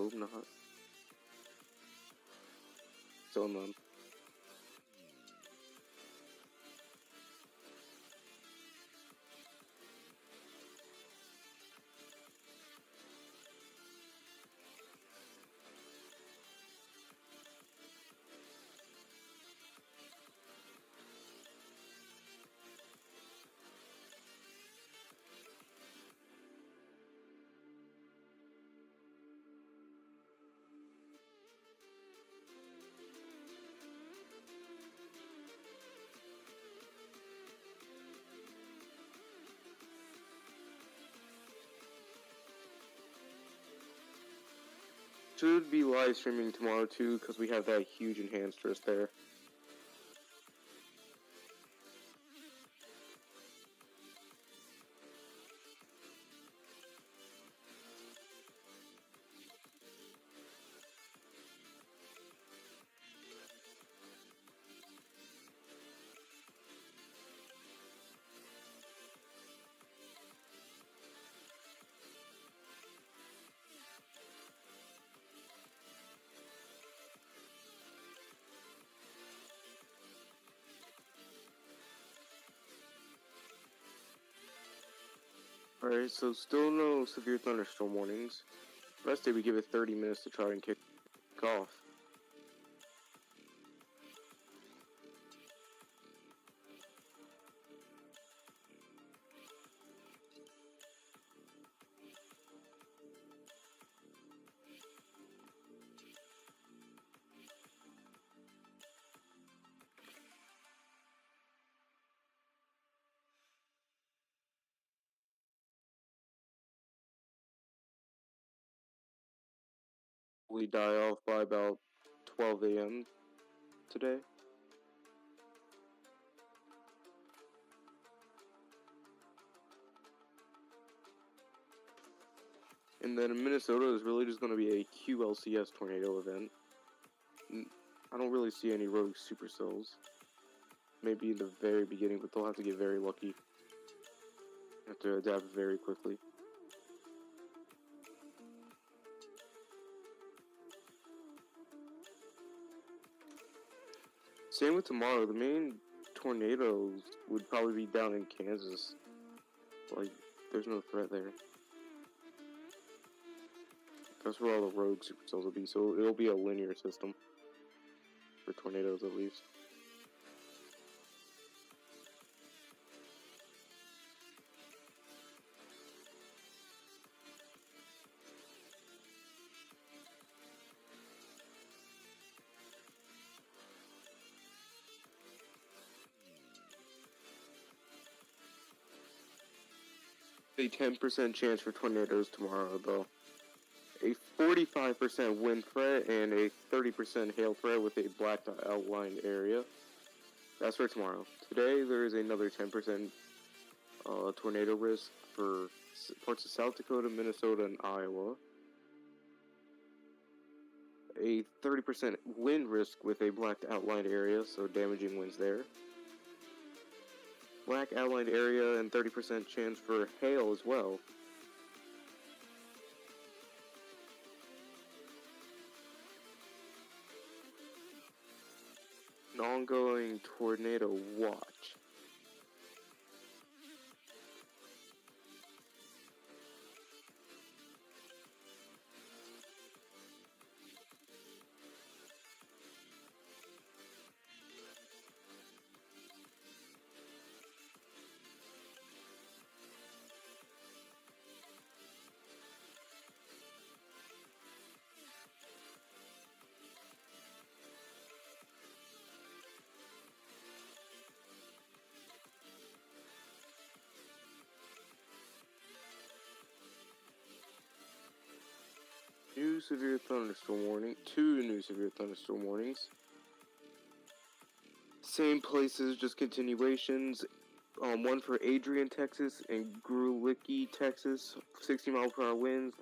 hope not. Still none. Should be live streaming tomorrow too, because we have that huge enhanced wrist there. Alright, so still no severe thunderstorm warnings. Rest day we give it 30 minutes to try and kick off. We die off by about 12 a.m. today. And then in Minnesota is really just going to be a QLCS tornado event. I don't really see any rogue supercells. Maybe in the very beginning, but they'll have to get very lucky. Have to adapt very quickly. Same with tomorrow. The main tornadoes would probably be down in Kansas. Like, there's no threat there. That's where all the rogue supercells will be, so it'll be a linear system. For tornadoes, at least. A 10% chance for tornadoes tomorrow, though. A 45% wind threat and a 30% hail threat with a blacked outlined area. That's for tomorrow. Today, there is another 10% tornado risk for parts of South Dakota, Minnesota, and Iowa. A 30% wind risk with a blacked outlined area, so damaging winds there. Black outlined area and 30% chance for hail as well. An ongoing tornado watch. New severe thunderstorm warning. 2 new severe thunderstorm warnings. Same places, just continuations. One for Adrian, Texas, and Grulicki, Texas. 60-mile-per-hour winds.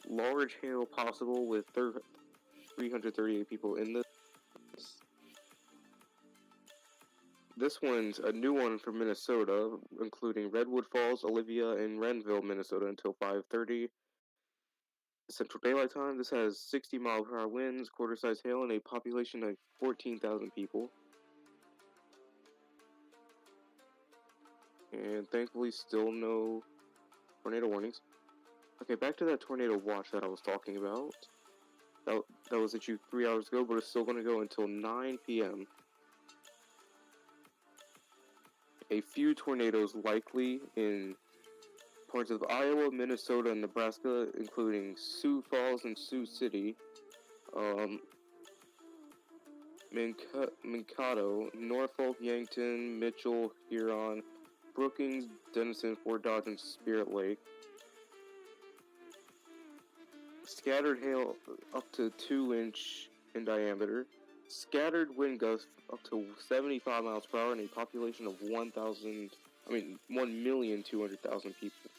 Large hail possible with 338 people in this. This one's a new one for Minnesota, including Redwood Falls, Olivia, and Renville, Minnesota until 5:30. Central Daylight Time. This has 60-mile-per-hour winds, quarter-size hail, and a population of 14,000 people. And thankfully, still no tornado warnings. Okay, back to that tornado watch that I was talking about. That was issued 3 hours ago, but it's still going to go until 9 p.m. A few tornadoes likely in parts of Iowa, Minnesota, and Nebraska, including Sioux Falls and Sioux City, Mankato, Norfolk, Yankton, Mitchell, Huron, Brookings, Denison, Fort Dodge, and Spirit Lake. Scattered hail up to 2-inch in diameter. Scattered wind gusts up to 75 miles per hour and a population of 1,200,000 people.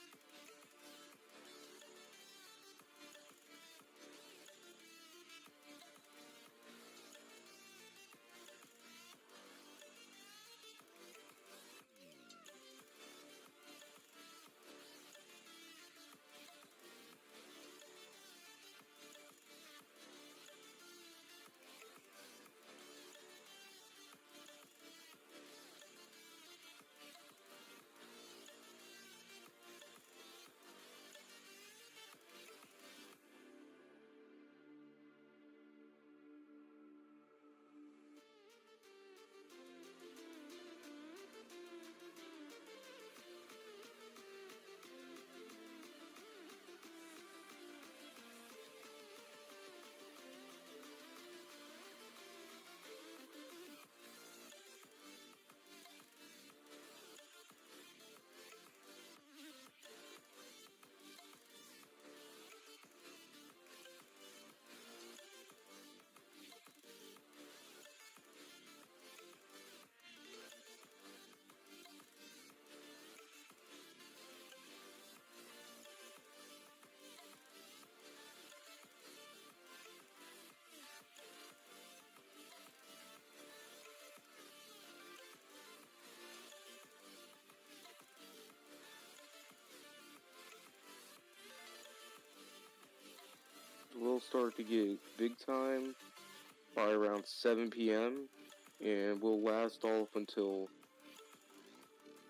We'll start to get big time by around 7 p.m. and will last all up until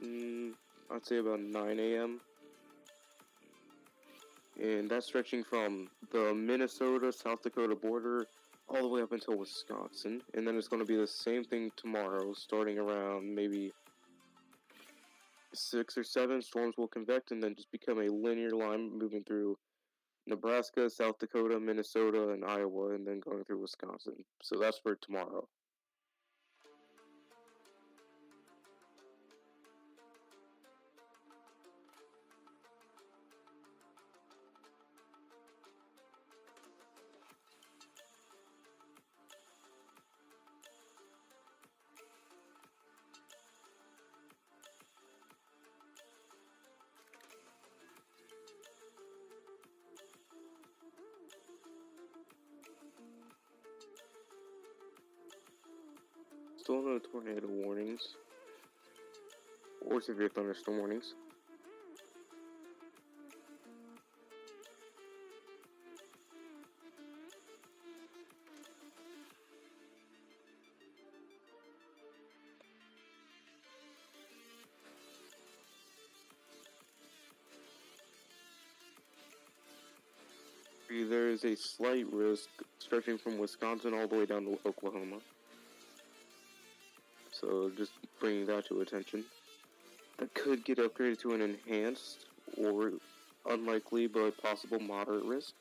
I'd say about 9 a.m. And that's stretching from the Minnesota, South Dakota border all the way up until Wisconsin. And then it's going to be the same thing tomorrow, starting around maybe 6 or 7. Storms will convect and then just become a linear line moving through Nebraska, South Dakota, Minnesota, and Iowa, and then going through Wisconsin. So that's for tomorrow. Still no tornado warnings or severe thunderstorm warnings. There is a slight risk stretching from Wisconsin all the way down to Oklahoma. So just bringing that to attention. That could get upgraded to an enhanced or unlikely but possible moderate risk.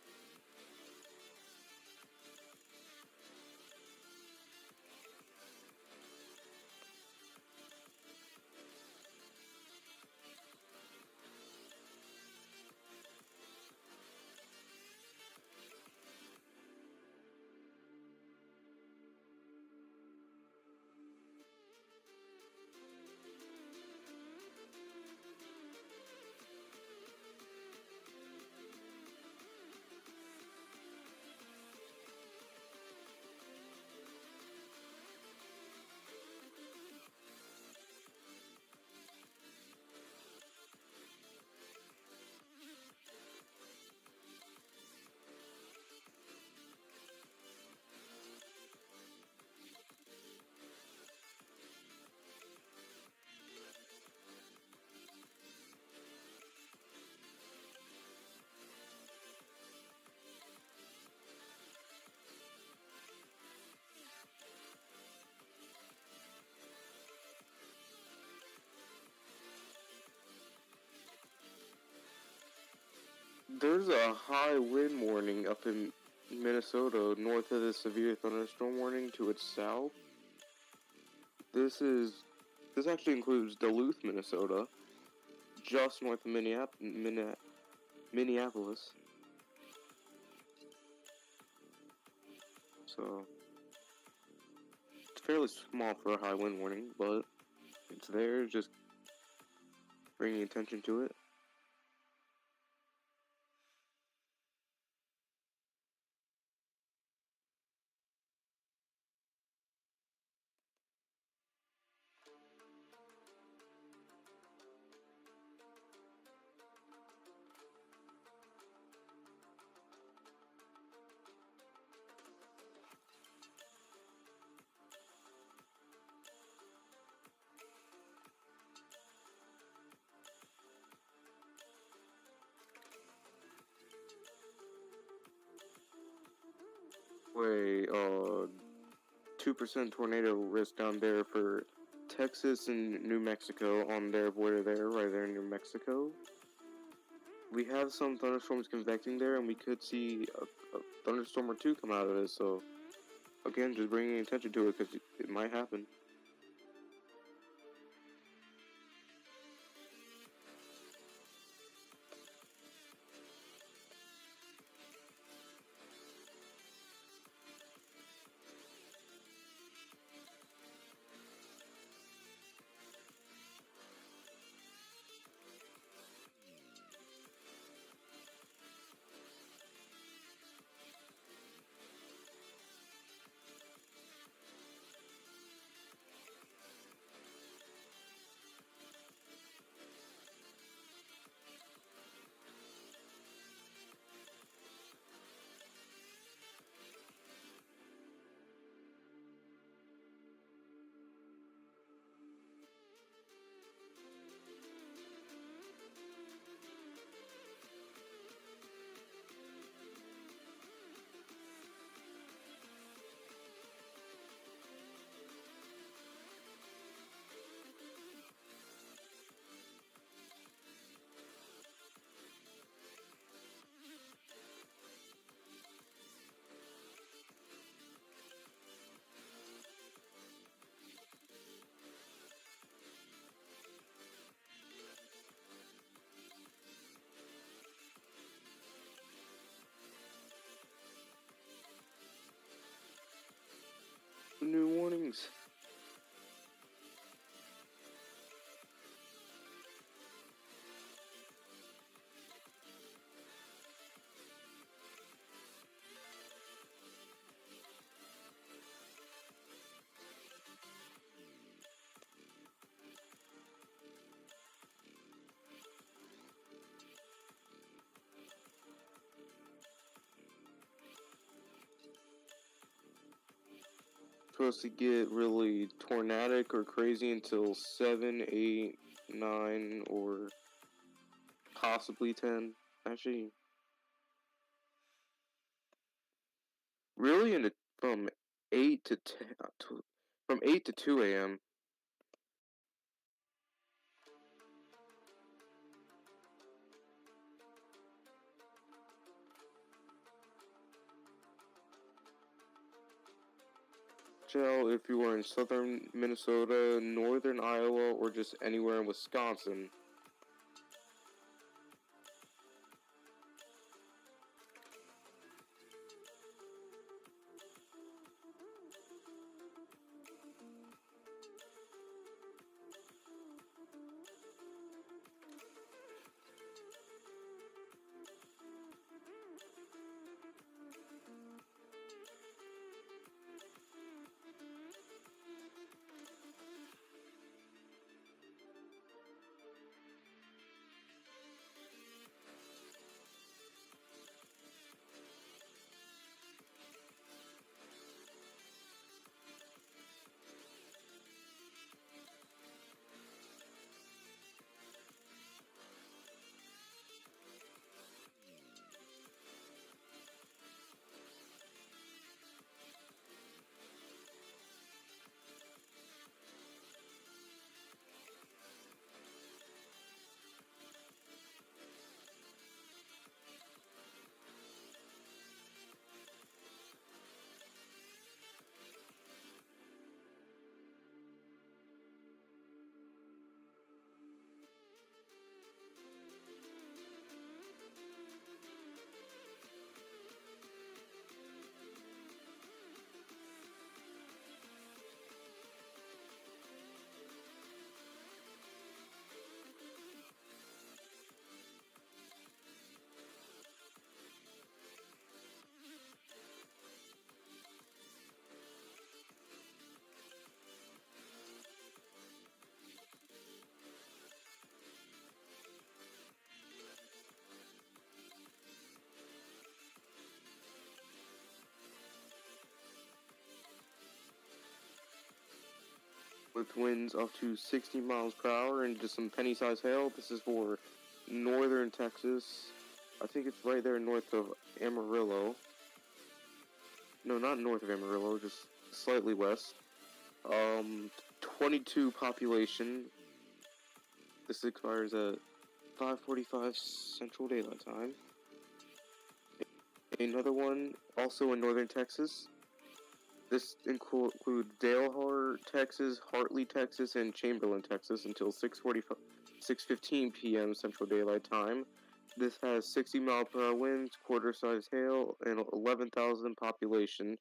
There's a high wind warning up in Minnesota, north of the severe thunderstorm warning to its south. This actually includes Duluth, Minnesota, just north of Minneapolis. So it's fairly small for a high wind warning, but it's there, just bringing attention to it. Wait, 2% tornado risk down there for Texas and New Mexico on their border there, right there in New Mexico. We have some thunderstorms convecting there, and we could see a thunderstorm or two come out of it, so again, just bringing attention to it, because it might happen. New warnings. Supposed to get really tornadic or crazy until 7, 8, 9, or possibly 10. Actually, really from 8 to 10, from 8 to 2 a.m. Tell if you are in southern Minnesota, northern Iowa, or just anywhere in Wisconsin. with winds up to 60 miles per hour and just some penny-sized hail. This is for northern Texas. I think it's right there north of Amarillo. No, not north of Amarillo, just slightly west. 22 population. This expires at 5:45 Central Daylight Time. Another one, also in northern Texas. This includes Dalehart, Texas, Hartley, Texas, and Chamberlain, Texas, until 6:15 p.m. Central Daylight Time. This has 60 mile per hour winds, quarter-size hail, and 11,000 population.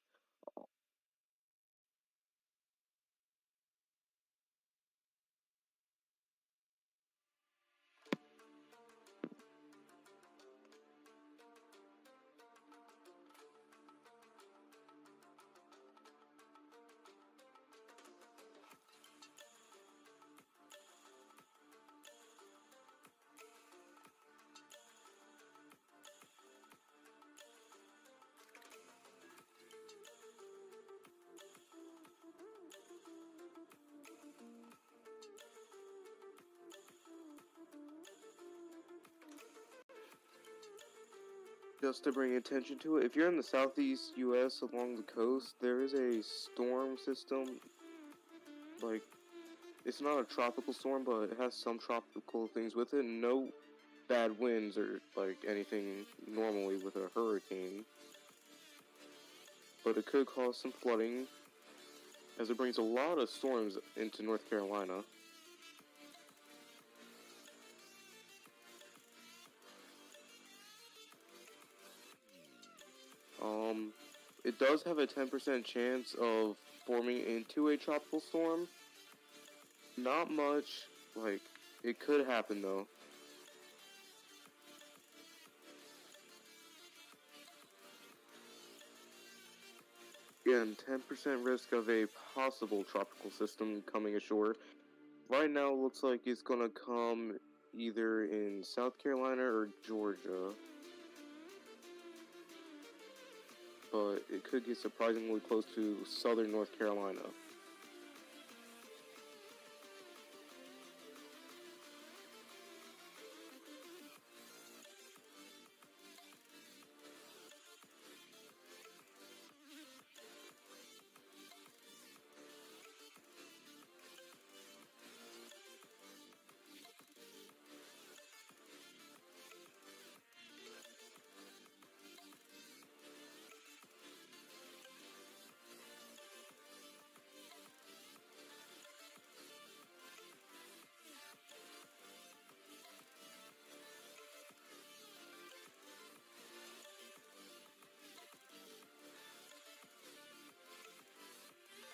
Just to bring attention to it, if you're in the southeast U.S. along the coast, there is a storm system. Like, it's not a tropical storm, but it has some tropical things with it. No bad winds or like anything normally with a hurricane, but it could cause some flooding as it brings a lot of storms into North Carolina. It does have a 10% chance of forming into a tropical storm. Not much, like, it could happen though. Again, 10% risk of a possible tropical system coming ashore. Right now, it looks like it's gonna come either in South Carolina or Georgia. But it could get surprisingly close to southern North Carolina.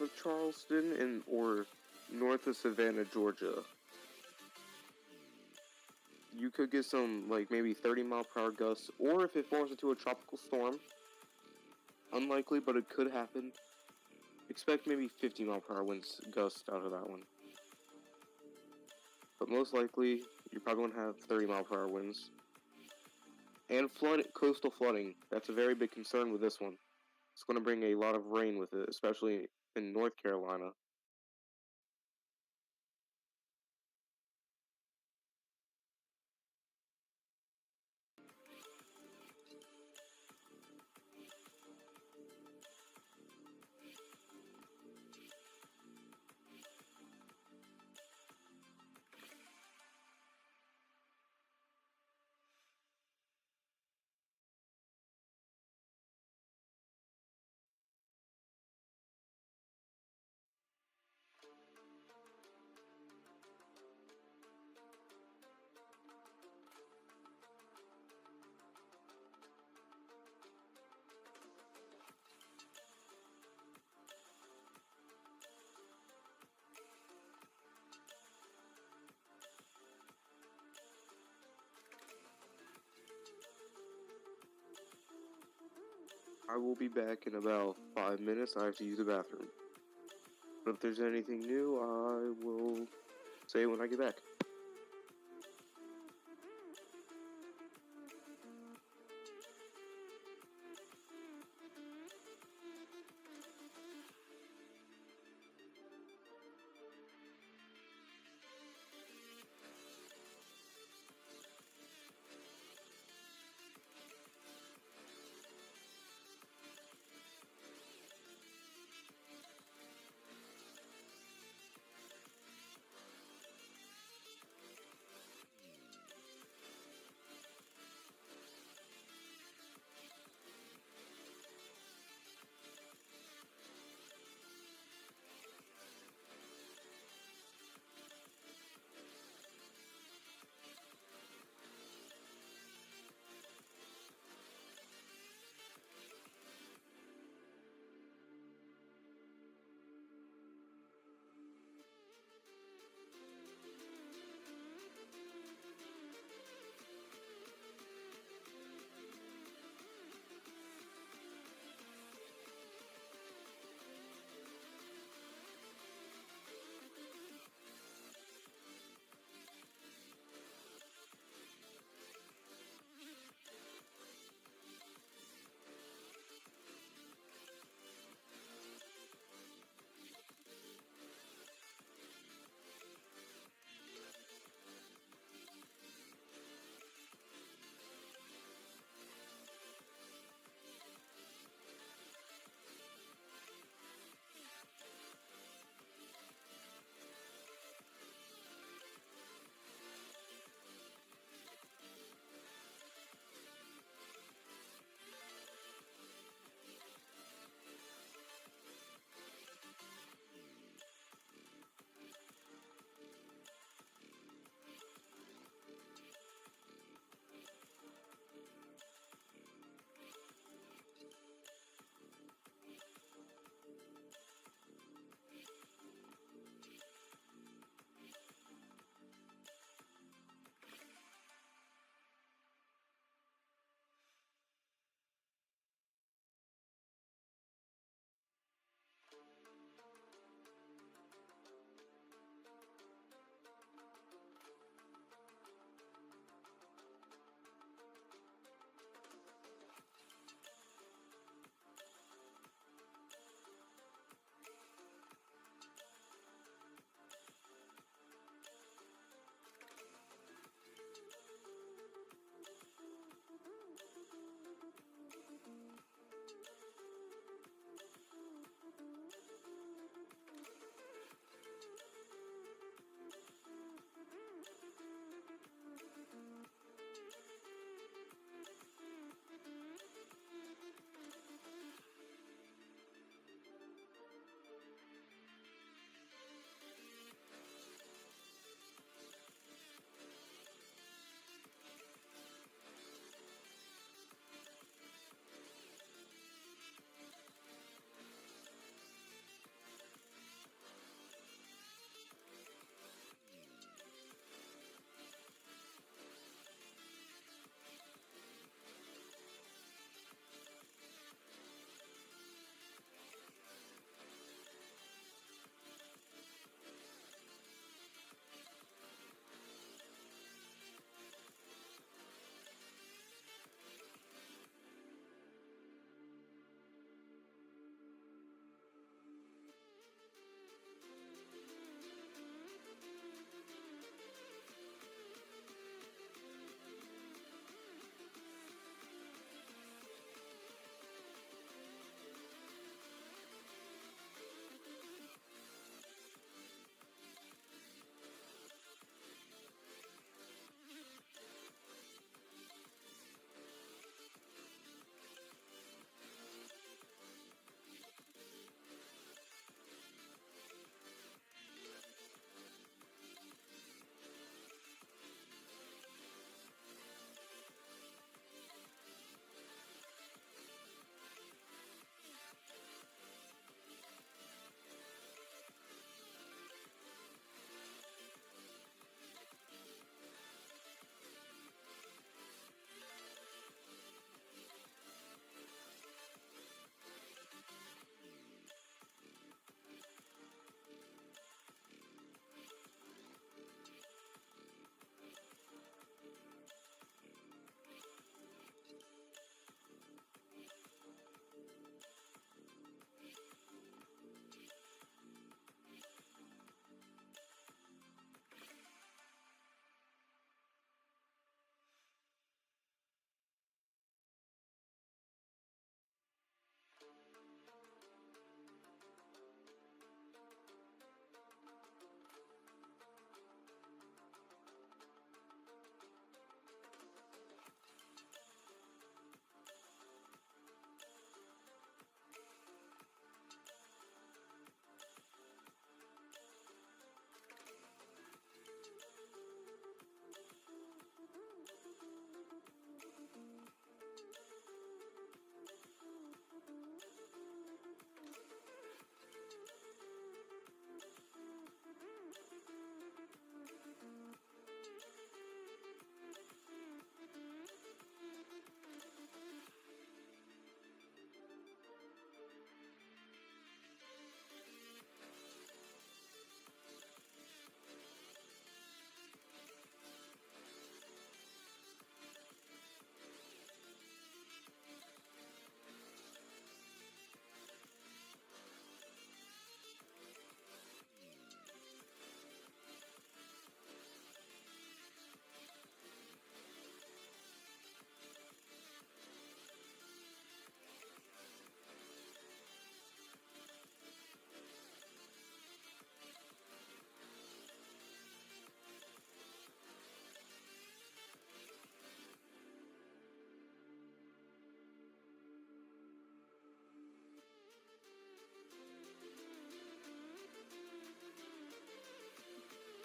Of Charleston or north of Savannah, Georgia, you could get some, like, maybe 30 mile per hour gusts, or if it forms into a tropical storm, unlikely, but it could happen, expect maybe 50 mile per hour winds gusts out of that one. But most likely, you're probably going to have 30 mile per hour winds. And coastal flooding, that's a very big concern with this one. It's going to bring a lot of rain with it, especially in North Carolina. I will be back in about 5 minutes. I have to use the bathroom. But if there's anything new, I will say when I get back.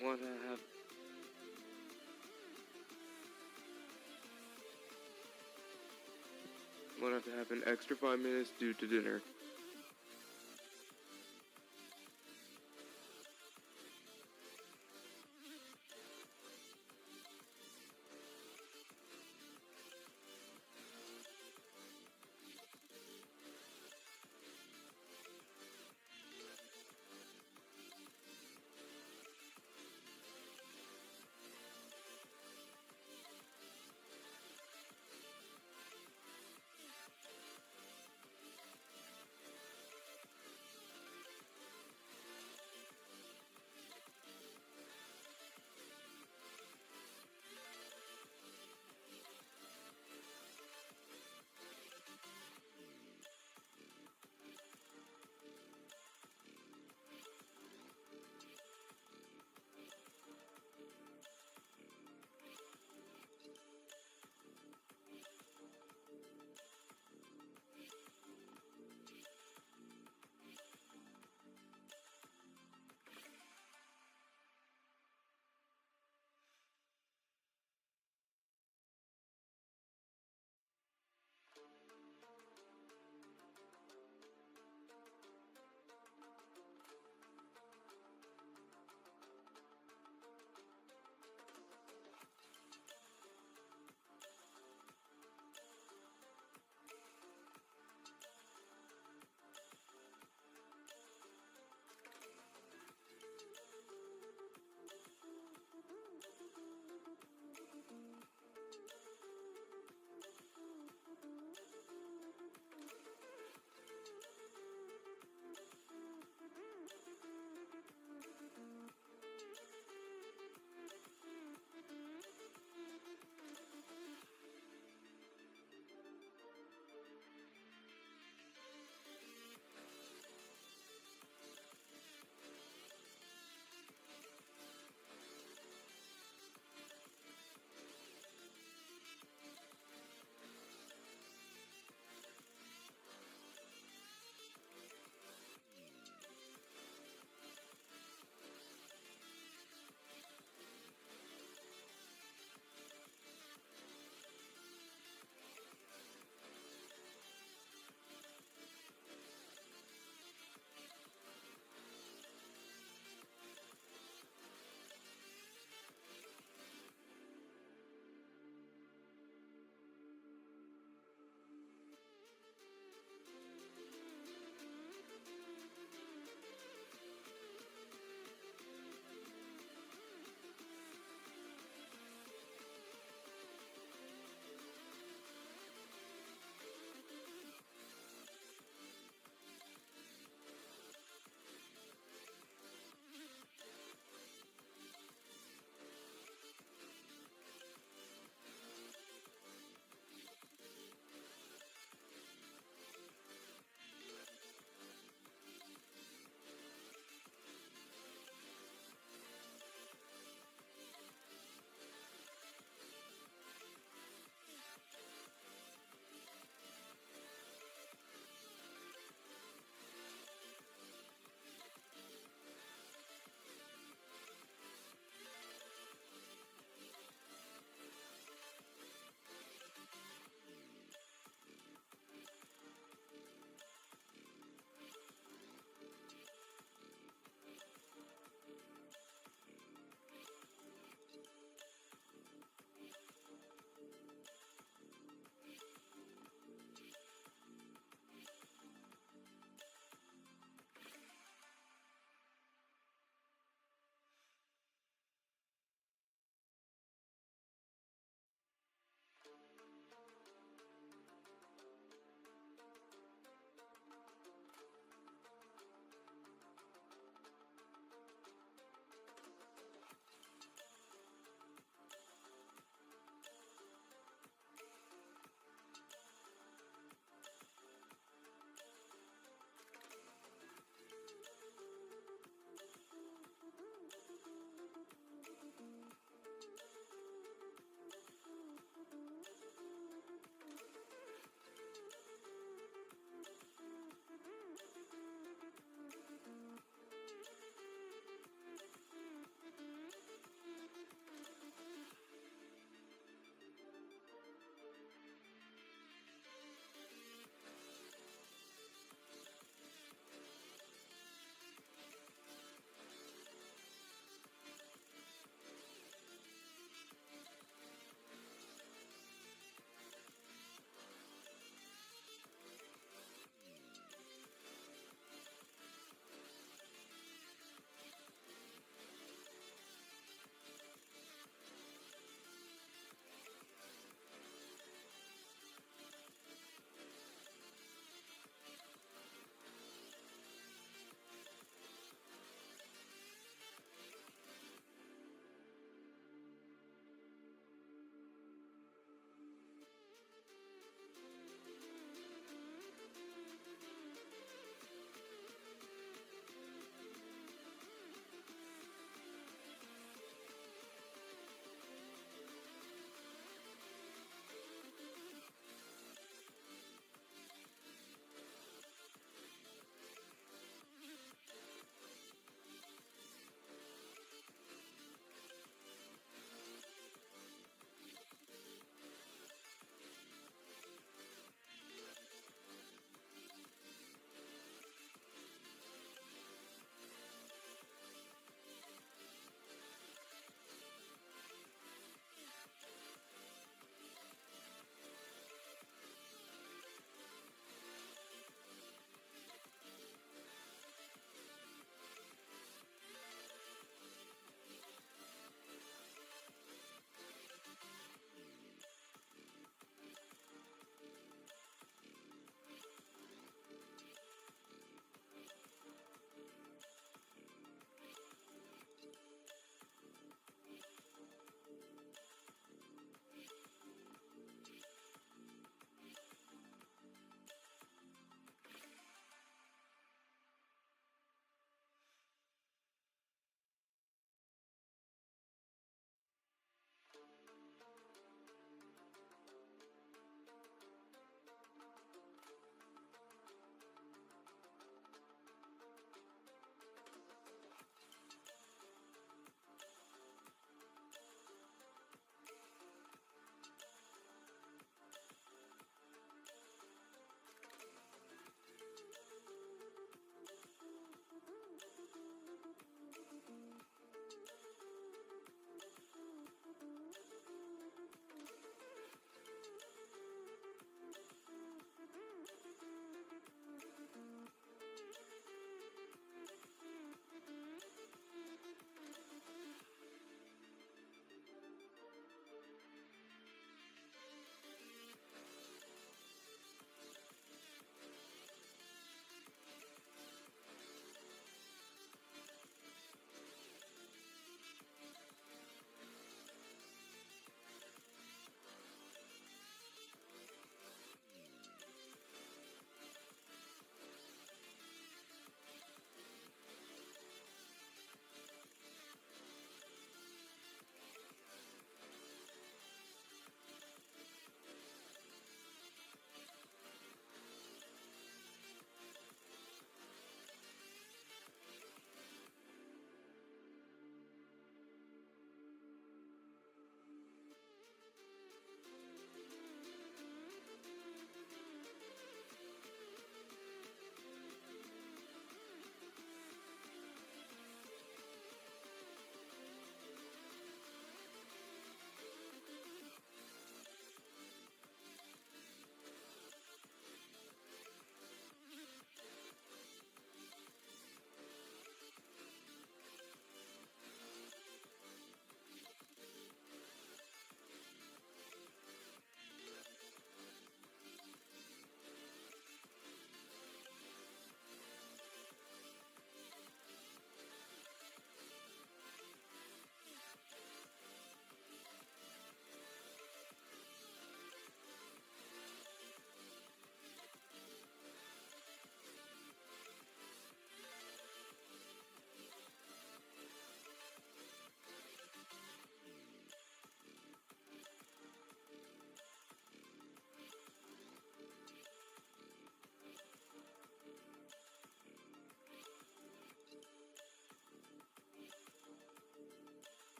What have to happen extra 5 minutes due to dinner.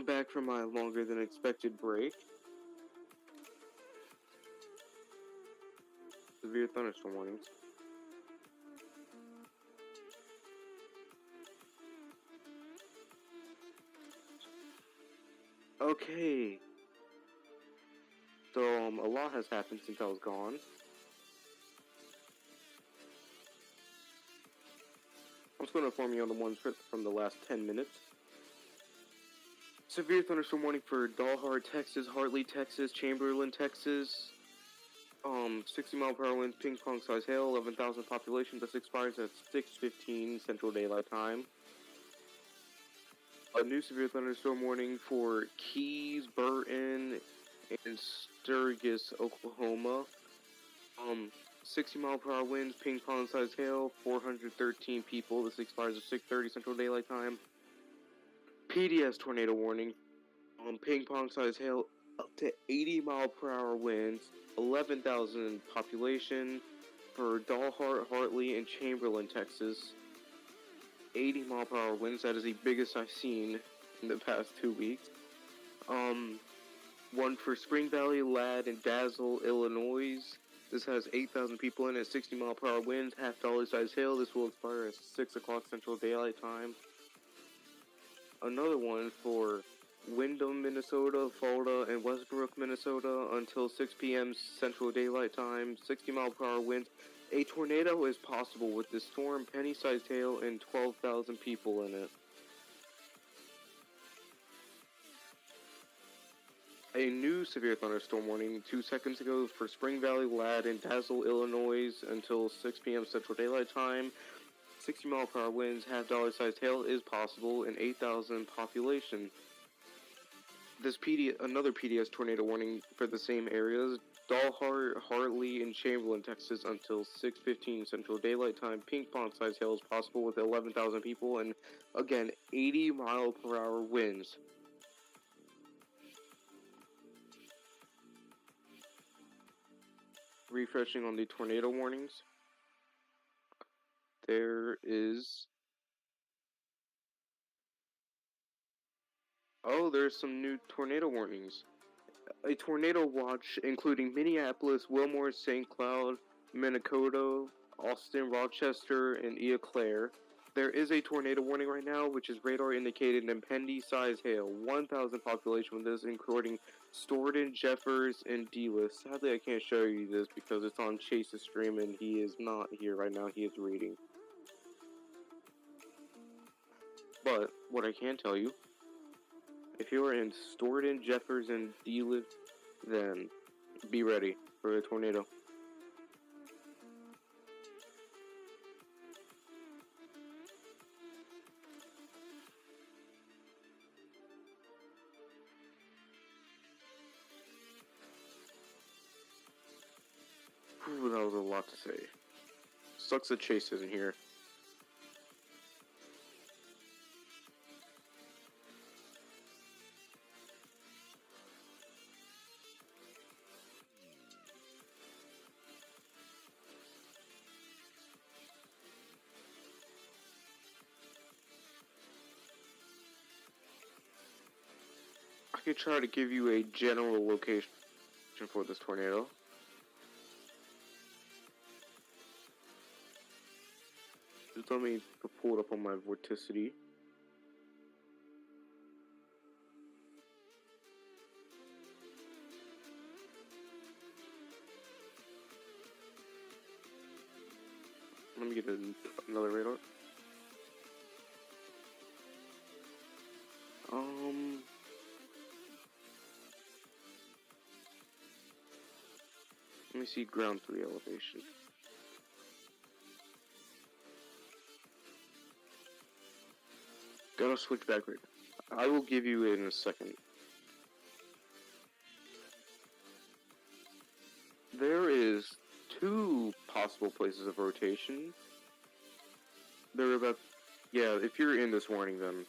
back from my longer than expected break. Severe thunderstorm warnings. Okay. So, a lot has happened since I was gone. I'm just going to inform you on the ones from the last 10 minutes. Severe thunderstorm warning for Dalhart, Texas, Hartley, Texas, Chamberlain, Texas. 60-mile-per-hour winds, ping-pong-size hail, 11,000 population. This expires at 6:15 Central Daylight Time. A new severe thunderstorm warning for Keys, Burton, and Sturgis, Oklahoma. 60-mile-per-hour winds, ping-pong-size hail, 413 people. This expires at 6:30 Central Daylight Time. Pds Tornado Warning. Ping-pong-size hail, up to 80-mile-per-hour winds, 11,000 population for Dalhart, Hartley, and Chamberlain, Texas. 80-mile-per-hour winds. That is the biggest I've seen in the past 2 weeks. One for Spring Valley, Ladd, and Dazzle, Illinois. This has 8,000 people in it, 60-mile-per-hour winds, half-dollar size hail. This will expire at 6 o'clock Central Daylight Time. Another one for Windham, Minnesota, Fulda, and Westbrook, Minnesota, until 6 p.m. Central Daylight Time, 60-mile-per-hour winds. A tornado is possible with this storm, penny-sized hail, and 12,000 people in it. A new severe thunderstorm warning 2 seconds ago for Spring Valley, Ladd, and Dazzle, Illinois, until 6 p.m. Central Daylight Time. 60-mile-per-hour winds, half-dollar sized hail is possible, and 8,000 population. Another PDS tornado warning for the same areas. Dalhart, Hartley, and Chamberlain, Texas, until 6:15 Central Daylight Time. Ping-pong-sized hail is possible with 11,000 people, and again, 80-mile-per-hour winds. Refreshing on the tornado warnings. There is... Oh, there's some new tornado warnings. A tornado watch including Minneapolis, Wilmore, St. Cloud, Mankato, Austin, Rochester, and Eau Claire. There is a tornado warning right now, which is radar indicated impending size hail. 1,000 population with this, including Stoughton, Jeffers, and Delis. Sadly, I can't show you this because it's on Chase's stream and he is not here right now. He is reading. But what I can tell you, if you are in Stoughton, Jeffers, and Delis, then be ready for a tornado. Ooh, that was a lot to say. Sucks that Chase isn't here. I could try to give you a general location for this tornado. Just let me pull it up on my vorticity. Let me get another radar. Let me see ground 3 elevation. Gotta switch back right now. I will give you it in a second. There is 2 possible places of rotation. There are about... Yeah, if you're in this warning, then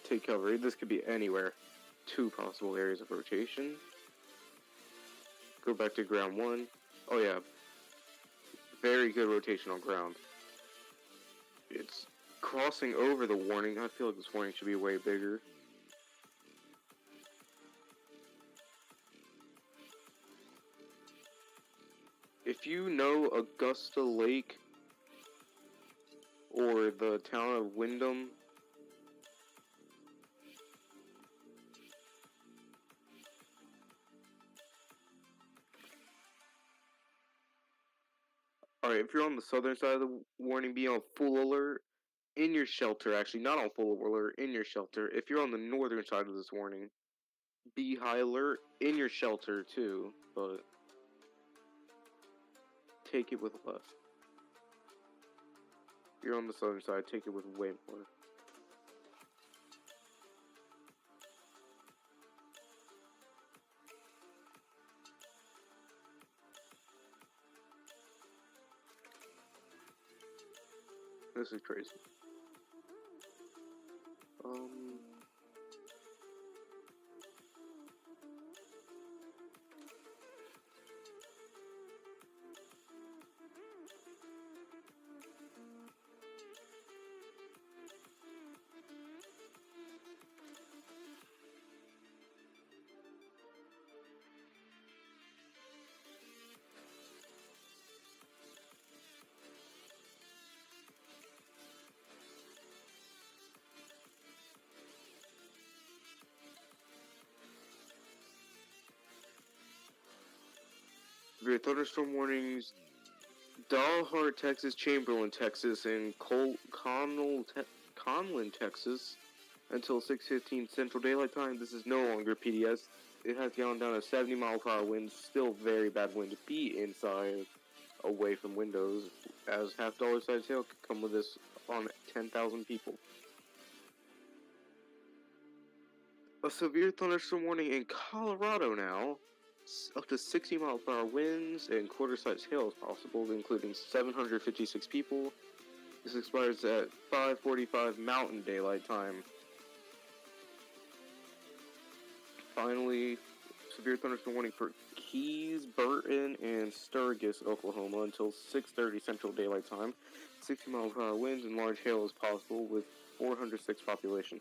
take cover. This could be anywhere. 2 possible areas of rotation. Go back to ground 1. Oh yeah. Very good rotation on ground. It's crossing over the warning. I feel like this warning should be way bigger. if you know Augusta Lake or the town of Wyndham, alright, if you're on the southern side of the warning, be on full alert in your shelter, actually, not on full alert, in your shelter. If you're on the northern side of this warning, be high alert in your shelter too, but take it with less. If you're on the southern side, take it with way more. This is crazy. Severe thunderstorm warnings, Dalhart, Texas, Chamberlain, Texas, and Conlin, Texas, until 6:15 Central Daylight Time. This is no longer PDS. It has gone down to 70-mile-per-hour winds. Still very bad wind. Be inside, away from windows, as half-dollar size hail could come with this on 10,000 people. A severe thunderstorm warning in Colorado now. Up to 60-mile-per-hour winds and quarter-size hail is possible, including 756 people. This expires at 5:45 Mountain Daylight Time. Finally, severe thunderstorm warning for Keys, Burton, and Sturgis, Oklahoma, until 6:30 Central Daylight Time. 60-mile-per-hour winds and large hail is possible with 406 population.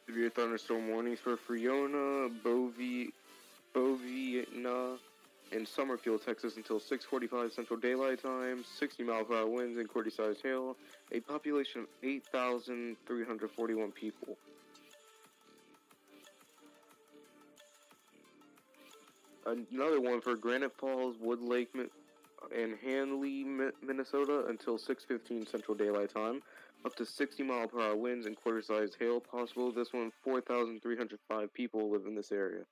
Severe thunderstorm warnings for Friona, Bovina, and Summerfield, Texas until 6:45 Central Daylight Time. 60-mile-per-hour winds and quarter-size hail. A population of 8,341 people. Another one for Granite Falls, Wood Lake, and Hanley, Minnesota until 6:15 Central Daylight Time. Up to 60-mile-per-hour winds and quarter-size hail possible. This one, 4,305 people live in this area.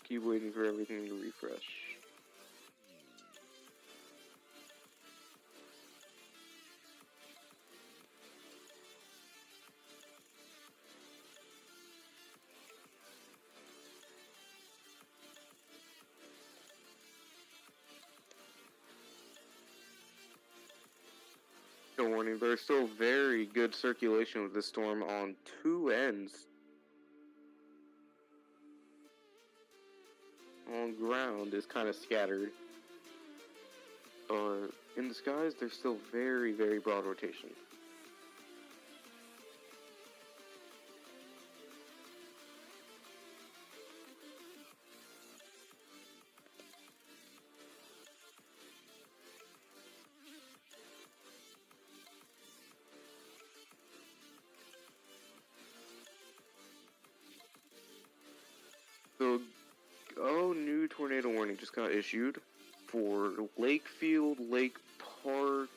Keep waiting for everything to refresh. No warning, there's still very good circulation with this storm on two ends. On ground is kind of scattered, but In the skies, there's still very, very broad rotation. So, new tornado warning just got issued for Lakefield, Lake Park.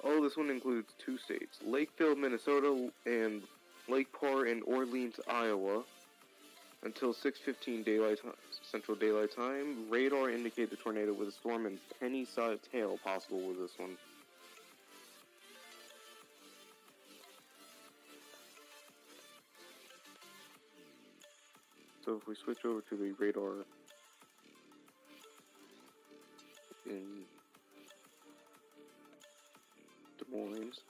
Oh, this one includes 2 states: Lakefield, Minnesota, and Lake Park and Orleans, Iowa, until 6:15 Central Daylight Time. Radar indicates a tornado with a storm and penny-sized hail possible with this one. So if we switch over to the radar in Des Moines,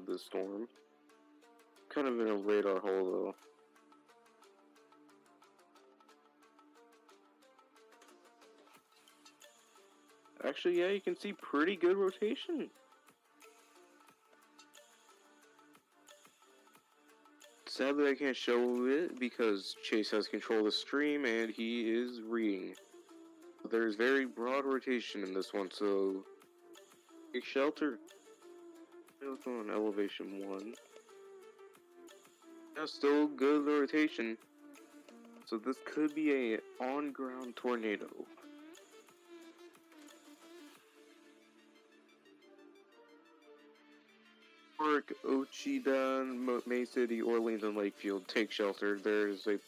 the storm, kind of in a radar hole though. Actually, yeah, you can see pretty good rotation. Sadly, I can't show it because Chase has control of the stream and he is reading. There's very broad rotation in this one, so take shelter. Let's go on elevation 1. Yeah, still good rotation. So this could be a on-ground tornado. Park, Ochedan, May City, Orleans, and Lakefield, take shelter. There's a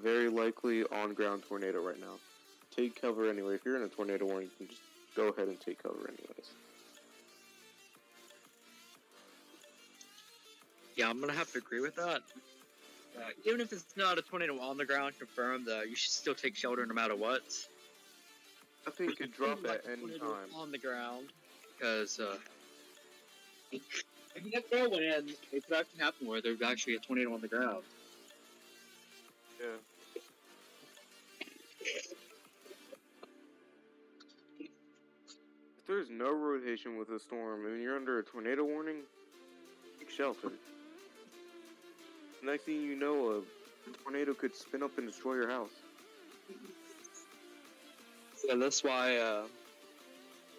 very likely on-ground tornado right now. Take cover anyway. If you're in a tornado warning, you can just go ahead and take cover anyways. Yeah, I'm gonna have to agree with that. Even if it's not a tornado on the ground confirmed, you should still take shelter no matter what. I think it could drop at any time. On the ground, because if you never know when it could actually happen where there's actually a tornado on the ground. Yeah. If there's no rotation with a storm and you're under a tornado warning, take shelter. Next thing you know, a tornado could spin up and destroy your house. Yeah, that's why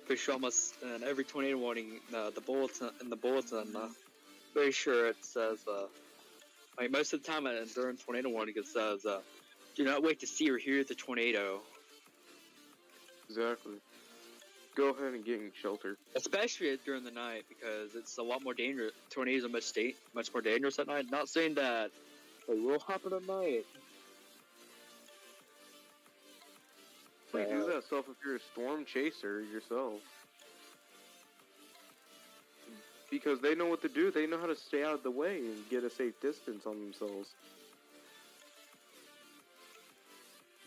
pretty sure almost in every tornado warning, the bulletin, pretty sure it says like most of the time during tornado warning it says do not wait to see or hear the tornado. Exactly. Go ahead and get in shelter. Especially during the night, because it's a lot more dangerous. Tornadoes are much more dangerous at night. Not saying that it will happen at night. You do that stuff if you're a storm chaser yourself. Because they know what to do. They know how to stay out of the way and get a safe distance on themselves.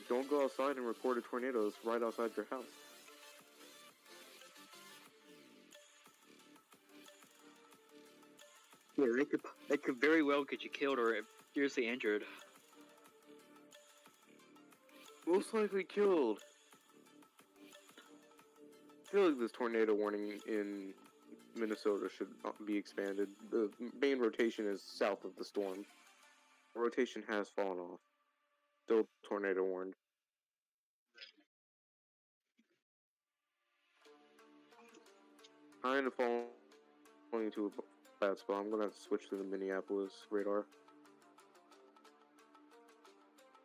Don't go outside and record a tornado that's right outside your house. Yeah, they could very well get you killed or seriously injured. Most likely killed. I feel like this tornado warning in Minnesota should be expanded. The main rotation is south of the storm. The rotation has fallen off. Still tornado warned. Kind of falling into a bad spot. I'm gonna have to switch to the Minneapolis radar.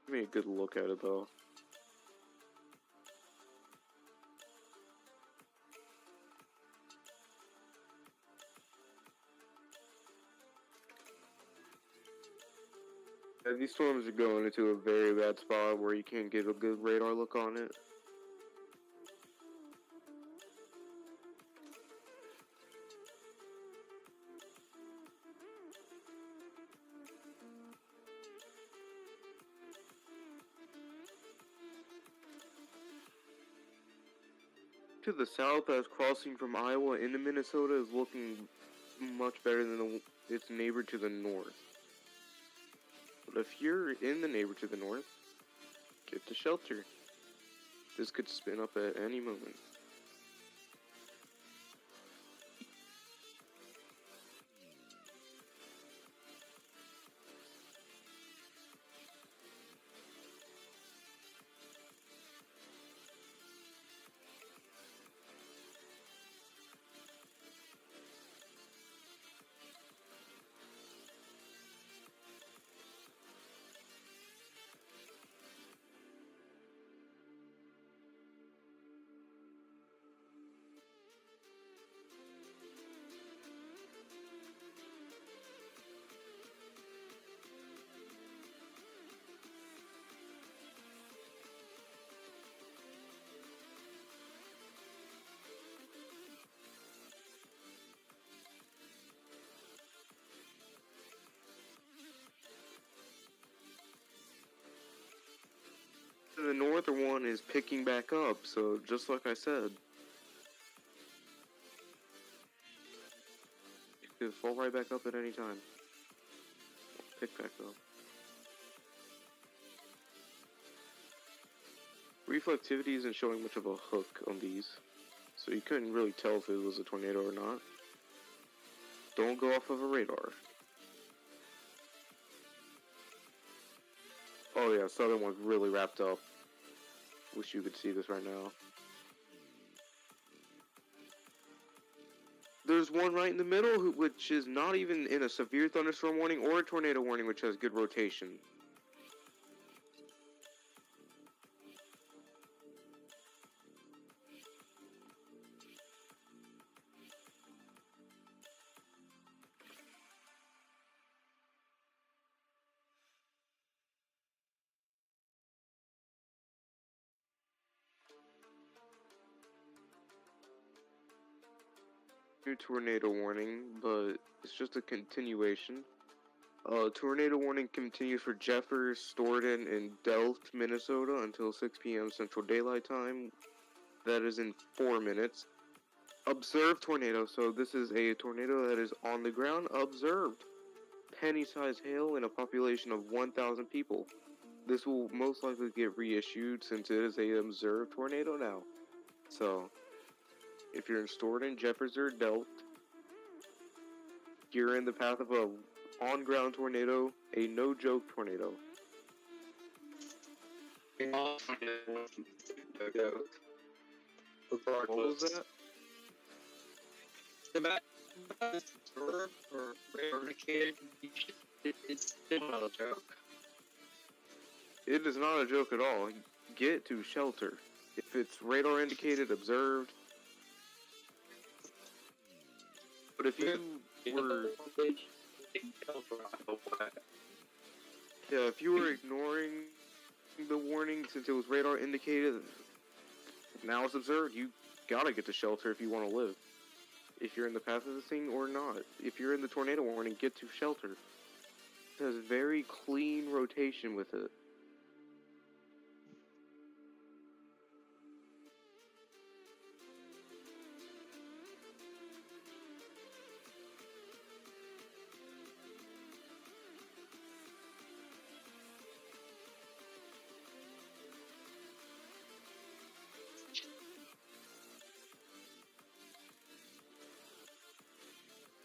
Give me a good look at it though. Yeah, these storms are going into a very bad spot where you can't get a good radar look on it. to the south as crossing from Iowa into Minnesota is looking much better than its neighbor to the north. But if you're in the neighbor to the north, get to shelter. This could spin up at any moment. The northern one is picking back up, so just like I said, it could fall right back up at any time. Pick back up. Reflectivity isn't showing much of a hook on these, so you couldn't really tell if it was a tornado or not. Don't go off of a radar. Oh yeah, southern one's really wrapped up. Wish you could see this right now. There's one right in the middle, which is not even in a severe thunderstorm warning or a tornado warning, which has good rotation. New tornado warning, but it's just a continuation. Tornado warning continues for Jeffers, Stoughton, and Delft, Minnesota until 6 p.m. Central Daylight Time. That is in 4 minutes. Observed tornado, so this is a tornado that is on the ground. Observed. Penny-sized hail in a population of 1,000 people. This will most likely get reissued since it is a observed tornado now. So, if you're in Stoughton, Jeffers, or Delft, you're in the path of a on-ground tornado, a no-joke tornado. What was that? The map is observed or indicated. It's not a joke. It is not a joke at all. Get to shelter. If it's radar indicated, observed. But if you were... Yeah, if you were ignoring the warning since it was radar indicated, now it's observed, you gotta get to shelter if you want to live. If you're in the path of the thing or not. If you're in the tornado warning, get to shelter. It has very clean rotation with it.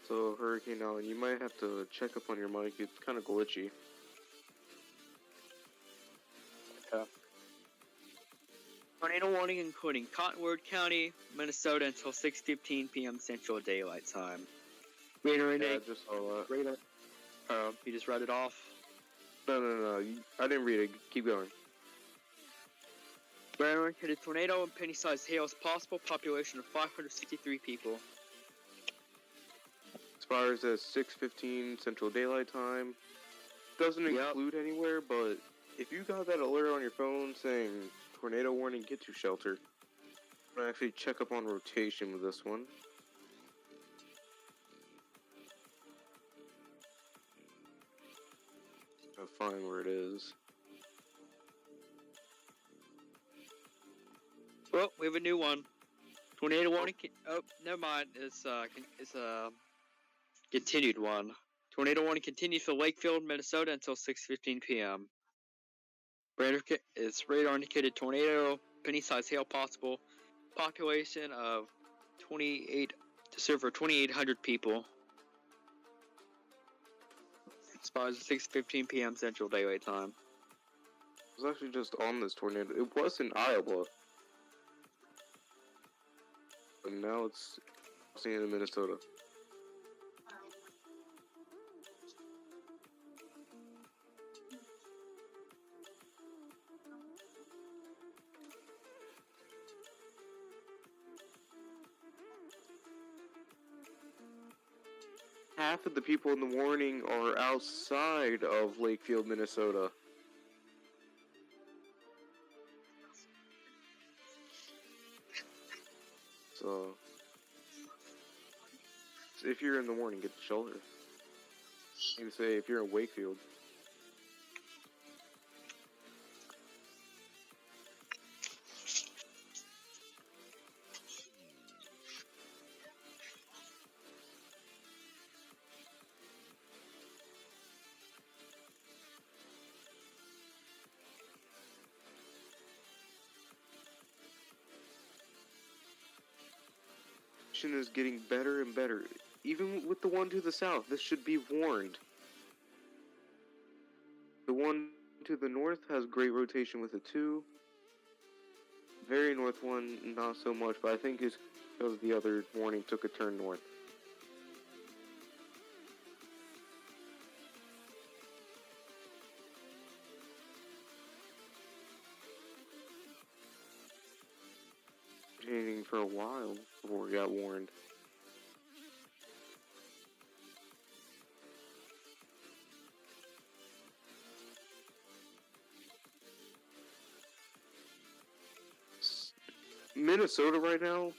So, Hurricane Allen, you might have to check up on your mic. It's kind of glitchy. Yeah. Tornado warning including Cottonwood County, Minnesota until 6:15 p.m. Central Daylight Time. Radar Yeah, I just saw that. radar. You just read it off. No. I didn't read it. Keep going. Radar indicated tornado and penny-sized hail is possible. Population of 563 people. Expires at 6:15 Central Daylight Time. Doesn't include anywhere, but if you got that alert on your phone saying tornado warning, get to shelter. I'm gonna actually check up on rotation with this one. I'll find where it is. Well, we have a new one. Tornado warning. Oh, never mind. It's a continued one. Tornado warning continues for Wakefield, Minnesota until 6:15 p.m. It's radar indicated tornado, penny-sized hail possible. Population of 28 to serve for 2,800 people. Expires at 6:15 p.m. Central Daylight Time. I was actually just on this tornado. It was in Iowa. But now it's seen in Minnesota. Half of the people in the warning are outside of Lakefield, Minnesota. So, if you're in the warning, get the shelter. You can say if you're in Wakefield. Is getting better and better. Even with the one to the south, this should be warned. The one to the north has great rotation with a 2. Very north one, not so much, but I think it's because the other warning took a turn north. Changing for a while before we got warned. Minnesota right now,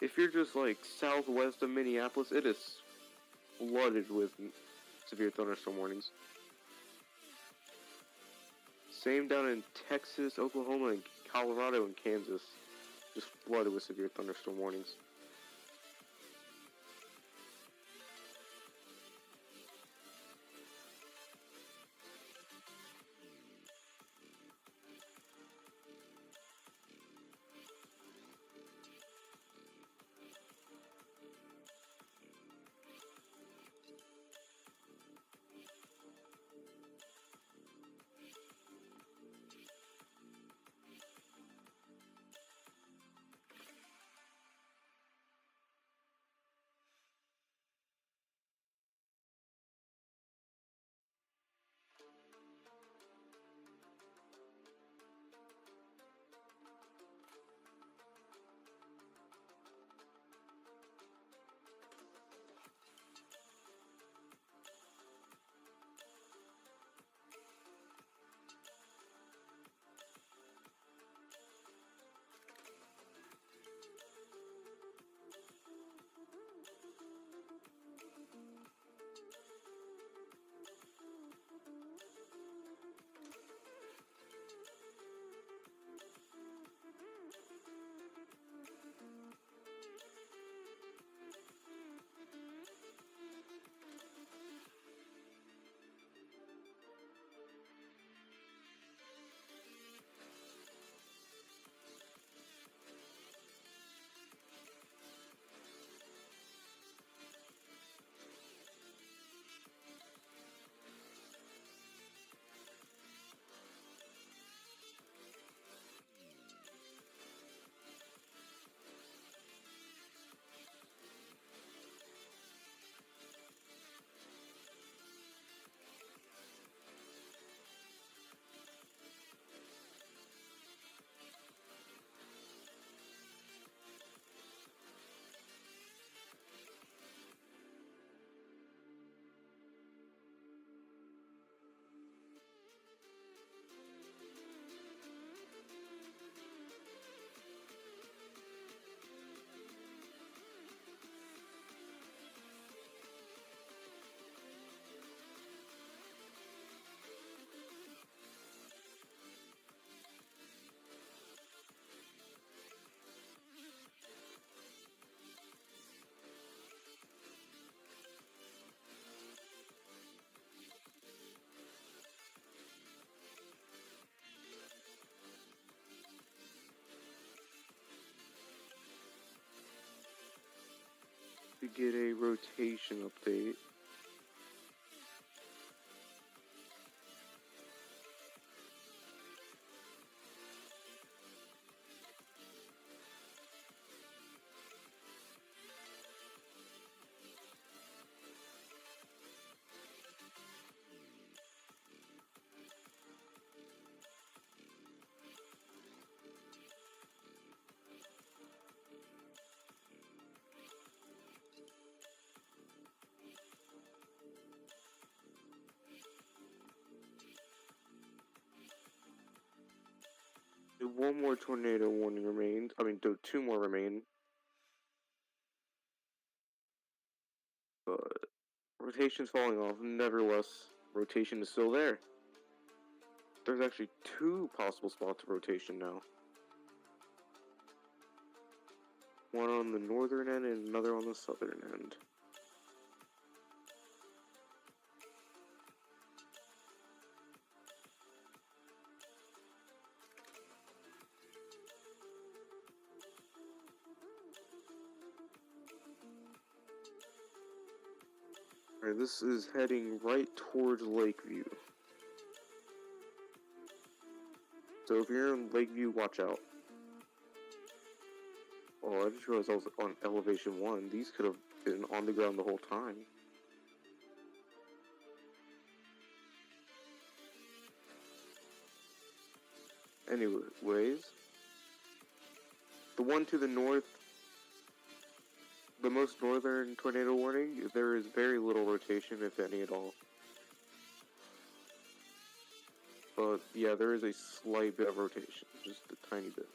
if you're just like southwest of Minneapolis, it is flooded with severe thunderstorm warnings. Same down in Texas, Oklahoma, and Colorado and Kansas. Just flooded with severe thunderstorm warnings. to get a rotation update. One more tornado warning remained. I mean, two more remain. But rotation's falling off. Nevertheless, rotation is still there. There's actually two possible spots of rotation now. One on the northern end and another on the southern end. Alright, this is heading right towards Lakeview. So if you're in Lakeview, watch out. Oh, I just realized I was on elevation 1. These could have been on the ground the whole time. Anyways, the one to the north, the most northern tornado warning, there is very little rotation, if any at all. But yeah, there is a slight bit of rotation, just a tiny bit.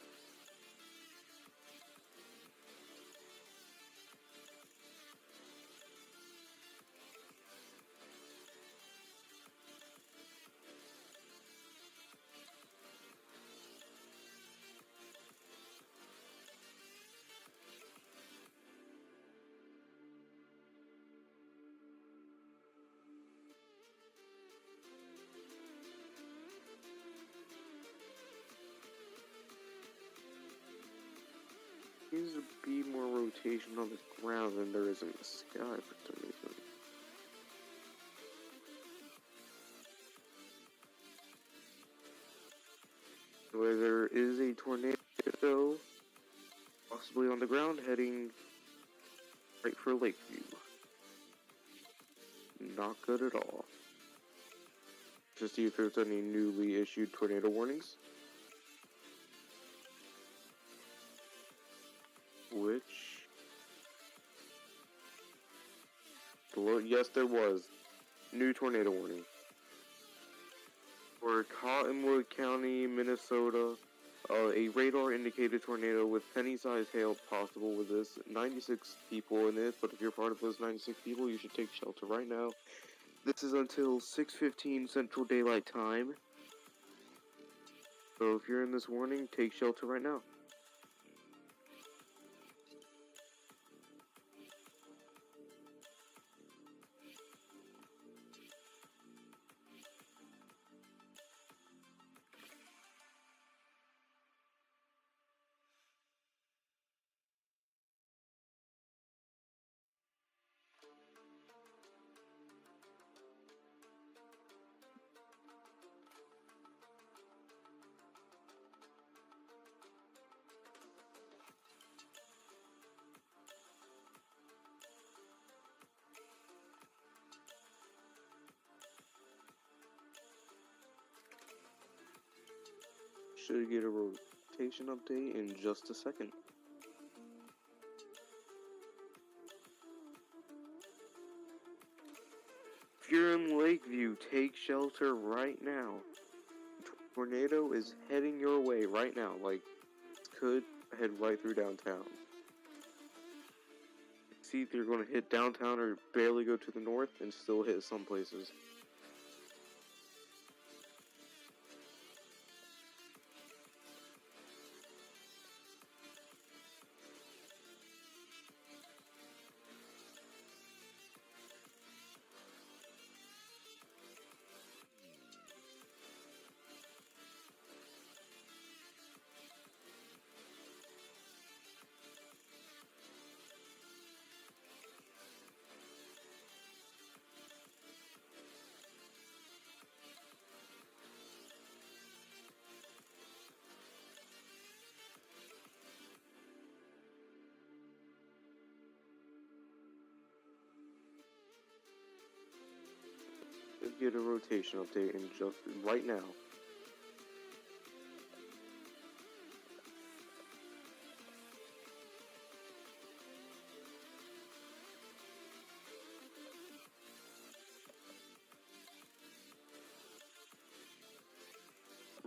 Seems to be more rotation on the ground than there is in the sky for some reason. Where there is a tornado, possibly on the ground, heading right for Lakeview. Not good at all. To see if there's any newly issued tornado warnings. Yes, there was. New tornado warning. For Cottonwood County, Minnesota, a radar-indicated tornado with penny-sized hail possible with this. 96 people in it, but if you're part of those 96 people, you should take shelter right now. This is until 6:15 Central Daylight Time. So if you're in this warning, take shelter right now. Should get a rotation update in just a second. If you're in Lakeview, take shelter right now. Tornado is heading your way right now. Like, could head right through downtown. See if you're going to hit downtown or barely go to the north and still hit some places. get a rotation update in just right now.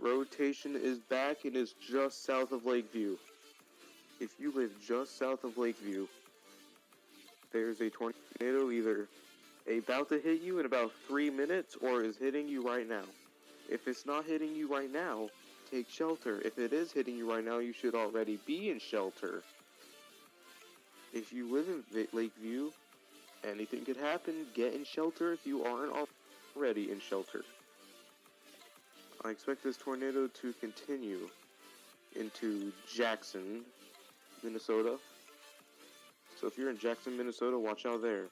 Rotation is back and is just south of Lakeview. If you live just south of Lakeview, there's a tornado either about to hit you in about 3 minutes or is hitting you right now. If it's not hitting you right now, take shelter. If it is hitting you right now, you should already be in shelter. If you live in Lakeview, anything could happen. Get in shelter if you aren't already in shelter. I expect this tornado to continue into Jackson, Minnesota. So if you're in Jackson, Minnesota, watch out there.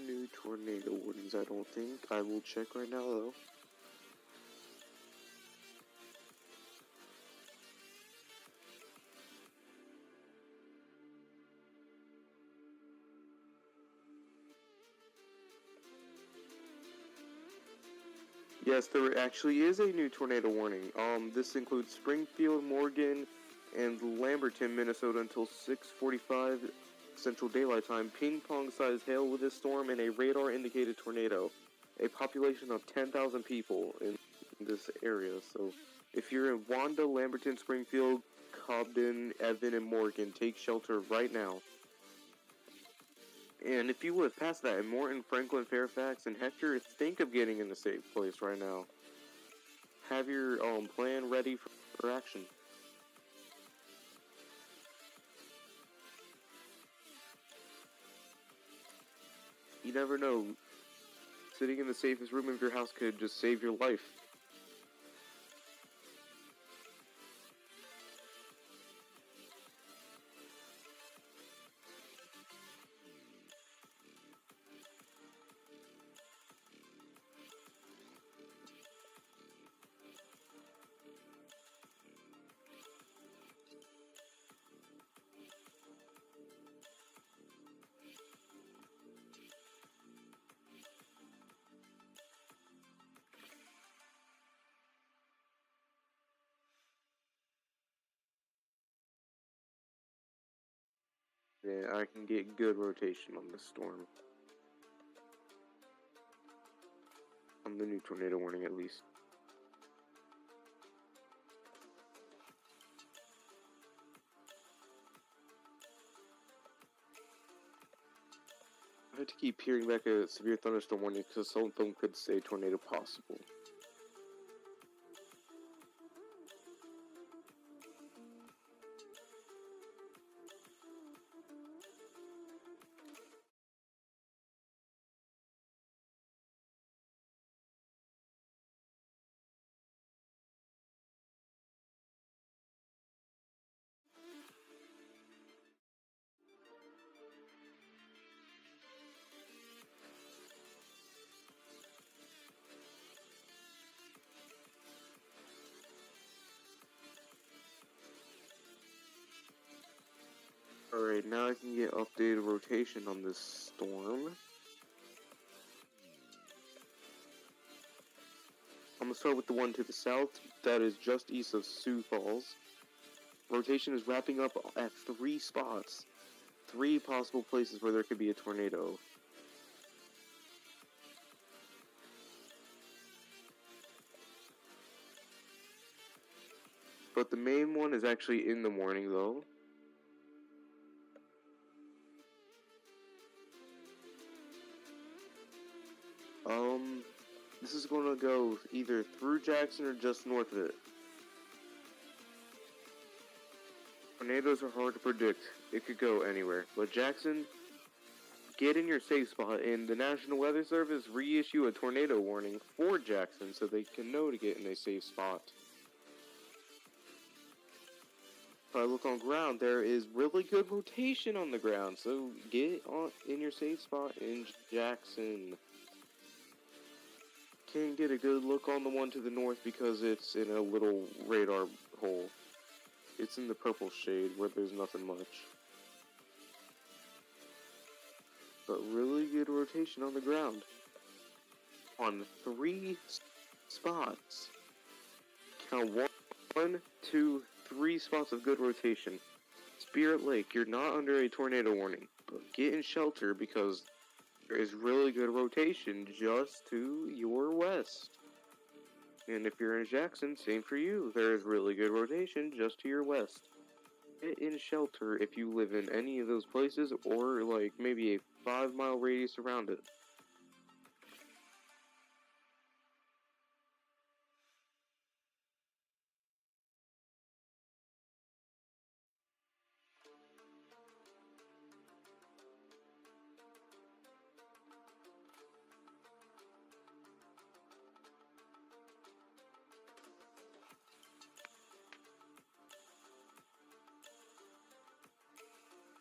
New tornado warnings, I don't think. I will check right now though. Yes, there actually is a new tornado warning. This includes Springfield, Morgan, and Lamberton, Minnesota until 6:45 Central Daylight Time. Ping-pong-sized hail with this storm and a radar-indicated tornado. A population of 10,000 people in this area. So, if you're in Wanda, Lamberton, Springfield, Cobden, Evan, and Morgan, take shelter right now. And if you live past that in Morton, Franklin, Fairfax, and Hector, think of getting in a safe place right now. Have your plan ready for action. You never know. Sitting in the safest room of your house could just save your life. Yeah, I can get good rotation on this storm. On the new tornado warning, at least. I had to keep peering back a severe thunderstorm warning because some of them could say tornado possible. Alright, now I can get updated rotation on this storm. I'm gonna start with the one to the south, that is just east of Sioux Falls. Rotation is wrapping up at 3 spots. 3 possible places where there could be a tornado. But the main one is actually in the morning, though. This is going to go either through Jackson or just north of it. Tornadoes are hard to predict. It could go anywhere. But Jackson, get in your safe spot, and the National Weather Service reissue a tornado warning for Jackson so they can know to get in a safe spot. If I look on ground, there is really good rotation on the ground, so get in your safe spot in Jackson. Can't get a good look on the one to the north because it's in a little radar hole. It's in the purple shade where there's nothing much. But really good rotation on the ground. On 3 spots. Count 1, 2, 3 spots of good rotation. Spirit Lake, you're not under a tornado warning, but get in shelter because there is really good rotation just to your west. And if you're in Jackson, same for you. There is really good rotation just to your west. Get in shelter if you live in any of those places or like maybe a 5-mile radius around it.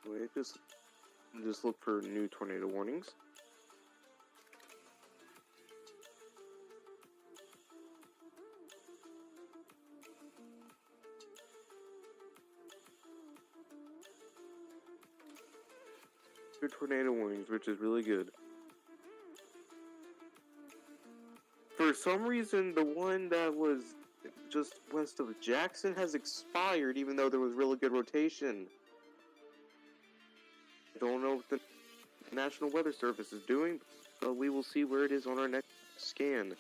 Wait, just look for new tornado warnings. Good tornado warnings, which is really good. For some reason, the one that was just west of Jackson has expired, even though there was really good rotation. I don't know what the National Weather Service is doing, but we will see where it is on our next scan.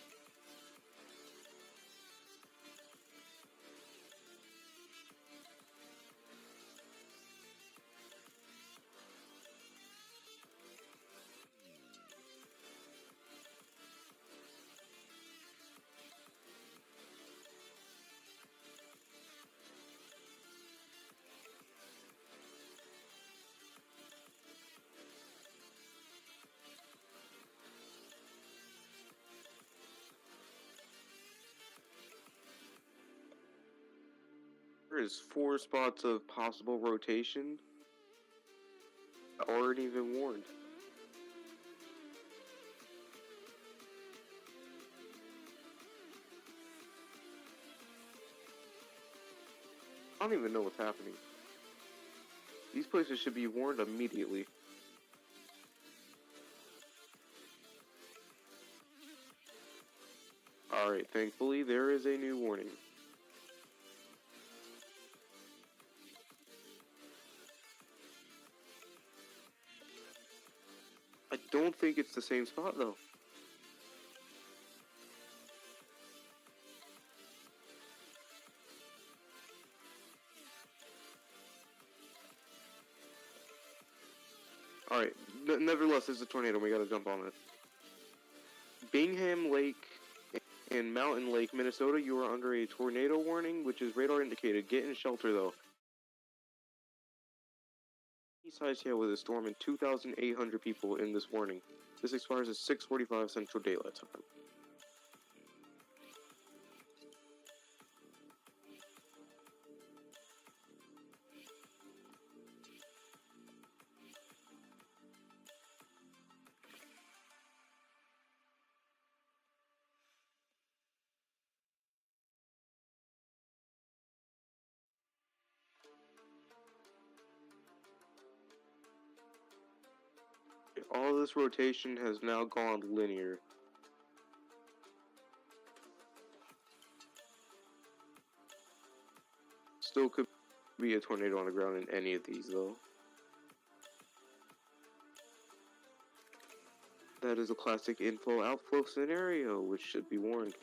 There is 4 spots of possible rotation that aren't even warned. I don't even know what's happening. These places should be warned immediately. Alright, thankfully there is a new warning. I don't think it's the same spot though. Alright, nevertheless, there's a tornado, we gotta jump on it. Bingham Lake and Mountain Lake, Minnesota, you are under a tornado warning, which is radar indicated. Get in shelter though. East Hail with a storm and 2,800 people in this warning. This expires at 6:45 Central Daylight Time. all this rotation has now gone linear. Still could be a tornado on the ground in any of these, though. That is a classic inflow-outflow scenario, which should be warned.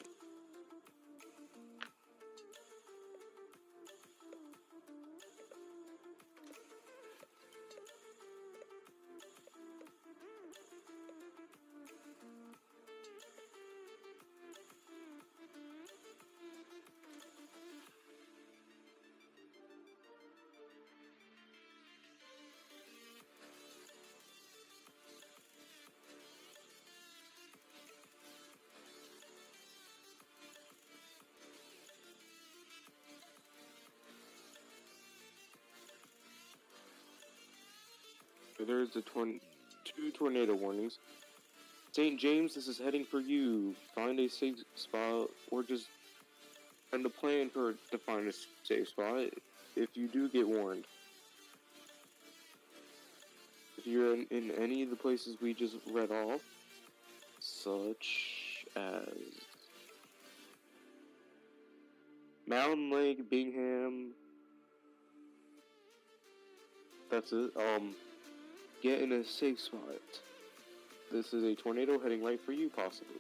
So there's the 2 tornado warnings. St. James, this is heading for you. Find a safe spot, or just find a plan to find a safe spot if you do get warned. If you're in any of the places we just read off, such as Mountain Lake, Bingham, that's it. Get in a safe spot. This is a tornado heading right for you, possibly.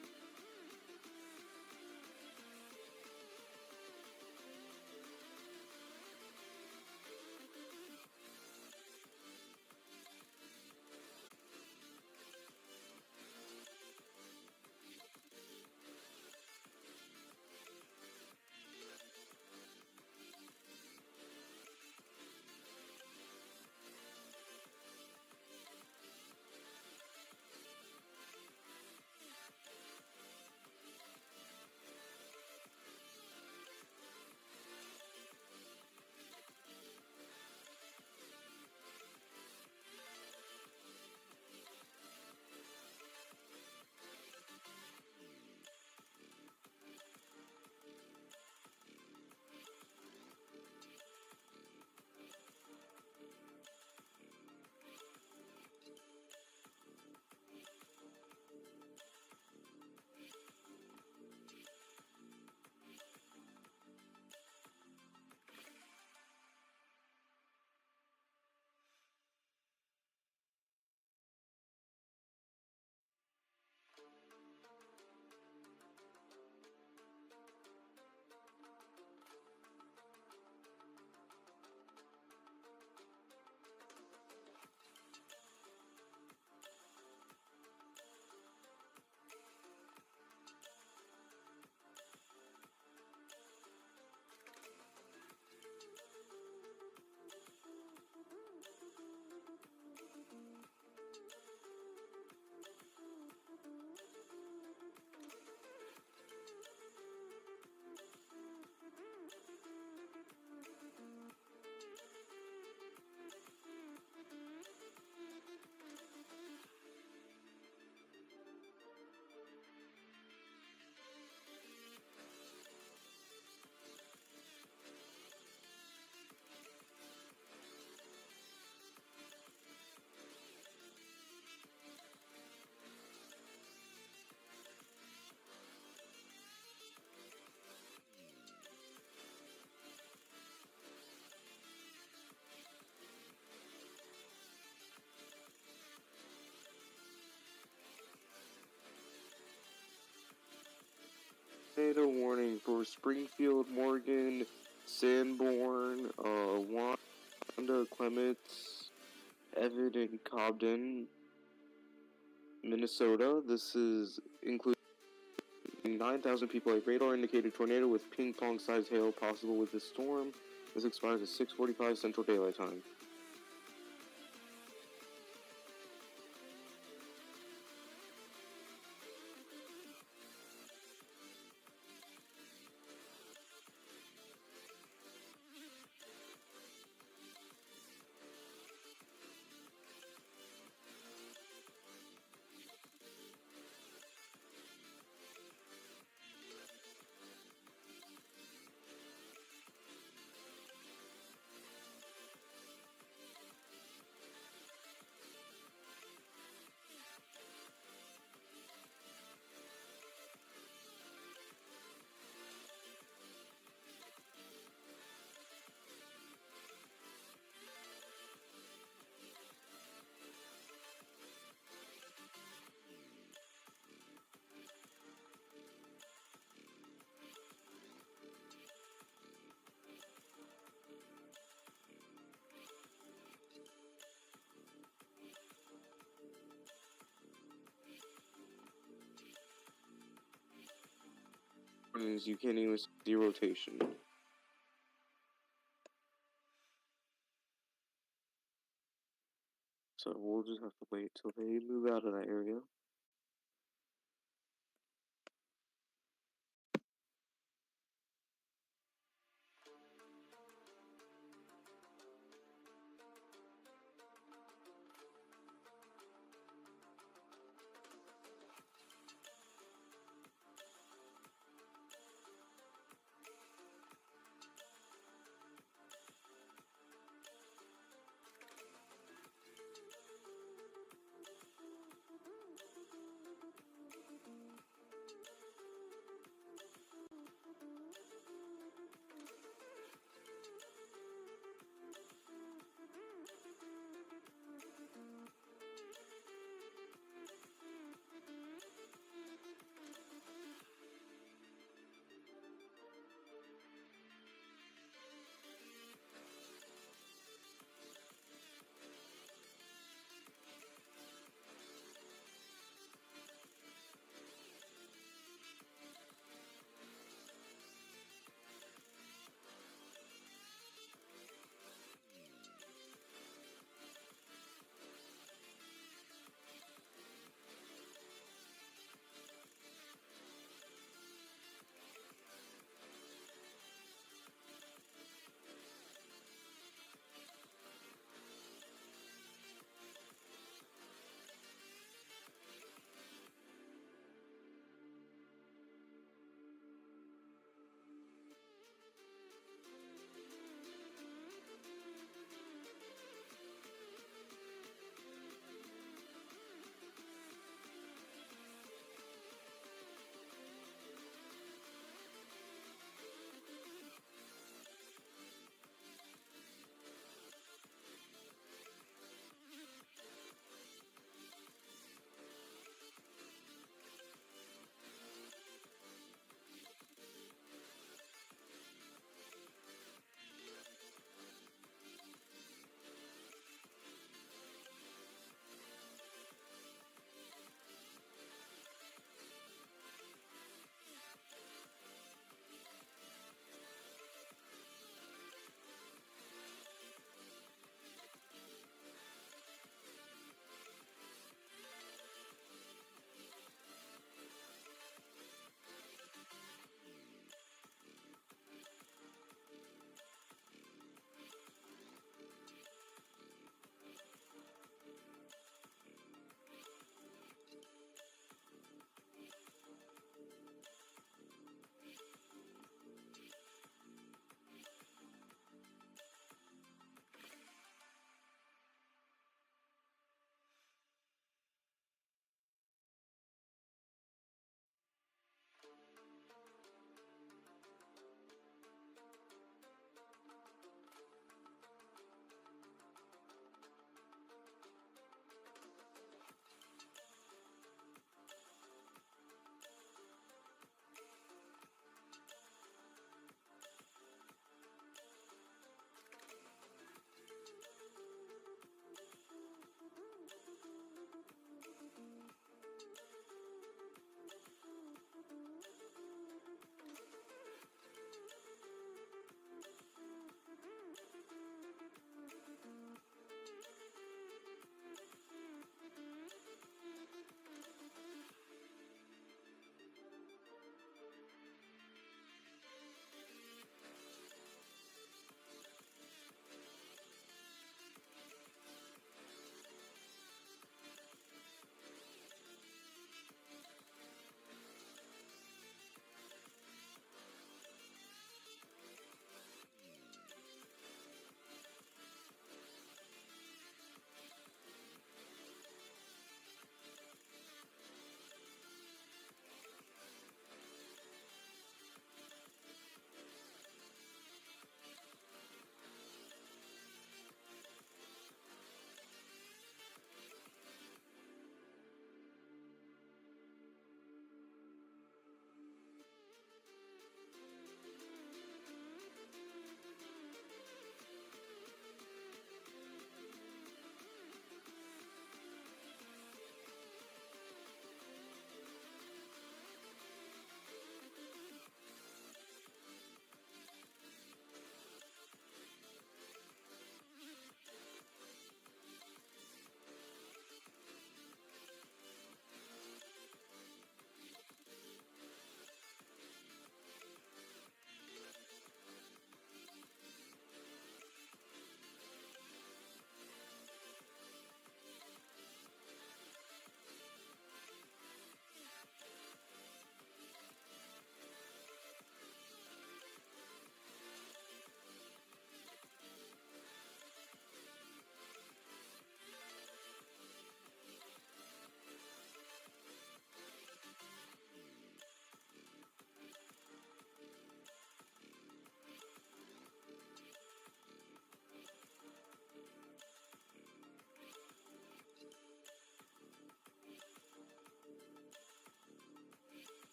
Tornado warning for Springfield, Morgan, Sanborn, Wanda, Clements, Evan, and Cobden, Minnesota. This is including 9,000 people. A radar-indicated tornado with ping-pong-sized hail possible with this storm. This expires at 6:45 Central Daylight Time. means you can't even see rotation. So we'll just have to wait till they move out of that area.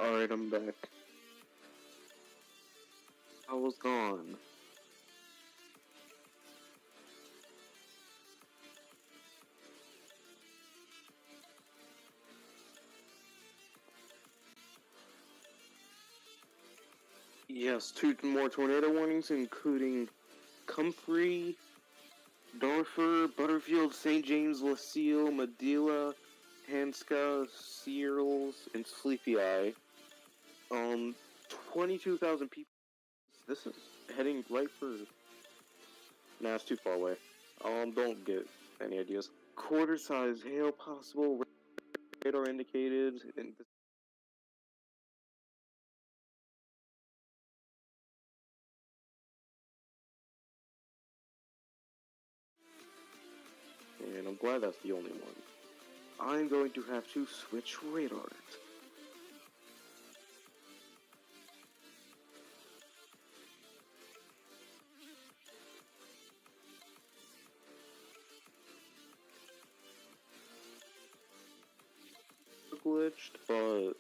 Alright, I'm back. I was gone. Yes, 2 more tornado warnings, including Comfrey, Dorfer, Butterfield, St. James, LaSalle, Madeira, Hanska, Searles, and Sleepy Eye. 22,000 people. This is heading right for... Nah, it's too far away. Don't get any ideas. Quarter-size hail possible, radar indicated, and... And I'm glad that's the only one. I'm going to have to switch radars. Glitched, but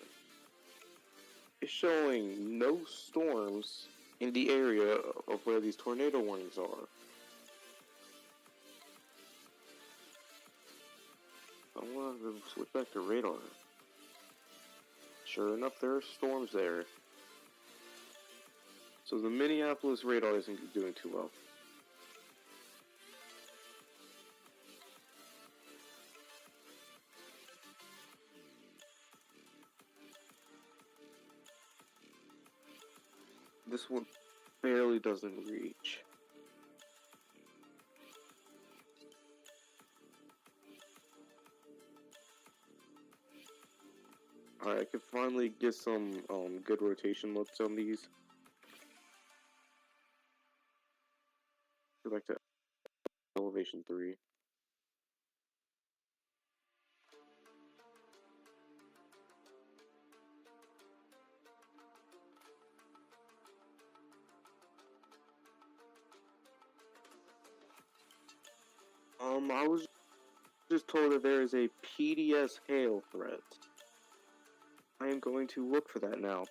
it's showing no storms in the area of where these tornado warnings are. I'm gonna have to switch back to radar. Sure enough, there are storms there. So the Minneapolis radar isn't doing too well. This one barely doesn't reach. Alright, I can finally get some good rotation looks on these. Go back to elevation 3. I was just told that there is a PDS hail threat. I am going to look for that now.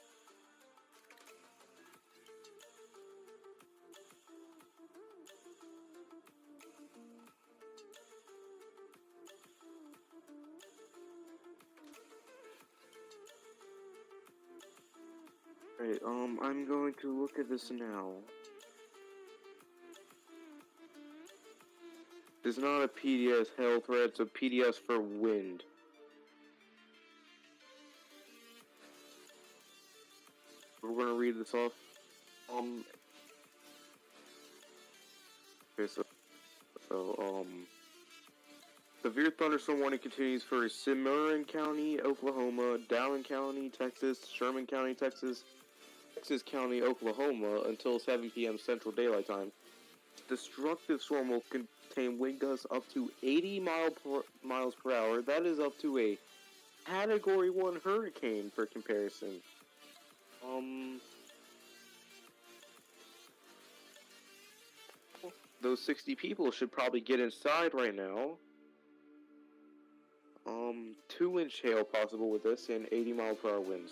Right, I'm going to look at this now. It's not a PDS hail threat, it's a PDS for wind. We're gonna read this off. Okay, severe thunderstorm warning continues for Cimarron County, Oklahoma, Dowling County, Texas, Sherman County, Texas, Texas County, Oklahoma, until 7 p.m. Central Daylight Time. Destructive storm will contain wind gusts up to 80 miles per hour. That is up to a Category 1 hurricane for comparison. Those 60 people should probably get inside right now. 2-inch hail possible with this and 80 mile per hour winds.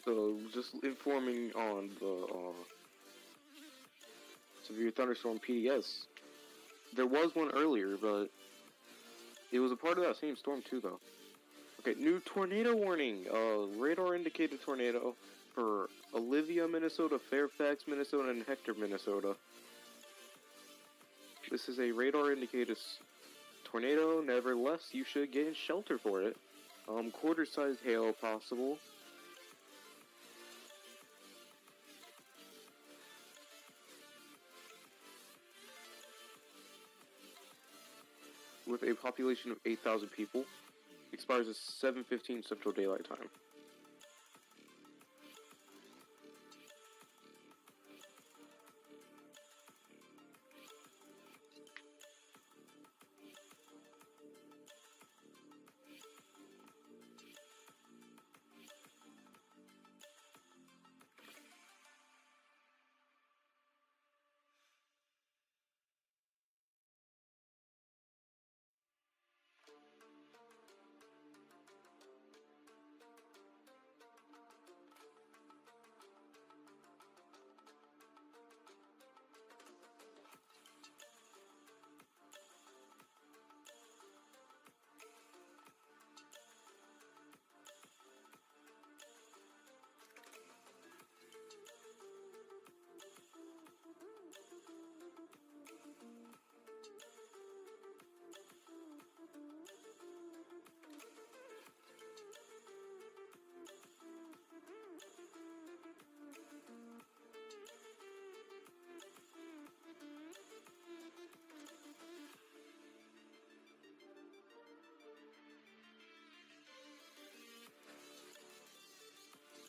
So, just informing on the severe thunderstorm PDS. There was one earlier, but it was a part of that same storm too, though. Okay, new tornado warning. Radar indicated tornado for Olivia, Minnesota, Fairfax, Minnesota, and Hector, Minnesota. This is a radar indicated tornado. Nevertheless, you should get in shelter for it. Quarter-sized hail possible. With a population of 8,000 people. Expires at 7:15 Central Daylight Time.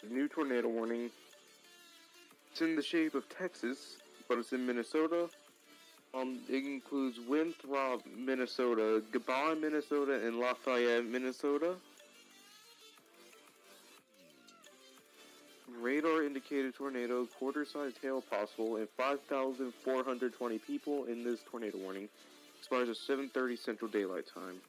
The new tornado warning. It's in the shape of Texas, but it's in Minnesota. It includes Winthrop, Minnesota, Gabon, Minnesota, and Lafayette, Minnesota. Radar indicated tornado, quarter-sized hail possible, and 5,420 people in this tornado warning. Expires at 7:30 Central Daylight Time.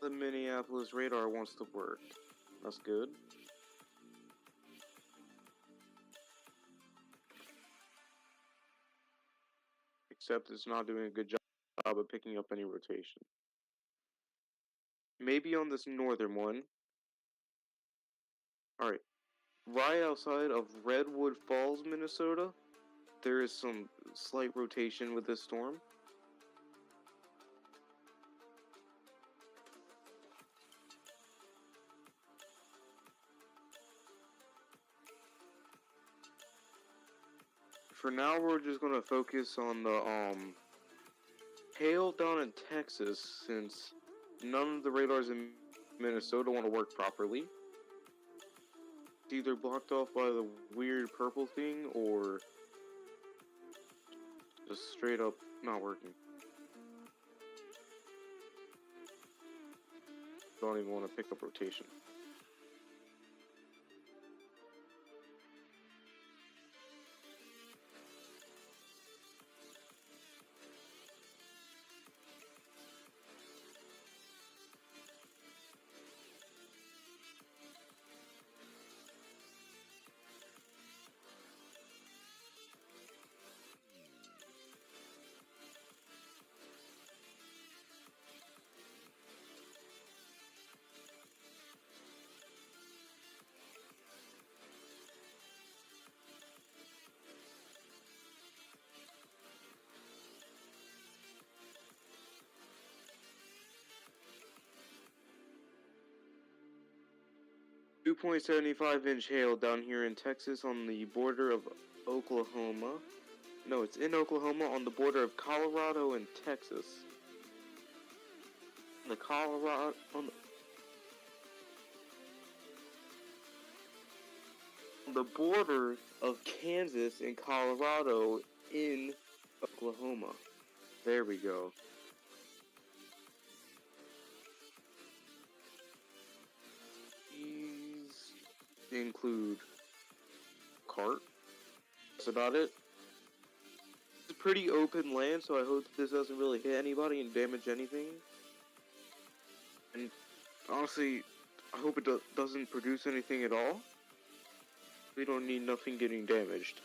The Minneapolis radar wants to work. That's good. except it's not doing a good job of picking up any rotation. Maybe on this northern one. Alright, right outside of Redwood Falls, Minnesota, there is some slight rotation with this storm. For now, we're just gonna focus on the hail down in Texas, since none of the radars in Minnesota want to work properly. It's either blocked off by the weird purple thing or just straight up not working. Don't even want to pick up rotation. 2.75-inch hail down here in Texas on the border of Oklahoma. No, it's in Oklahoma on the border of Colorado and Texas. The Colorado on the border of Kansas and Colorado in Oklahoma. There we go. These include cart. That's about it. It's a pretty open land, so I hope this doesn't really hit anybody and damage anything. And honestly, I hope it doesn't produce anything at all. We don't need nothing getting damaged.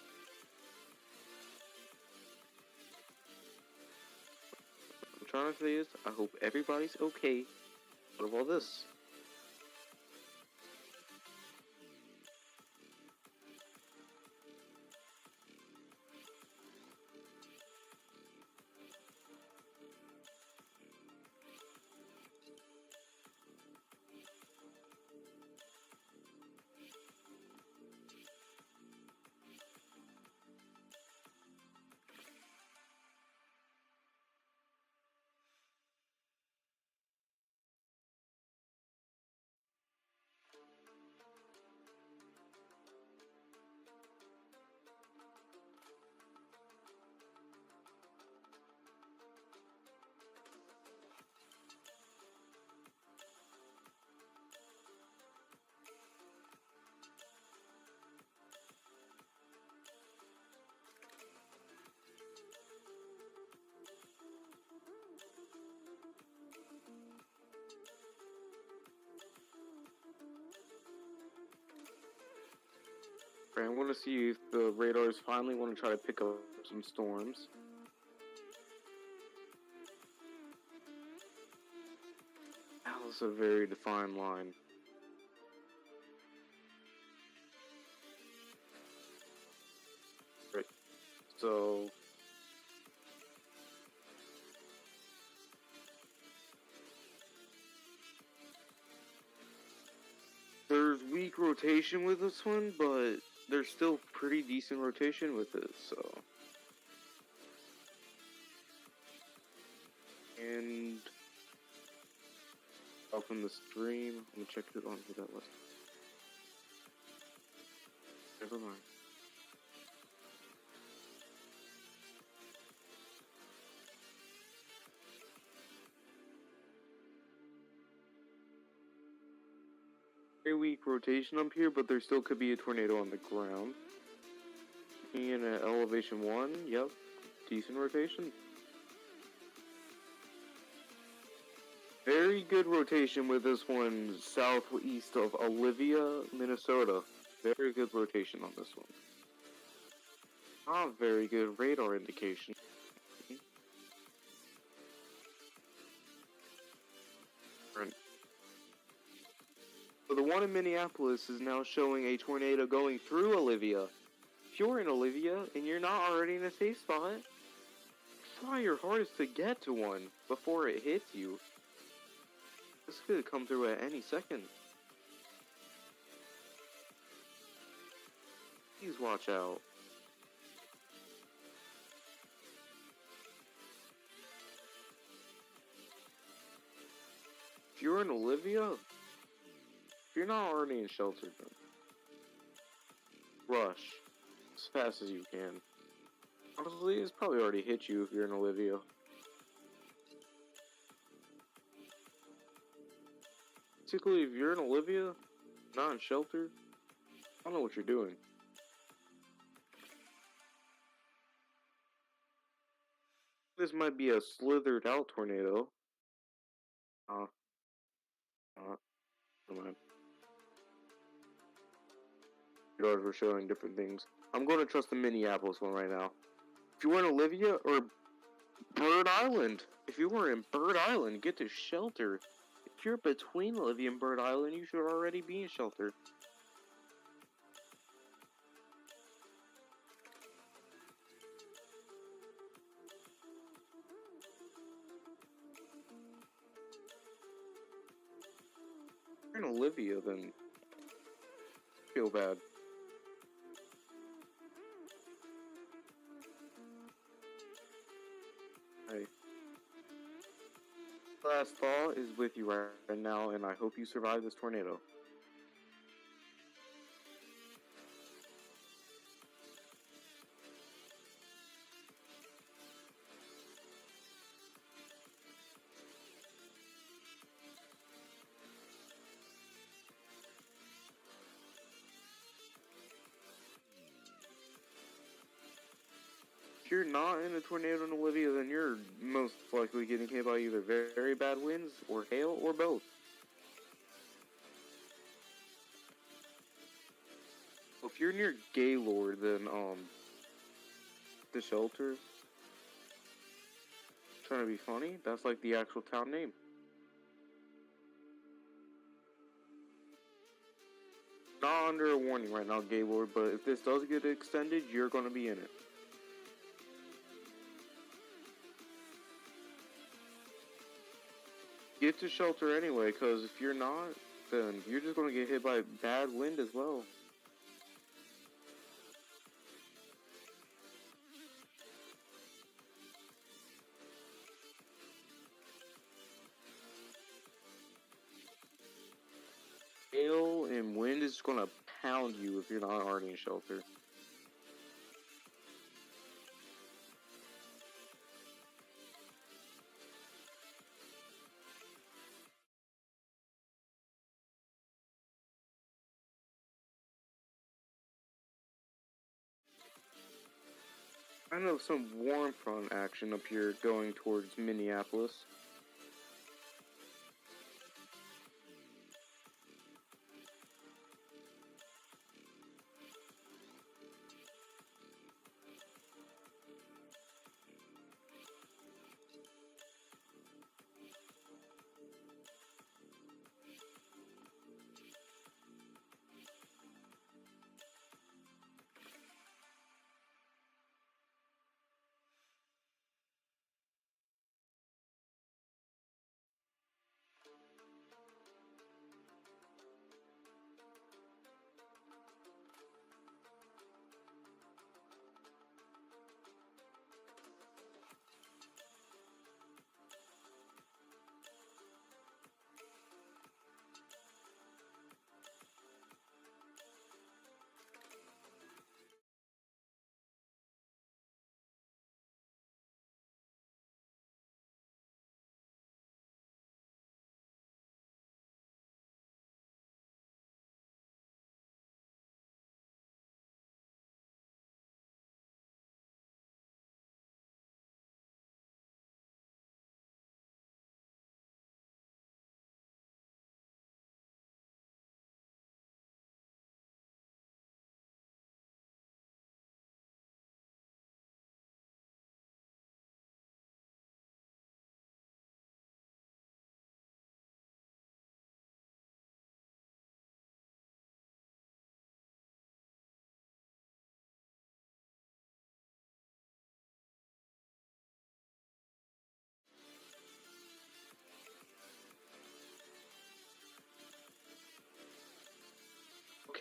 What I'm trying to say is, I hope everybody's okay out of all this. I want to see if the radars finally want to try to pick up some storms. That was a very defined line. Right. So there's weak rotation with this one, but there's still pretty decent rotation with it, so. And off in the stream, I'm gonna check it on who that was. Never mind. Very weak rotation up here, but there still could be a tornado on the ground. In at elevation 1, yep, decent rotation. Very good rotation with this one southeast of Olivia, Minnesota. Very good rotation on this one. Not very good radar indication. So the one in Minneapolis is now showing a tornado going through Olivia. If you're in Olivia and you're not already in a safe spot, try your hardest to get to one before it hits you. This could come through at any second. Please watch out. If you're in Olivia, if you're not already in shelter, then rush as fast as you can. Honestly, it's probably already hit you if you're in Olivia. Particularly if you're in Olivia, not in shelter, I don't know what you're doing. This might be a slithered out tornado. Never mind. Radars were showing different things. I'm going to trust the Minneapolis one right now. If you were in Olivia or Bird Island, if you were in Bird Island, get to shelter. If you're between Olivia and Bird Island, you should already be in shelter. If you're in Olivia, then feel bad. Hey. Last thought is with you right now, and I hope you survive this tornado. If you're not in a tornado in Olivia, then you're most likely getting hit by either very bad winds, or hail, or both. If you're near Gaylord, then, the shelter, trying to be funny, that's like the actual town name. Not under a warning right now, Gaylord, but if this does get extended, you're gonna be in it. Get to shelter anyway, because if you're not, then you're just gonna get hit by bad wind as well. Hail and wind is gonna pound you if you're not already in shelter. I know some warm front action up here going towards Minneapolis.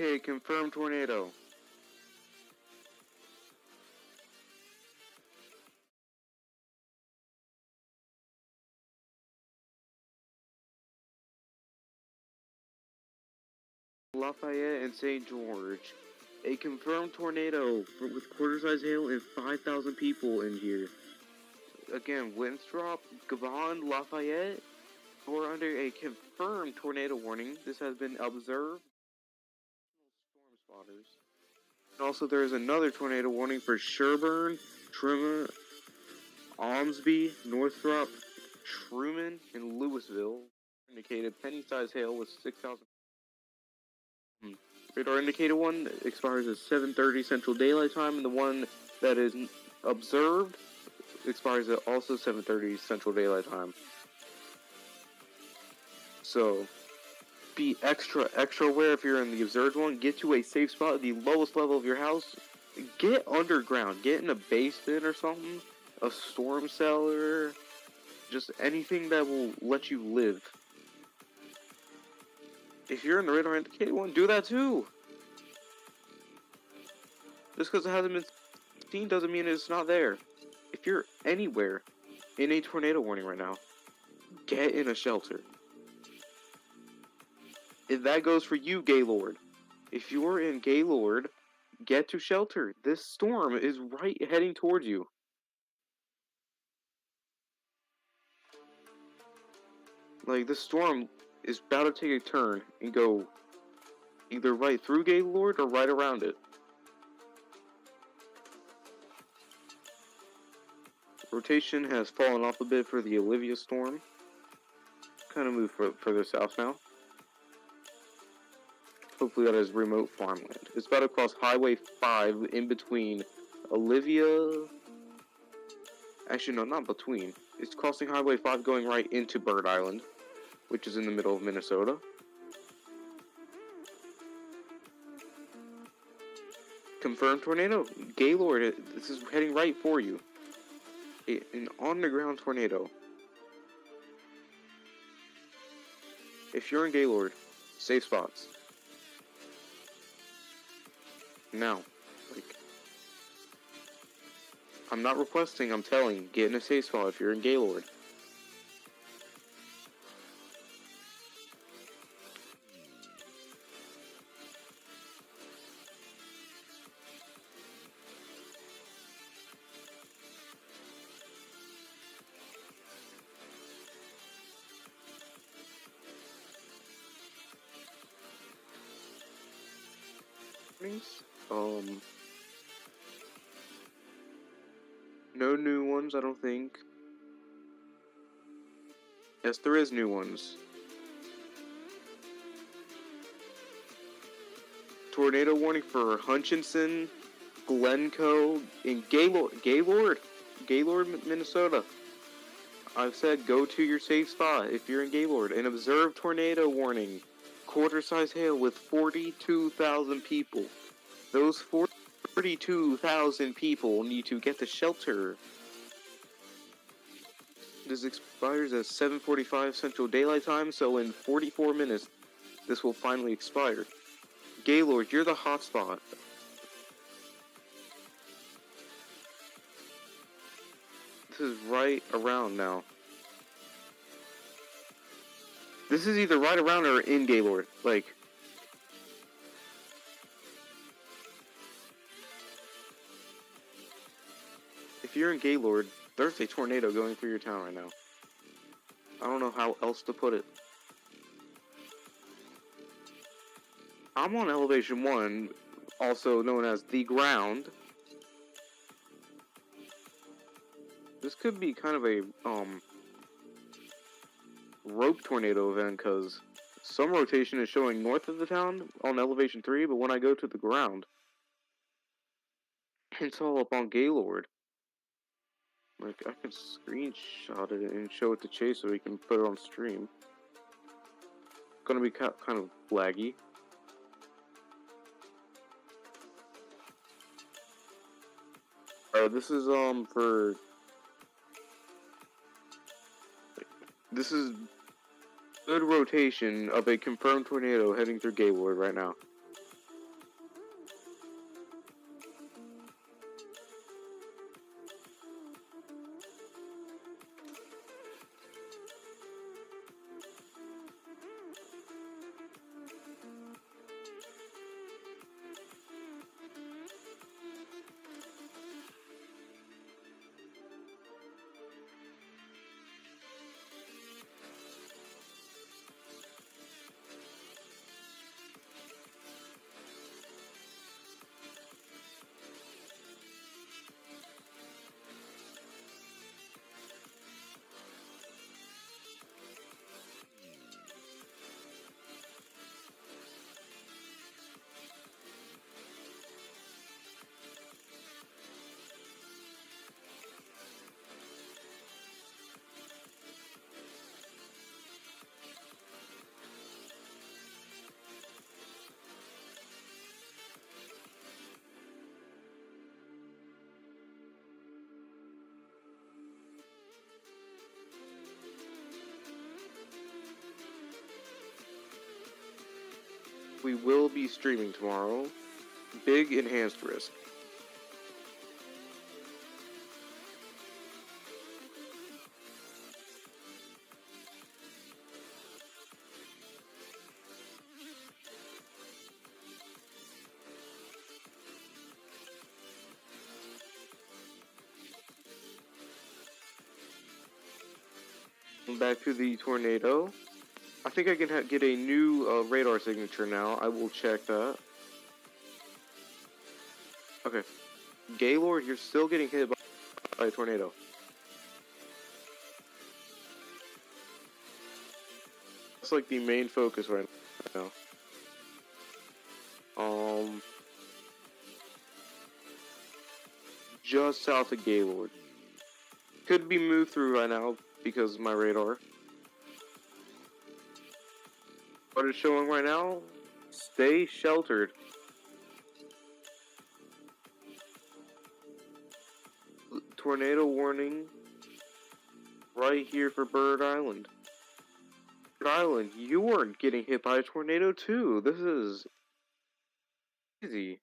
Okay, confirmed tornado. Lafayette and St. George. A confirmed tornado with quarter-size hail and 5,000 people in here. Again, Winthrop, Gavon, Lafayette are under a confirmed tornado warning. This has been observed. Storm spotters. And also, there is another tornado warning for Sherburne, Truman, Almsby, Northrop, Truman, and Louisville. Indicated penny-sized hail with 6,000. Radar indicated one expires at 7:30 Central Daylight Time, and the one that is observed expires at also 7:30 Central Daylight Time. So, be extra aware if you're in the observed one. Get to a safe spot at the lowest level of your house. Get underground. Get in a basement or something. A storm cellar. Just anything that will let you live. If you're in the radar indicated one, do that too. Just because it hasn't been seen doesn't mean it's not there. If you're anywhere in a tornado warning right now, get in a shelter. If that goes for you, Gaylord. If you're in Gaylord, get to shelter. This storm is right heading towards you. Like, this storm is about to take a turn and go either right through Gaylord or right around it. Rotation has fallen off a bit for the Olivia storm. Kind of moved further south now. Hopefully that is remote farmland. It's about to cross Highway 5 in between Olivia... Actually, no, not between. It's crossing Highway 5 going right into Bird Island, which is in the middle of Minnesota. Confirmed tornado. Gaylord, this is heading right for you. An on-the-ground tornado. If you're in Gaylord, safe spots. Now, I'm not requesting, I'm telling, get in a safe spot if you're in Gaylord. No new ones, I don't think. Yes, there is new ones. Tornado warning for Hutchinson, Glencoe, and Gaylord, Minnesota. I've said go to your safe spot if you're in Gaylord. An observed tornado warning. Quarter-size hail with 42,000 people. Those 42,000 people need to get to shelter. This expires at 7:45 Central Daylight Time, so in 44 minutes, this will finally expire. Gaylord, you're the hotspot. This is right around now. This is either right around or in Gaylord. Like, if you're in Gaylord, there's a tornado going through your town right now. I don't know how else to put it. I'm on elevation 1, also known as the ground. This could be kind of a, rope tornado event, because some rotation is showing north of the town on elevation 3, but when I go to the ground, it's all up on Gaylord. Like, I can screenshot it and show it to Chase so we can put it on stream. Gonna be kind of laggy. This is, this is good rotation of a confirmed tornado heading through Gaylord right now. we will be streaming tomorrow. Big enhanced risk. Back to the tornado. I think I can get a new radar signature now. I will check that. Okay. Gaylord, you're still getting hit by a tornado. That's like the main focus right now. Just south of Gaylord. Could be moved through right now because of my radar. What it's showing right now, stay sheltered. Tornado warning right here for Bird Island. Bird Island, you weren't getting hit by a tornado too. This is easy.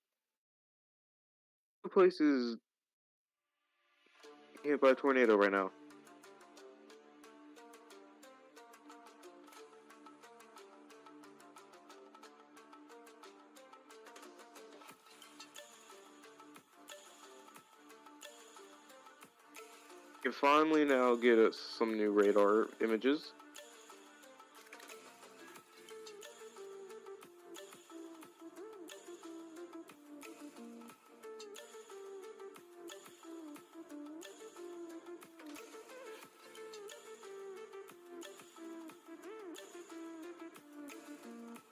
The place is hit by a tornado right now. You can finally now get us some new radar images.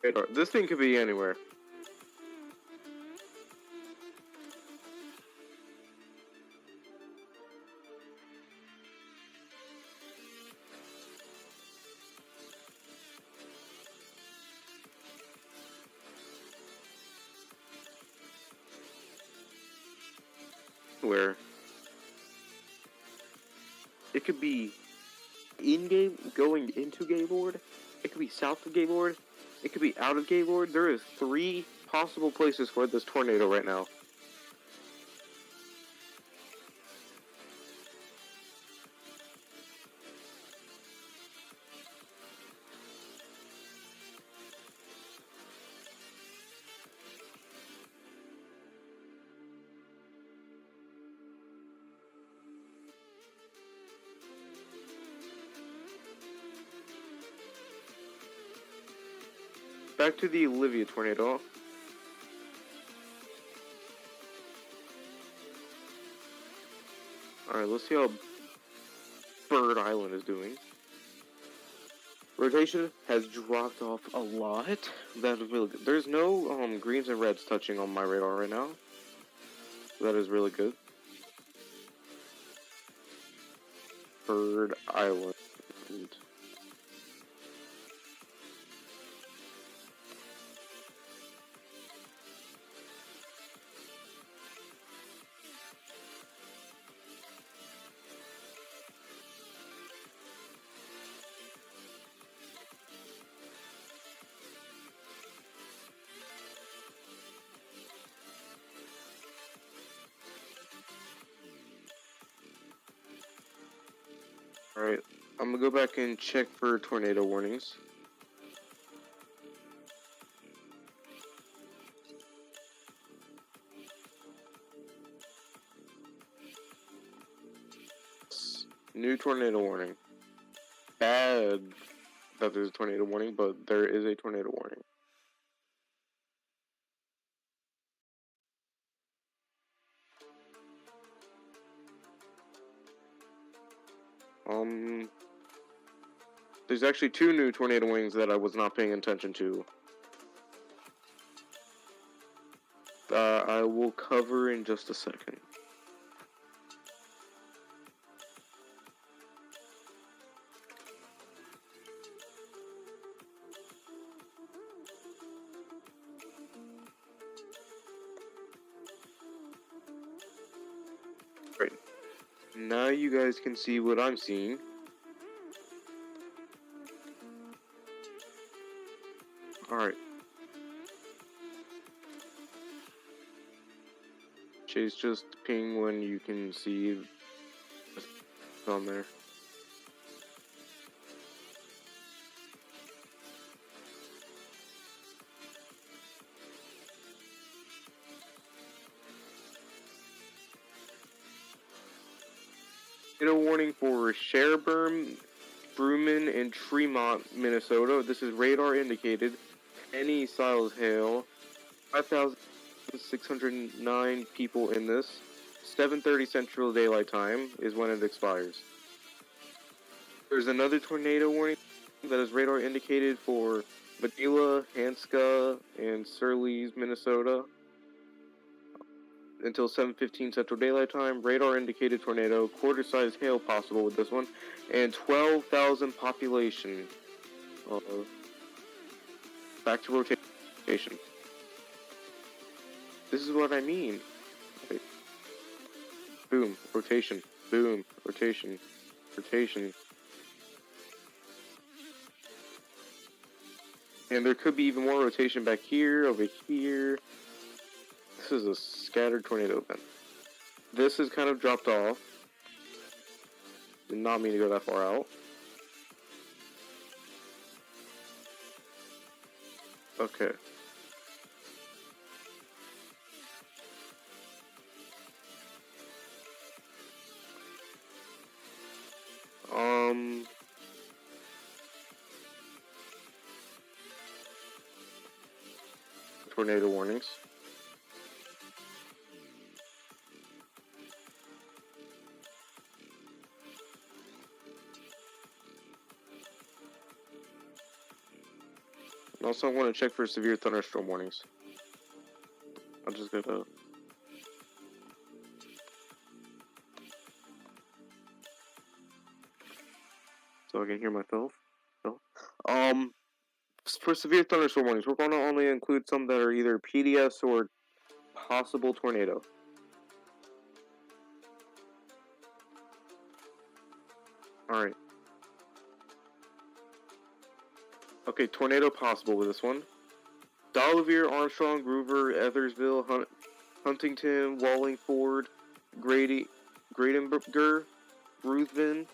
Radar. This thing could be anywhere. Where it could be in game, going into Gaylord. It could be south of Gaylord. It could be out of Gaylord. There is 3 possible places for this tornado right now. Back to the Olivia tornado. Alright, let's see how Bird Island is doing. Rotation has dropped off a lot. That is really good. There's no greens and reds touching on my radar right now. That is really good. Bird Island. Alright, I'm gonna go back and check for tornado warnings. New tornado warning. Bad that there's a tornado warning, but there is a tornado warning. There's actually 2 new tornado warnings that I was not paying attention to. I will cover in just a second. Great. Now you guys can see what I'm seeing. Alright. Chase, just ping when you can see on there. Tornado warning for Sherburne, Truman, and Tremont, Minnesota. This is radar indicated. Any size hail. 5,609 people in this. 7:30 Central Daylight Time is when it expires. There's another tornado warning that is radar indicated for Manila, Hanska, and Surlees, Minnesota. Until 7:15 Central Daylight Time. Radar indicated tornado. Quarter-sized hail possible with this one. And 12,000 population. Back to rotation. This is what I mean. Wait. Boom. Rotation. Boom. Rotation. Rotation. And there could be even more rotation back here, over here. This is a scattered tornado event. This is kind of dropped off. Did not mean to go that far out. Okay. Tornado warnings. Also, I want to check for severe thunderstorm warnings. I'll just go to... So I can hear myself. So, for severe thunderstorm warnings, we're going to only include some that are either PDS or possible tornado. Alright. Okay, tornado possible with this one. Dolliver, Armstrong, Groover, Ethersville, Huntington, Wallingford, Gradenberger, Ruthven.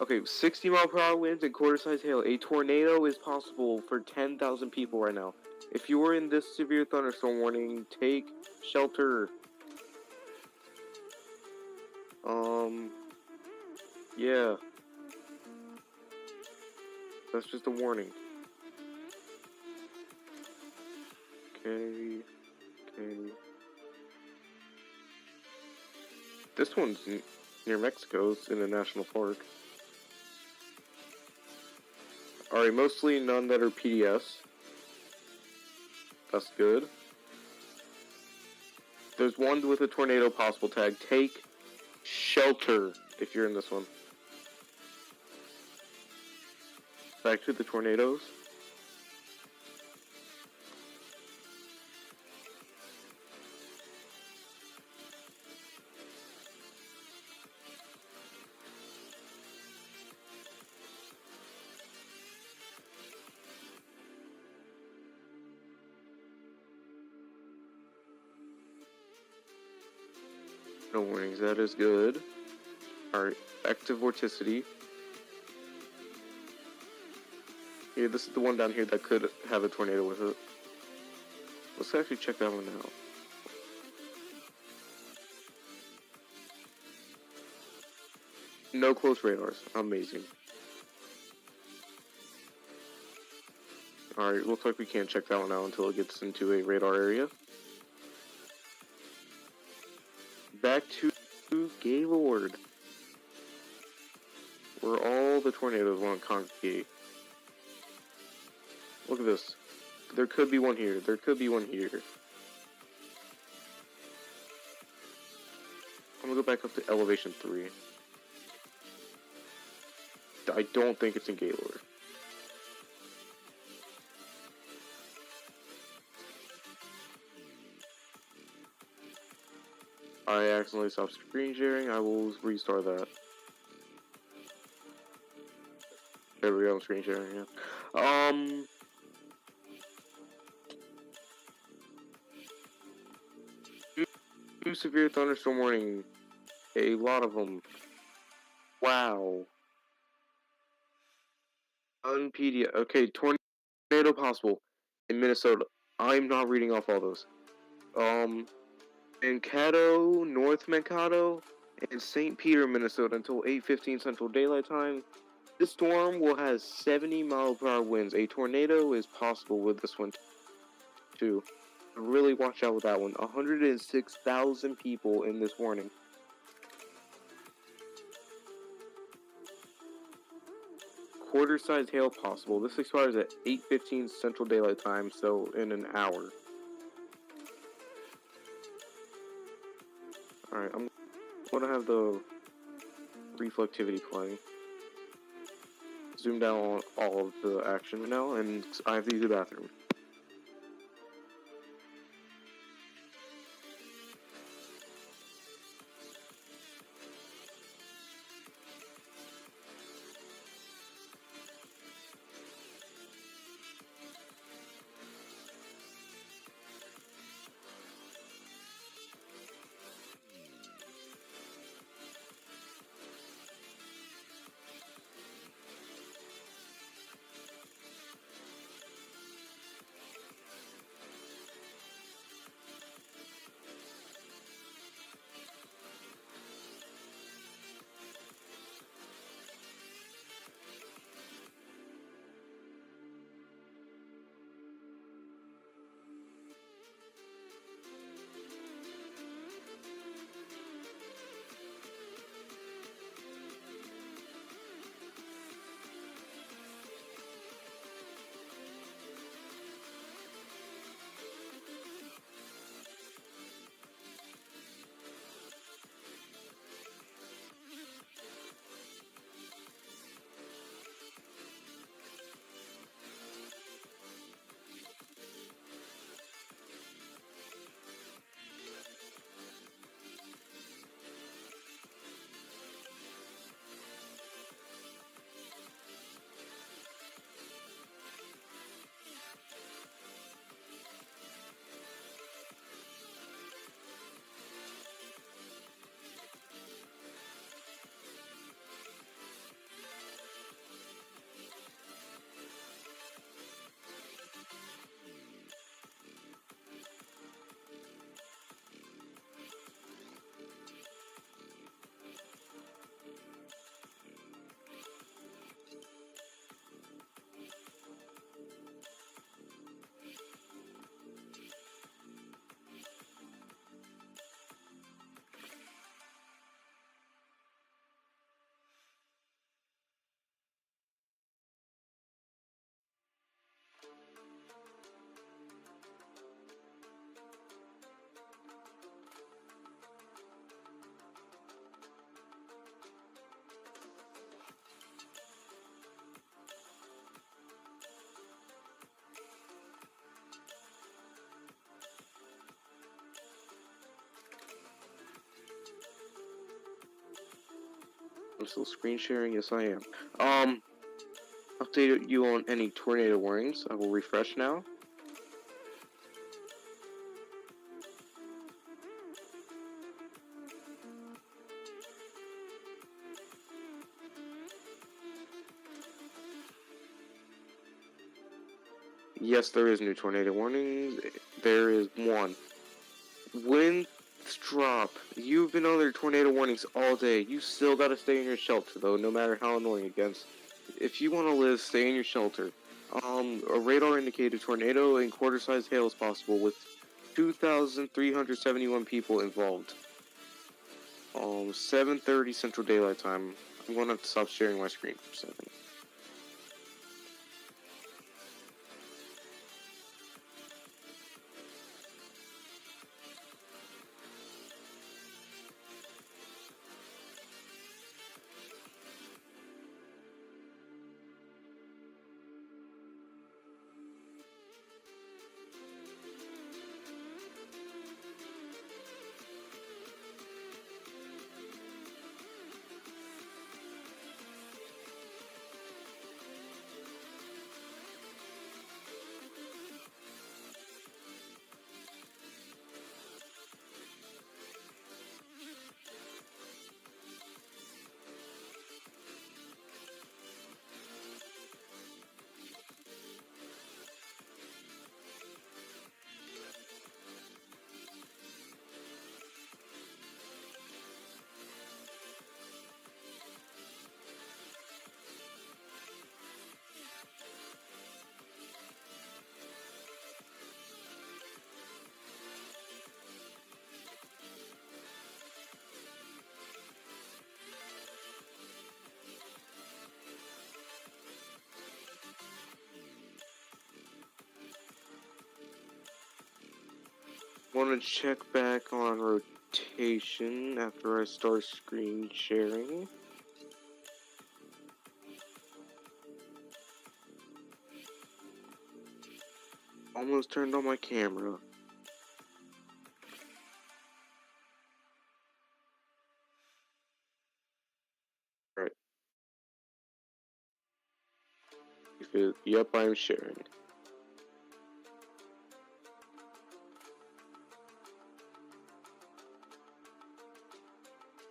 Okay, 60-mile-per-hour winds and quarter-size hail. A tornado is possible for 10,000 people right now. If you are in this severe thunderstorm warning, take shelter. Yeah. That's just a warning. Okay. This one's near Mexico. It's in a national park. Alright, mostly none that are PDS. That's good. There's one with a tornado possible tag. Take shelter if you're in this one. Back to the tornadoes. No warnings, that is good. Alright, active vorticity. Yeah, this is the one down here that could have a tornado with it. Let's actually check that one out. No close radars. Amazing. Alright, looks like we can't check that one out until it gets into a radar area. Back to Gaylord, where all the tornadoes want to congregate. Look at this. There could be one here. There could be one here. I'm gonna go back up to elevation 3. I don't think it's in Gaylord. I accidentally stopped screen sharing. I will restart that. There we go, I'm screen sharing, yeah. 2 severe thunderstorm warning. A lot of them. Wow. Unpedia. Okay, tornado possible in Minnesota. I'm not reading off all those. Mankato, North Mankato, and St. Peter, Minnesota until 8:15 Central Daylight Time. This storm will have 70-mile-per-hour winds. A tornado is possible with this one too. Really watch out with that one. 106,000 people in this warning. Quarter-sized hail possible. This expires at 8:15 Central Daylight Time, so in an hour. Alright, I'm gonna have the reflectivity playing. Zoom down on all of the action now, and I have to use the bathroom. I'm still screen sharing, yes I am. Update you on any tornado warnings. I will refresh now. Yes, there is new tornado warnings. There is one. Winds drop. You've been under tornado warnings all day. You still gotta stay in your shelter though, no matter how annoying it gets. If you wanna live, stay in your shelter. A radar indicated tornado and quarter-sized hail is possible with 2,371 people involved. 7:30 Central Daylight Time. I'm gonna have to stop sharing my screen for a second. Want to check back on rotation after I start screen sharing. Almost turned on my camera. Right. Yep, I'm sharing.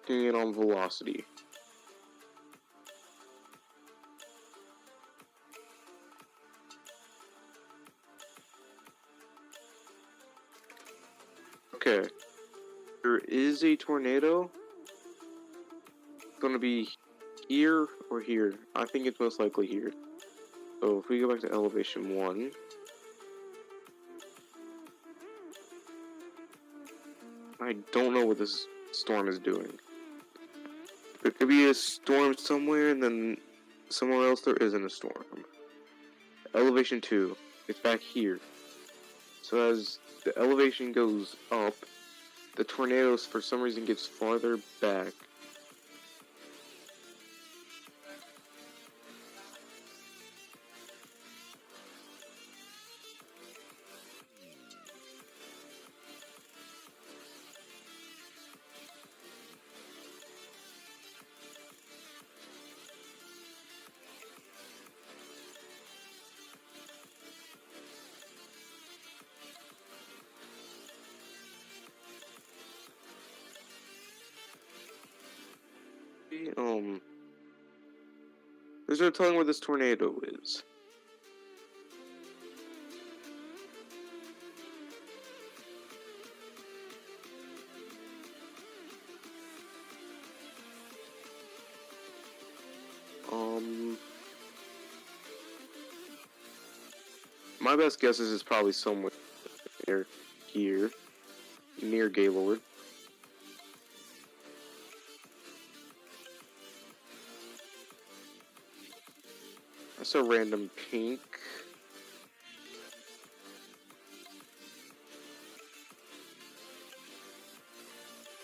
Looking it on velocity. Okay. There is a tornado. It's gonna be here or here. I think it's most likely here. So if we go back to elevation 1. I don't know what this storm is doing. There could be a storm somewhere, and then somewhere else there isn't a storm. Elevation 2. It's back here. So as the elevation goes up, the tornadoes for some reason gets farther back. There's no telling where this tornado is. My best guess is it's probably somewhere here, near Gaylord. That's a random pink.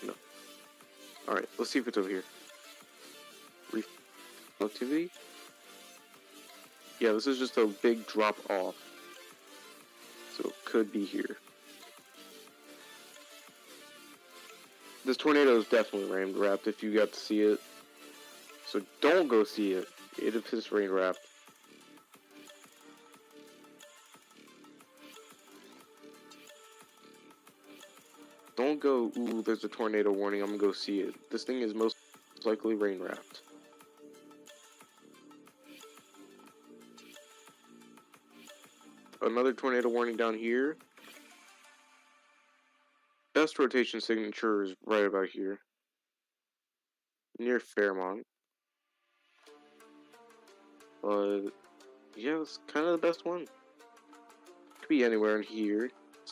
No. Alright, let's see if it's over here. Reflectivity? Yeah, this is just a big drop off. So it could be here. This tornado is definitely rain wrapped if you got to see it. So don't go see it. It is rain wrapped. Don't go, ooh, there's a tornado warning, I'm gonna go see it. This thing is most likely rain wrapped. Another tornado warning down here. Best rotation signature is right about here. Near Fairmont. But yeah, it's kind of the best one. Could be anywhere in here.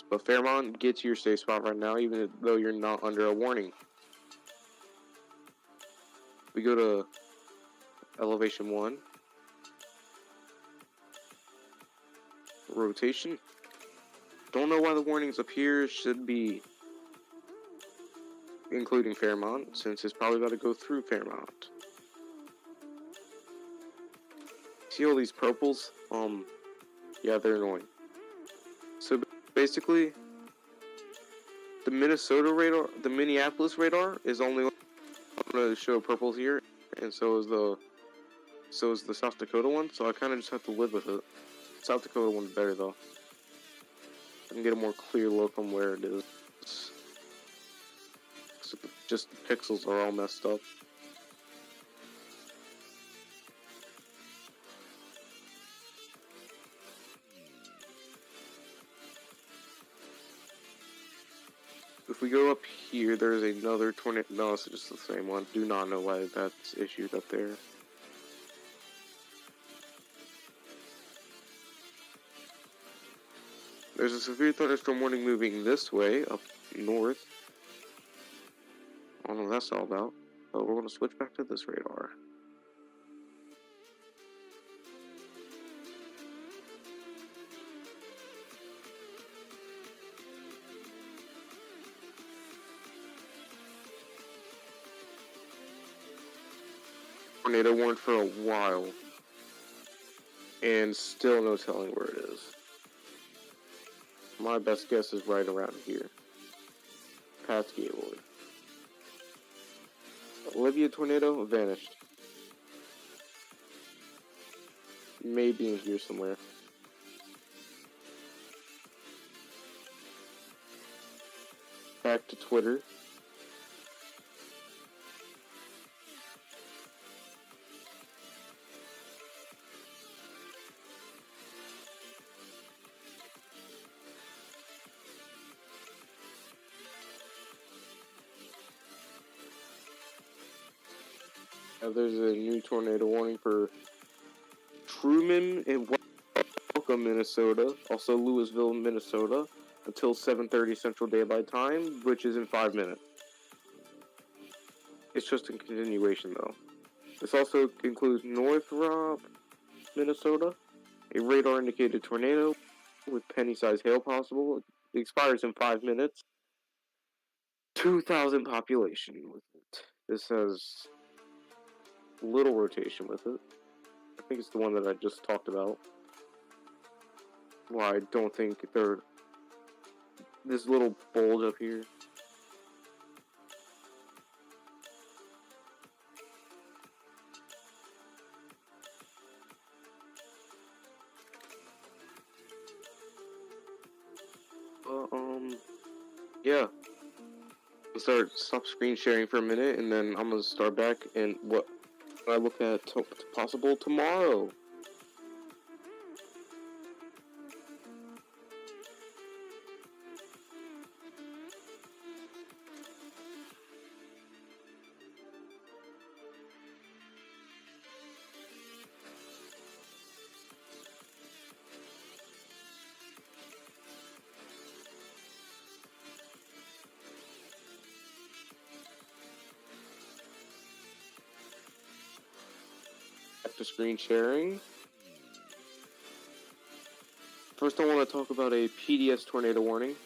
But Fairmont gets your safe spot right now, even though you're not under a warning. We go to elevation 1. Rotation. Don't know why the warnings up here should be including Fairmont, since it's probably about to go through Fairmont. See all these purples? Yeah, they're annoying. So basically, the Minnesota radar, the Minneapolis radar is only going to show purples here, and so is the South Dakota one. So I kind of just have to live with it. South Dakota one's better though. I can get a more clear look on where it is. So just the pixels are all messed up. If we go up here, there's another tornado. No, it's just the same one. Do not know why that's issued up there. There's a severe thunderstorm warning moving this way, up north. I don't know what that's all about. But we're going to switch back to this radar. tornado warned for a while, and still no telling where it is. My best guess is right around here. Past Gaylord. Olivia tornado vanished. Maybe in here somewhere. Back to Twitter. There's a new tornado warning for Truman and Welcome, Minnesota. Also Louisville, Minnesota. Until 7:30 Central Daylight Time, which is in 5 minutes. It's just a continuation, though. This also includes Northrop, Minnesota. A radar-indicated tornado with penny-sized hail possible. It expires in 5 minutes. 2,000 population with it. This has little rotation with it. I think it's the one that I just talked about. Well, I don't think they're... This little bulge up here. Yeah. Stop screen sharing for a minute, and then I'm gonna start back and what I look at possible tomorrow. Back to screen sharing. First, I want to talk about a Pds Tornado Warning.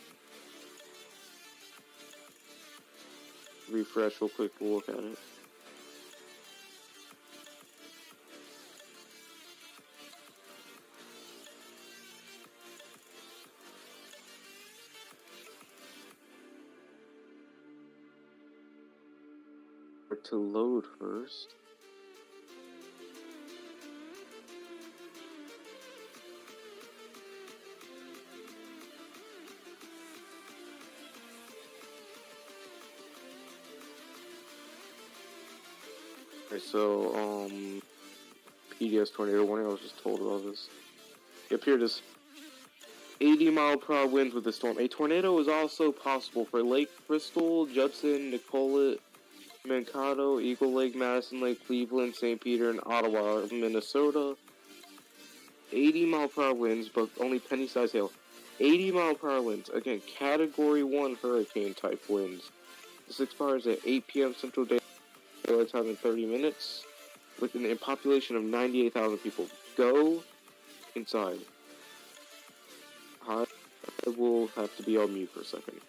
Refresh real quick, we'll look at it. To load first. Okay, so, PDS Tornado Warning, I was just told about this. Yep, here it is. 80-mile-per-hour winds with the storm. A tornado is also possible for Lake Bristol, Judson, Nicollet, Mankato, Eagle Lake, Madison Lake, Cleveland, St. Peter, and Ottawa, Minnesota. 80-mile-per-hour winds, but only penny-sized hail. 80-mile-per-hour winds. Again, Category 1 hurricane-type winds. This expires at 8 p.m. Central Daylight Time in 30 minutes. With a population of 98,000 people. Go inside. I will have to be on mute for a second.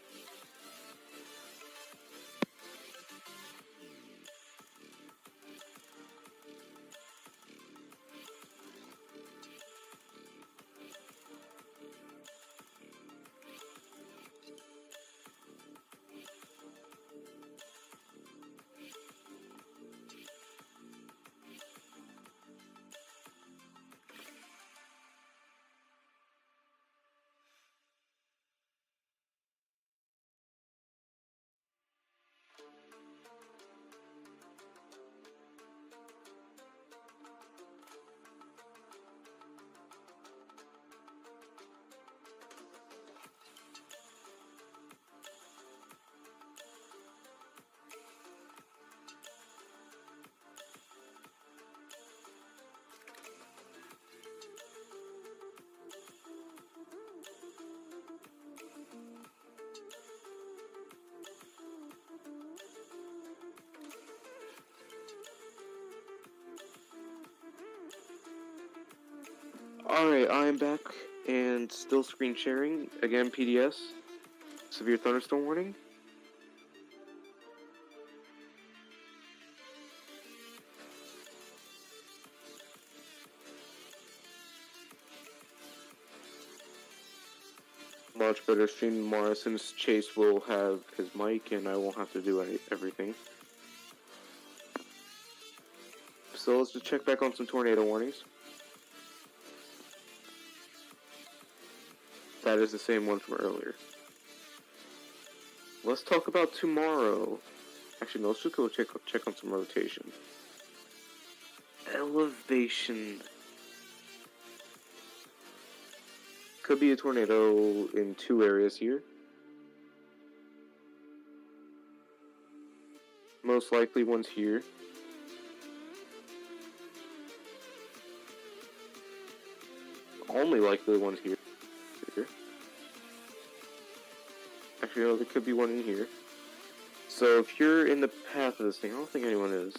Alright, I am back and still screen sharing. Again, PDS. Severe thunderstorm warning. much better stream tomorrow since Chase will have his mic and I won't have to do everything. So let's just check back on some tornado warnings. That is the same one from earlier. Let's talk about tomorrow. Actually, no, let's just go check on some rotation. Elevation. Could be a tornado in 2 areas here. Most likely one's here. Only likely one's here. Actually, no, there could be one in here. So if you're in the path of this thing, I don't think anyone is.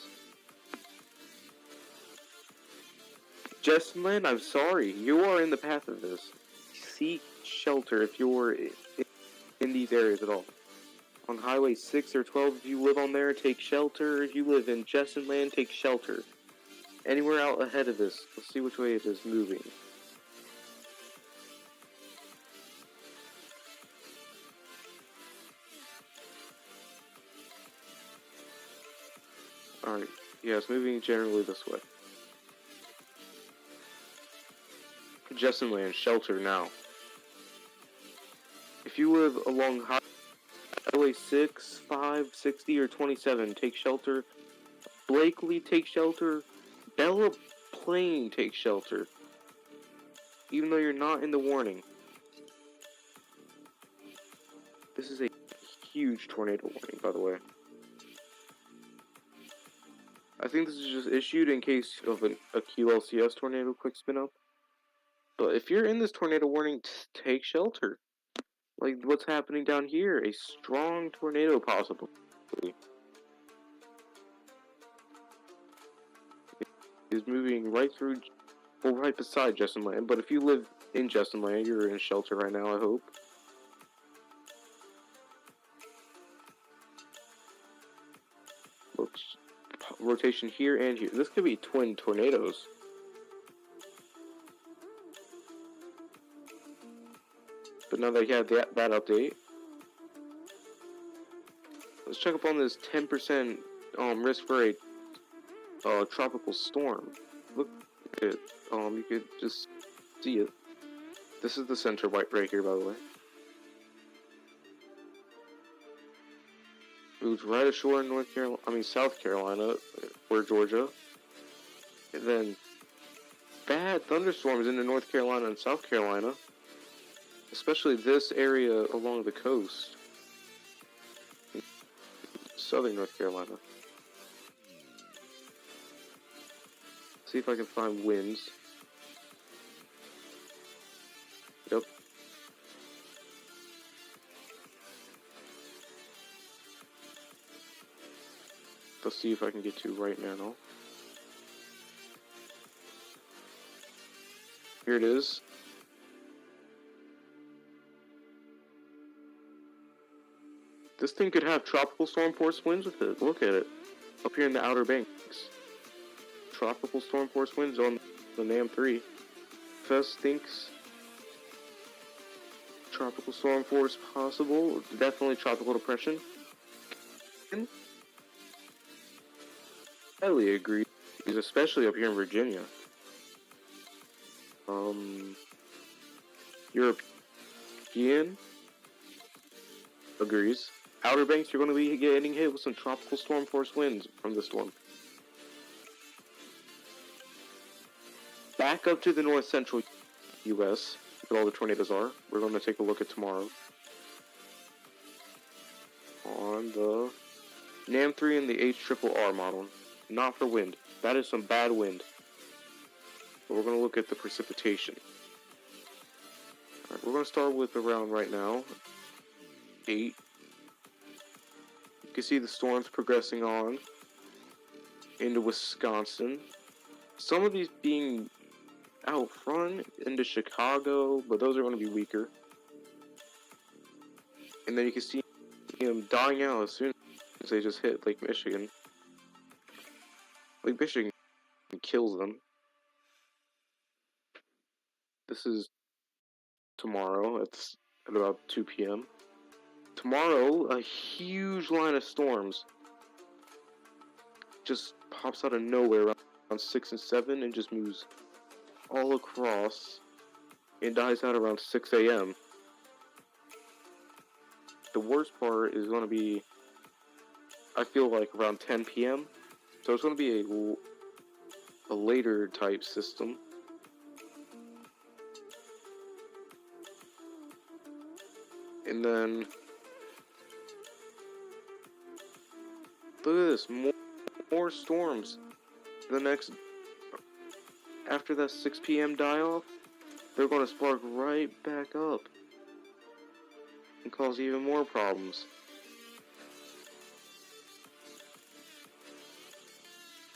Justin, I'm sorry. You are in the path of this. Seek shelter if you're in these areas at all. On Highway 6 or 12, if you live on there, take shelter. If you live in Justin Land, take shelter. Anywhere out ahead of this, let's see which way it is moving. Alright, yeah, it's moving generally this way. Justin Land, shelter now. If you live along Highway 6, 5, 60, or 27, take shelter. Blakely, take shelter. Bella Plain, take shelter. Even though you're not in the warning. This is a huge tornado warning, by the way. I think this is just issued in case of a QLCS tornado quick spin up. But if you're in this tornado warning, take shelter. Like what's happening down here, a strong tornado possibly. Is moving right through, well, right beside Justin Land. But if you live in Justin Land, you're in shelter right now, I hope. Looks rotation here and here. This could be twin tornadoes. But now that you have that update, let's check up on this 10% risk for a tropical storm. Look at it. You could just see it. This is the center right here, by the way. Moves right ashore in South Carolina, or Georgia. And then bad thunderstorms into North Carolina and South Carolina. Especially this area along the coast. Southern North Carolina. See if I can find winds. Yep. Let's see if I can get to right now. Here it is. This thing could have tropical storm force winds with it. Look at it. Up here in the Outer Banks. Tropical storm force winds on the NAM 3. Fest thinks tropical storm force possible. Definitely tropical depression. Highly agree. Especially up here in Virginia. European agrees. Outer Banks, you're going to be getting hit with some tropical storm force winds from the storm. Back up to the north central U.S., where all the tornadoes are. We're going to take a look at tomorrow. On the NAM 3 and the HRRR model. Not for wind. That is some bad wind. But we're going to look at the precipitation. Alright, we're going to start with around right now 8. You can see the storms progressing on into Wisconsin. Some of these being out front into Chicago, but those are going to be weaker. And then you can see them dying out as soon as they just hit Lake Michigan. Lake Michigan kills them. This is tomorrow. at about 2 p.m. Tomorrow, a huge line of storms just pops out of nowhere around 6 and 7 and just moves all across and dies out around 6 a.m. The worst part is going to be, I feel like, around 10 p.m. So it's going to be a later type system. And then, look at this, more storms. After that 6 p.m. die-off, they're going to spark right back up and cause even more problems.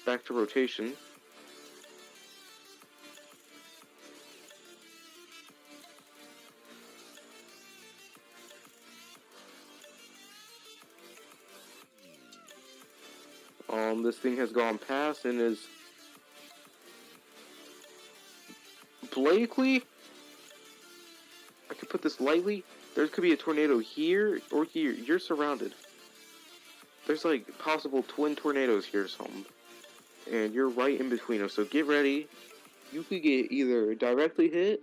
Back to rotation. This thing has gone past and is Blakely. I could put this lightly. There could be a tornado here or here. You're surrounded. There's like possible twin tornadoes here or something. And you're right in between them, so get ready. You could get either directly hit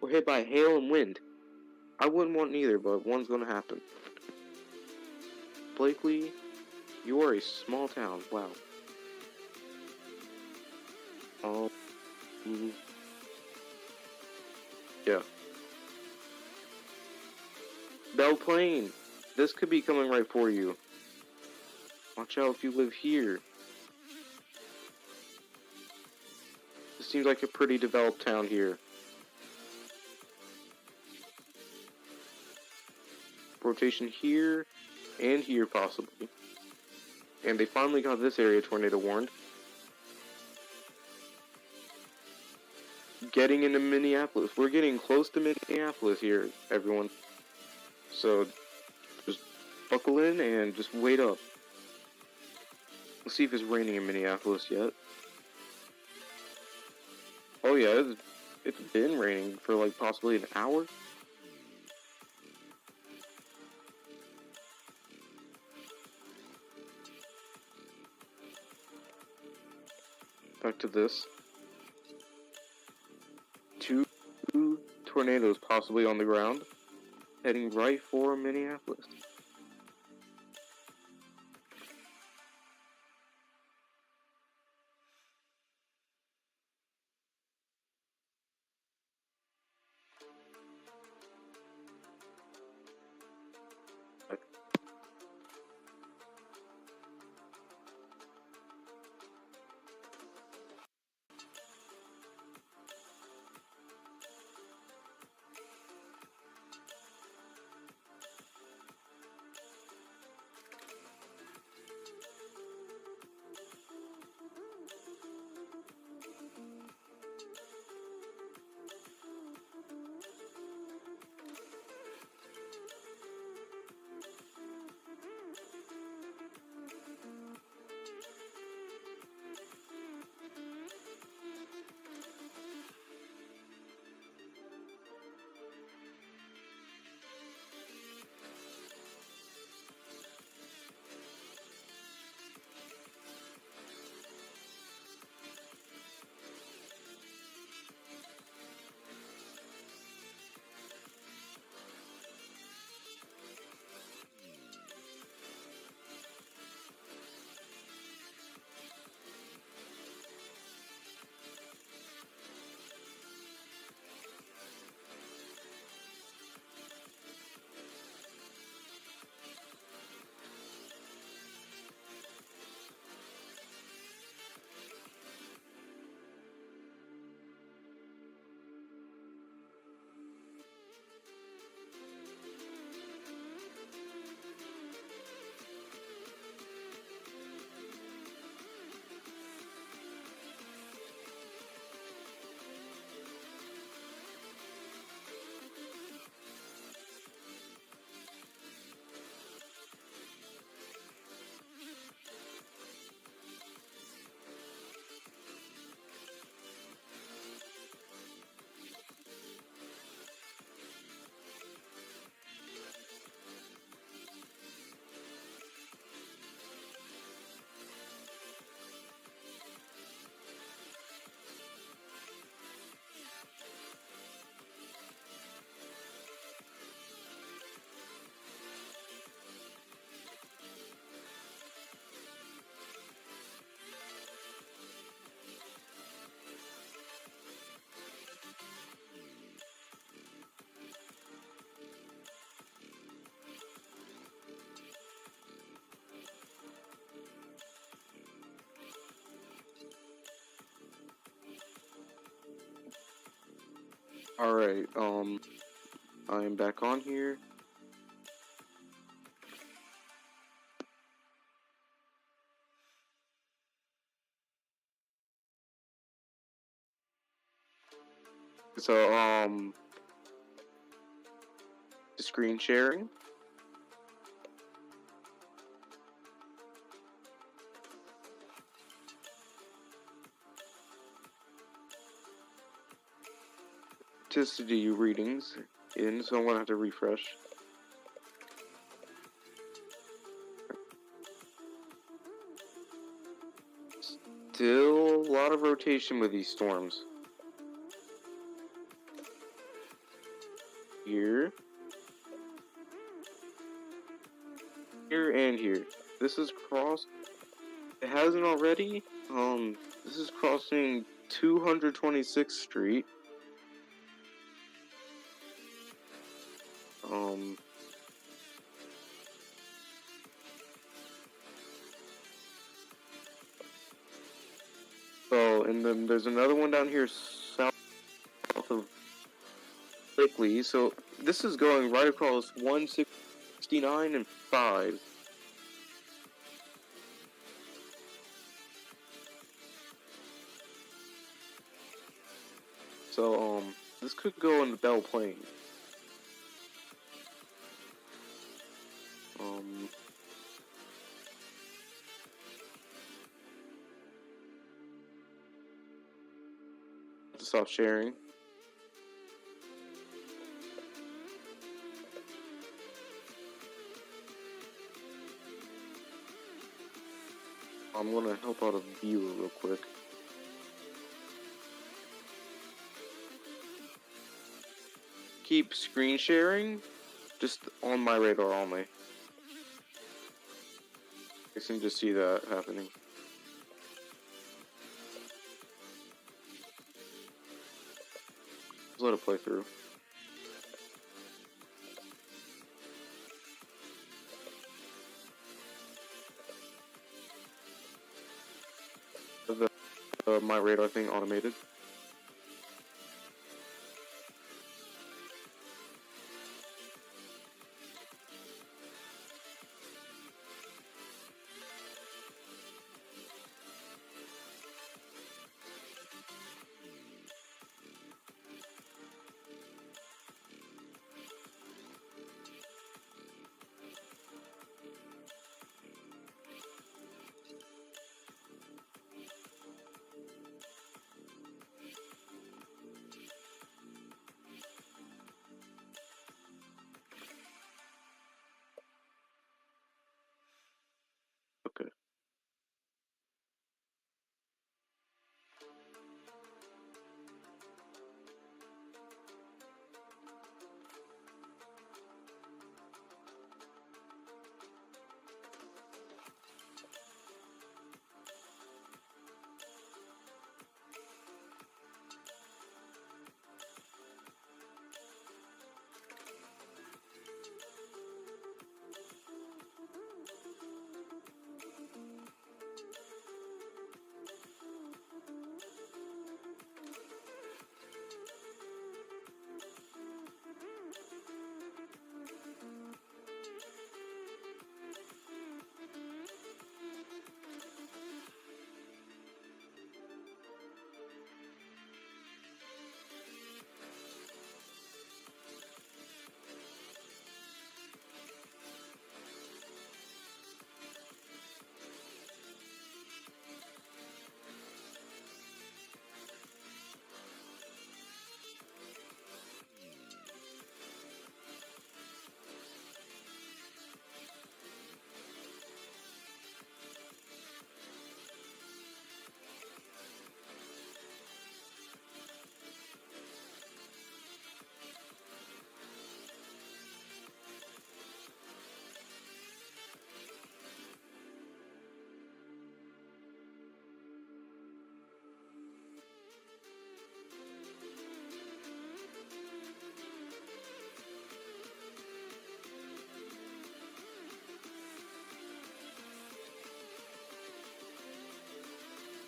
or hit by hail and wind. I wouldn't want neither, but one's gonna happen. Blakely, you are a small town. Wow. Yeah. Belle Plaine. This could be coming right for you. Watch out if you live here. This seems like a pretty developed town here. Rotation here and here possibly. And they finally got this area tornado warned. Getting into Minneapolis. We're getting close to Minneapolis here, everyone. So just buckle in and just wait up. Let's see if it's raining in Minneapolis yet. Oh yeah, it's been raining for like possibly an hour. Back to this. 2 tornadoes possibly on the ground, heading right for Minneapolis. Alright, I am back on here. So, screen sharing. Statisticity readings in, so I'm gonna have to refresh. Still a lot of rotation with these storms. Here. Here and here. This is cross. It hasn't already. This is crossing 226th Street. So, and then there's another one down here south of Blakely. So, this is going right across 169 and 5. So, this could go in the Belle Plaine. To stop sharing. I'm gonna help out a viewer real quick. Keep screen sharing, just on my radar only. You can just see that happening. Just let it play through. My radar thing automated. Okay.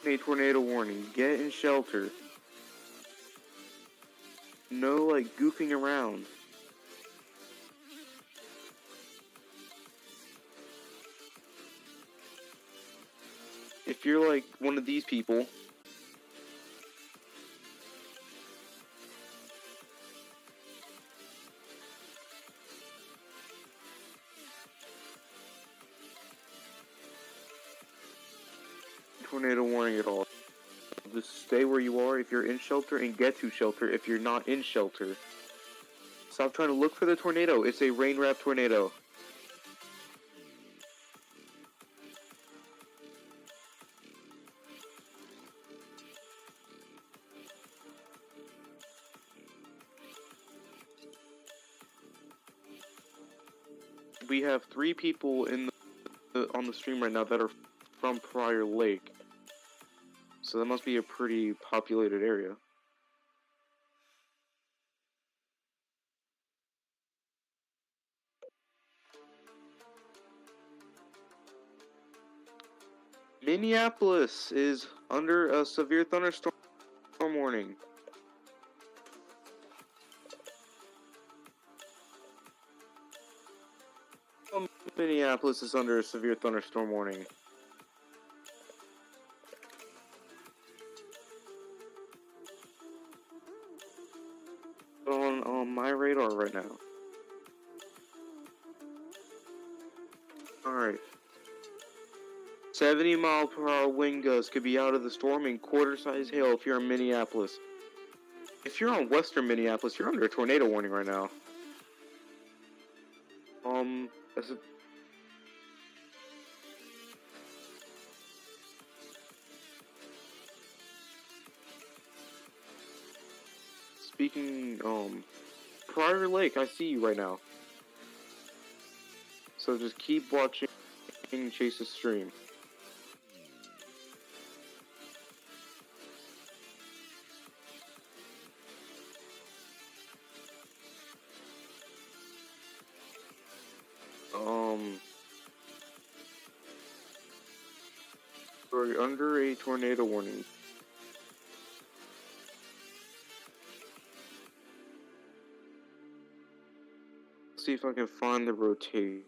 A tornado warning. Get in shelter. No, like, goofing around. If you're like one of these people, tornado warning at all. Just stay where you are if you're in shelter and get to shelter if you're not in shelter. Stop trying to look for the tornado. It's a rain-wrapped tornado. We have 3 people on the stream right now that are from Prairie Lake. So that must be a pretty populated area. Minneapolis is under a severe thunderstorm warning. Minneapolis is under a severe thunderstorm warning. On my radar right now. Alright. 70-mile-per-hour wind gusts could be out of the storm in quarter-size hail if you're in Minneapolis. If you're on western Minneapolis, you're under a tornado warning right now. That's a... Speaking, Prairie Lake, I see you right now. So just keep watching Chase the stream. We're under a tornado warning. Let's see if I can find the rotation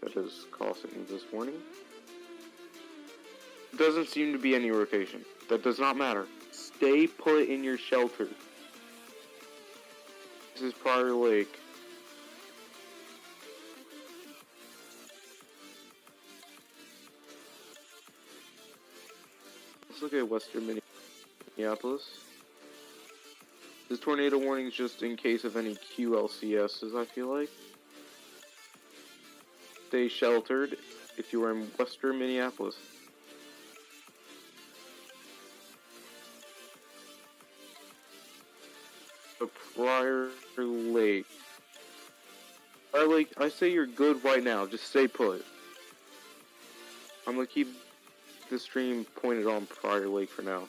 that is causing this warning. Doesn't seem to be any rotation. That does not matter. Stay put in your shelter. This is Prairie Lake. Let's look at western Minneapolis. This tornado warning is just in case of any QLCSs, I feel like. Stay sheltered if you are in western Minneapolis. The Prairie Lake. Prairie Lake, I say you're good right now. Just stay put. I'm gonna keep the stream pointed on Prairie Lake for now.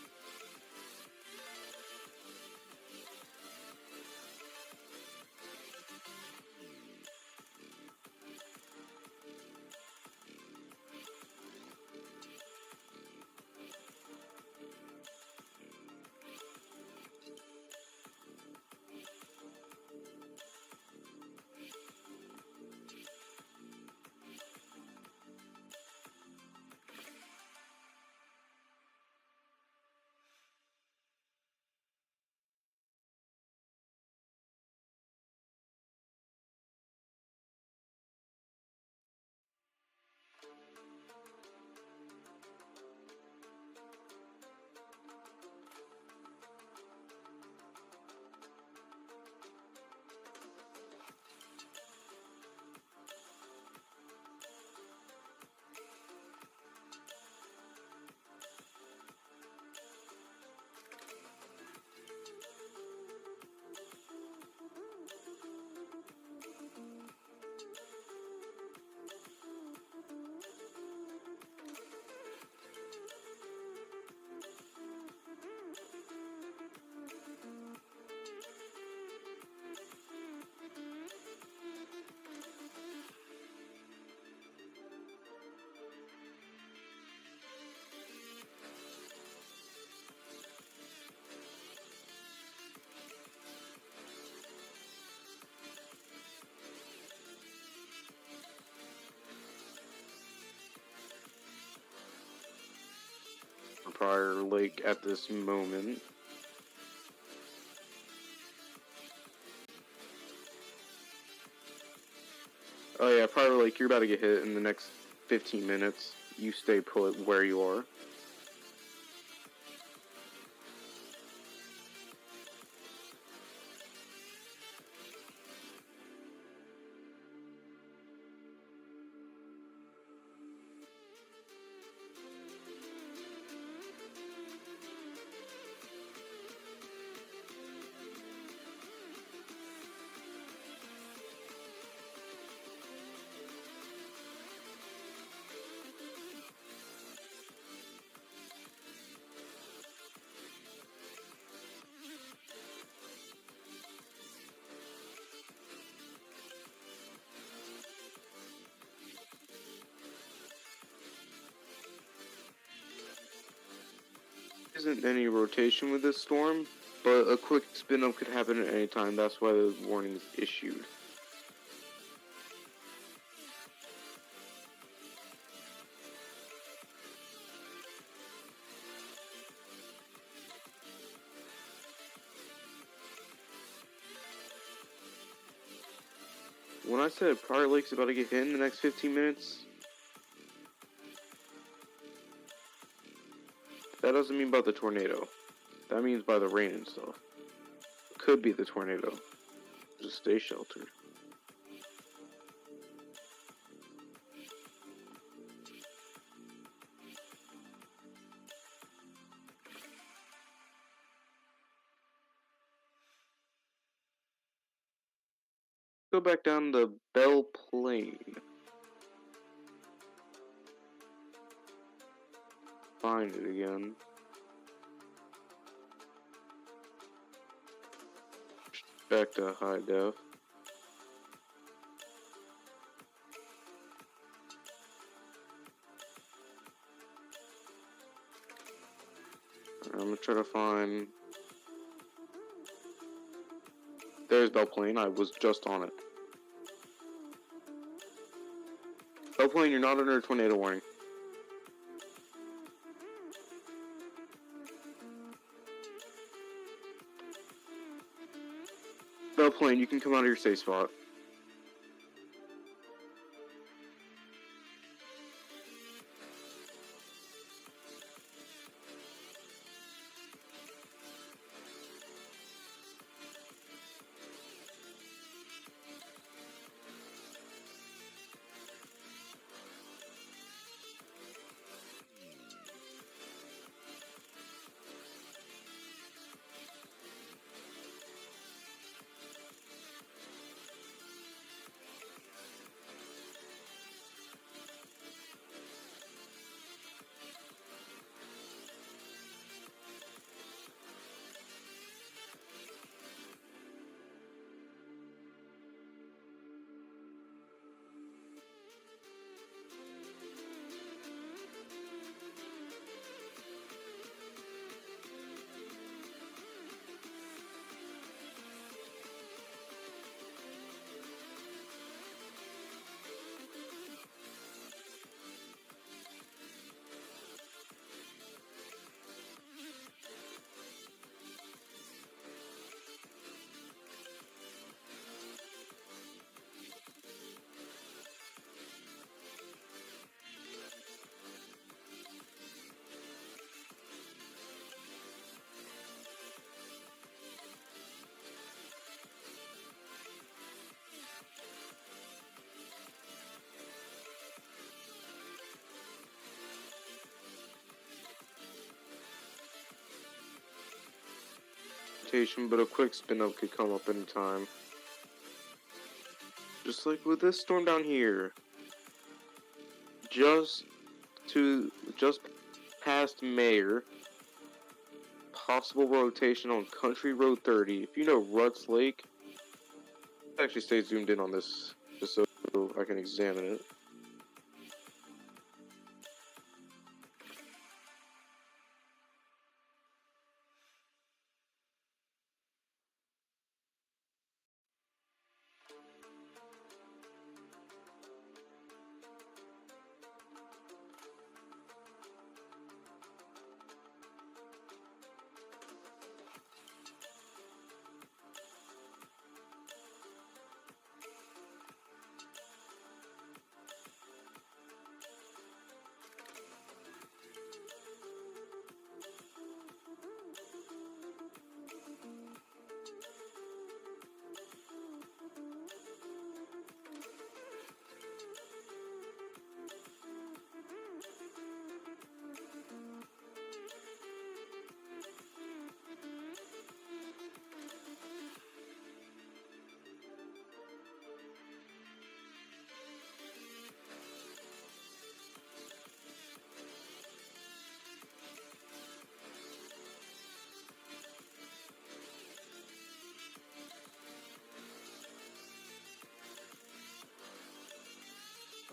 Prairie Lake at this moment. Oh yeah, Prairie Lake, you're about to get hit in the next 15 minutes. You stay put where you are. Isn't any rotation with this storm, but a quick spin up could happen at any time. That's why the warning is issued. When I said Prairie Lake's about to get hit in the next 15 minutes, that doesn't mean by the tornado. That means by the rain and stuff. Could be the tornado. Just stay sheltered. Go back down to Belle Plaine. Find it again. Back to high def. I'm gonna try to find. There's Belle Plaine. I was just on it. Belle Plaine, you're not under a tornado warning. Belle Plaine, you can come out of your safe spot. But a quick spin up could come up anytime. Just like with this storm down here. Just past Mayor. Possible rotation on Country Road 30. If you know Ruts Lake, actually stay zoomed in on this just so I can examine it.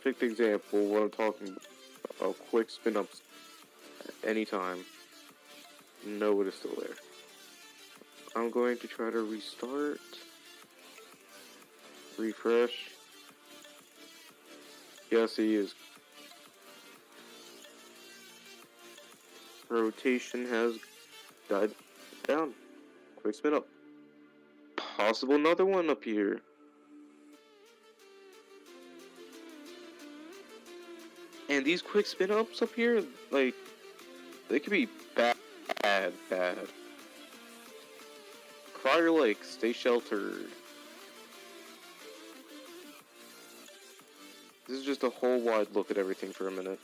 perfect example of what I'm talking about. Quick spin ups at any time. No, it is still there. I'm going to try to restart. Refresh. Yes, he is. Rotation has died down. Quick spin up. Possible another one up here. And these quick spin ups up here, like, they could be bad. Prairie Lake, stay sheltered. This is just a whole wide look at everything for a minute.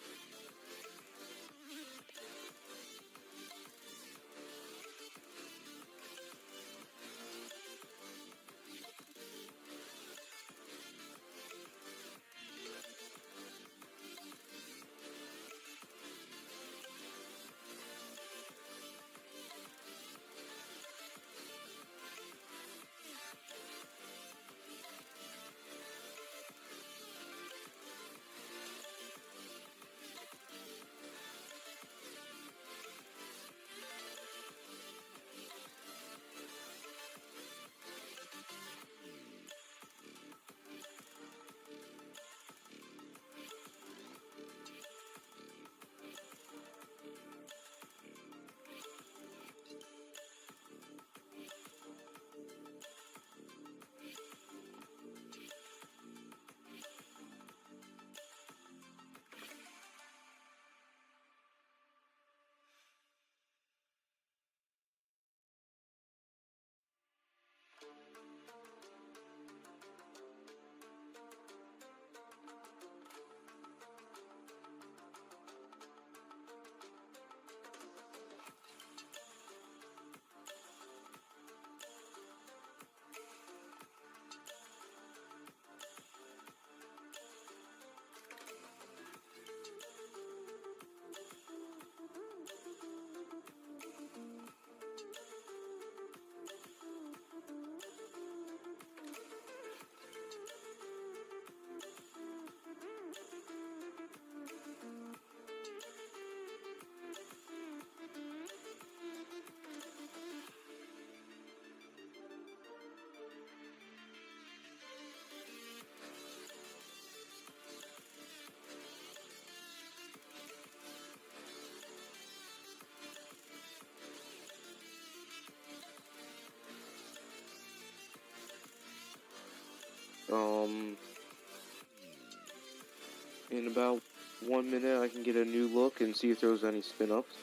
In about 1 minute, I can get a new look and see if there's any spin ups.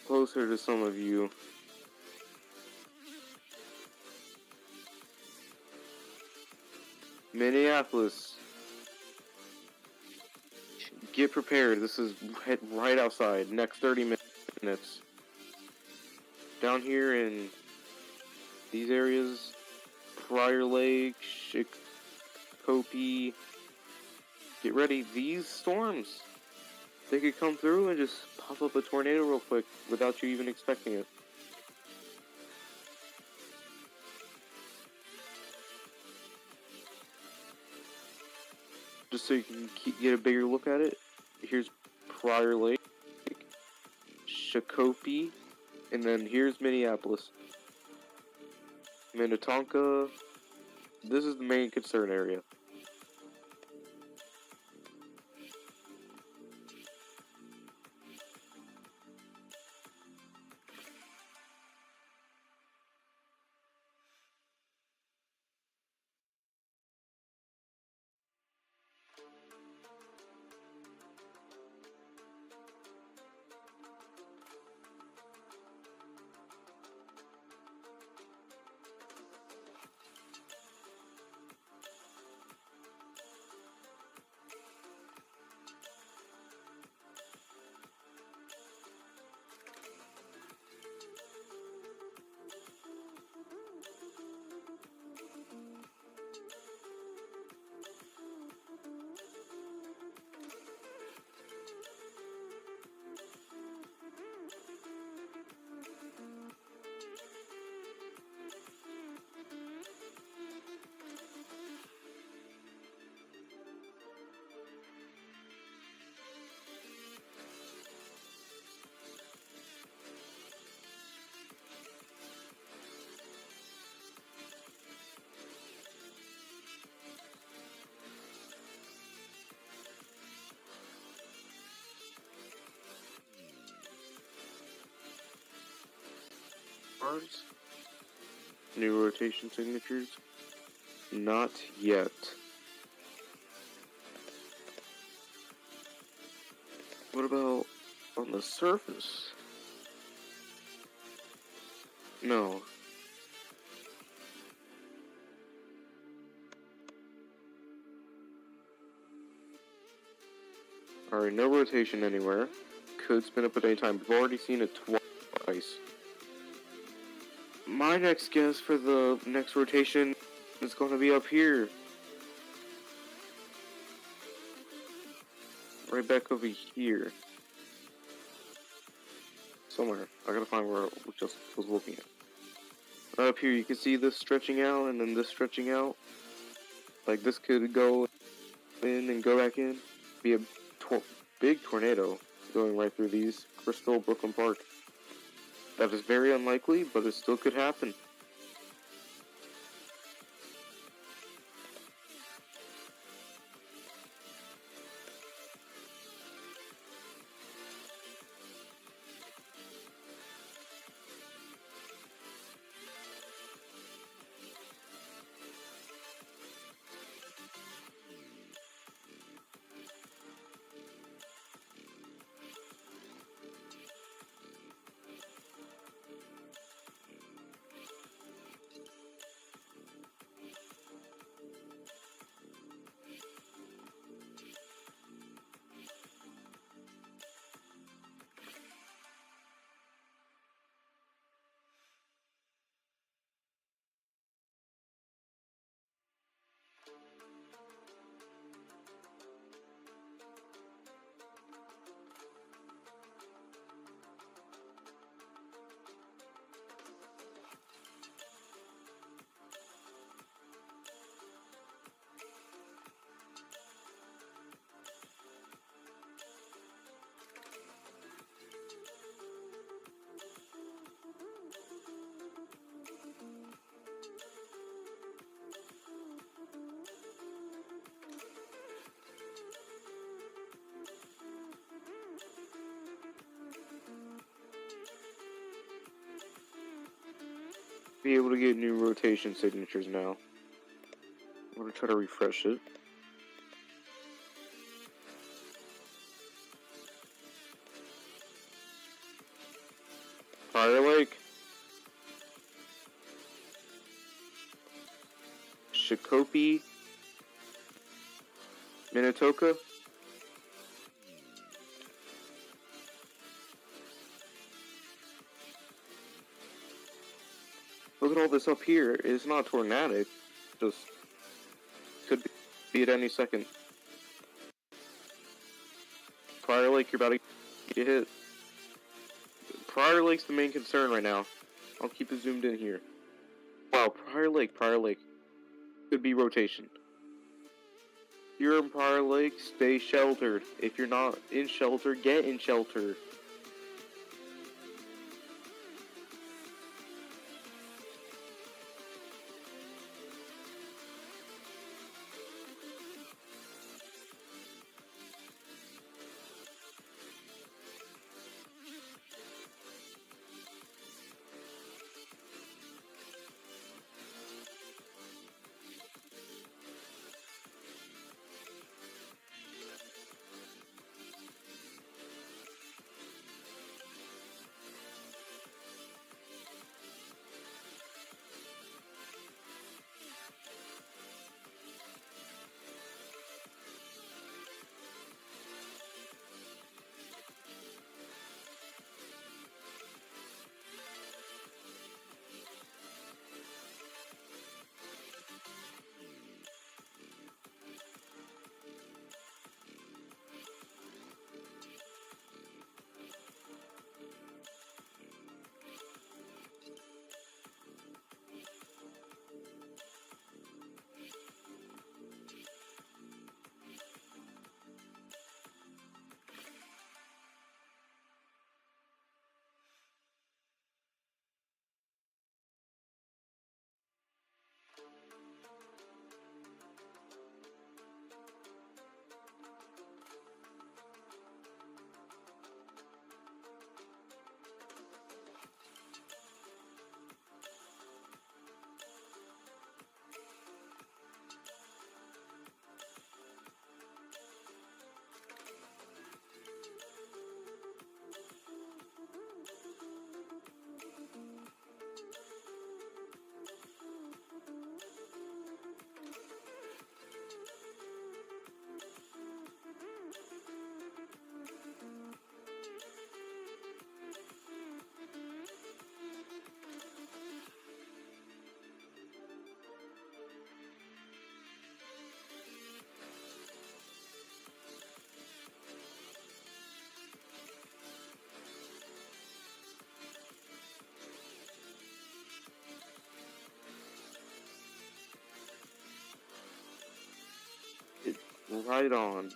Closer to some of you. Minneapolis. Get prepared. This is right outside. Next 30 minutes. Down here in these areas, Prairie Lake, Shakopee. Get ready. These storms, they could come through and just pop up a tornado real quick without you even expecting it. Just so you can get a bigger look at it, here's Prairie Lake, Shakopee, and then here's Minneapolis. Minnetonka. This is the main concern area. cards? New rotation signatures? Not yet. What about on the surface? No. Alright, no rotation anywhere. Could spin up at any time. We've already seen it twice. My next guess for the next rotation is going to be up here. Right back over here. Somewhere. I gotta find where I just was looking at. Right up here, you can see this stretching out and then this stretching out. Like this could go in and go back in. Be a big tornado going right through these Crystal Brooklyn Park. That is very unlikely, but it still could happen. Be able to get new rotation signatures now. I'm gonna try to refresh it. Fire Lake, Shakopee, Minnetonka. Look at all this up here. It's not tornadic. Just could be at any second. Prairie Lake, you're about to get hit. Prairie Lake's the main concern right now. I'll keep it zoomed in here. Wow, Prairie Lake. Could be rotation. If you're in Prairie Lake, stay sheltered. If you're not in shelter, get in shelter. Right on.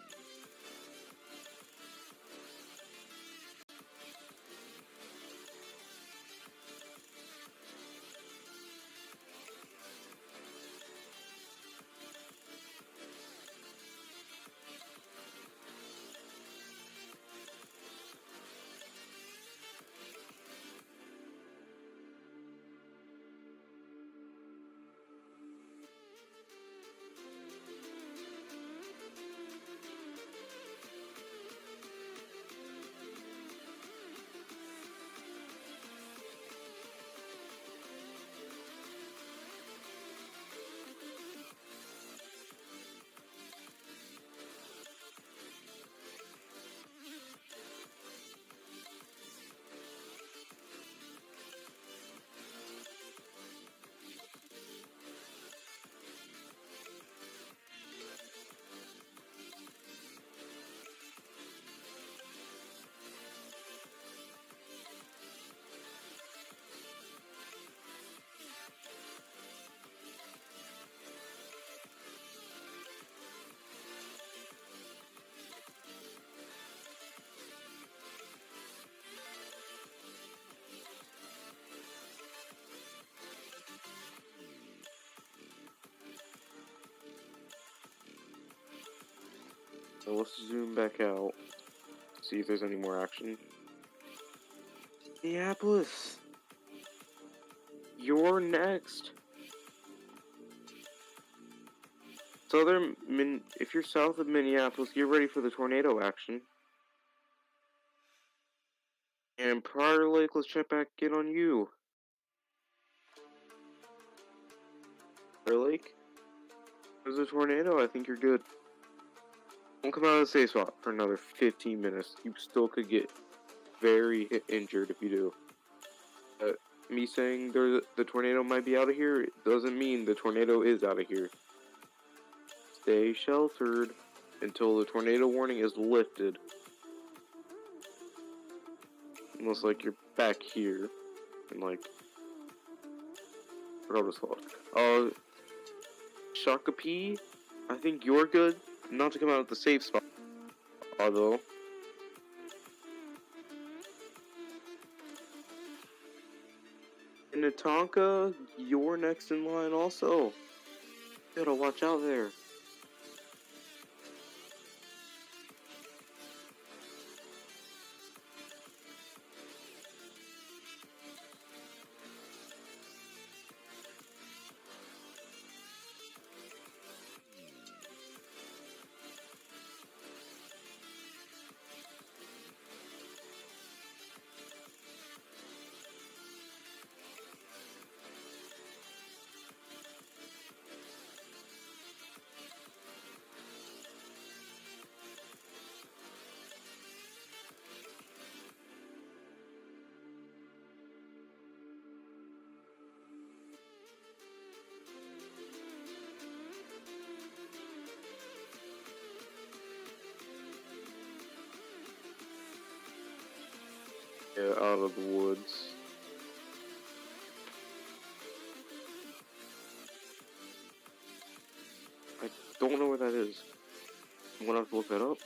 So let's zoom back out. See if there's any more action. Minneapolis! You're next! If you're south of Minneapolis, get ready for the tornado action. And Prairie Lake, let's check back in on you. Prairie Lake? There's a tornado, I think you're good. Don't come out of the safe spot for another 15 minutes. You still could get very injured if you do. Me saying the tornado might be out of here, it doesn't mean the tornado is out of here. Stay sheltered until the tornado warning is lifted. Almost like you're back here. And like... what was called? Shakopee, I think you're good. Not to come out of the safe spot, although. In Tatanka, you're next in line also. You gotta watch out there. Yeah, out of the woods. I don't know where that is. I'm gonna have to look that up.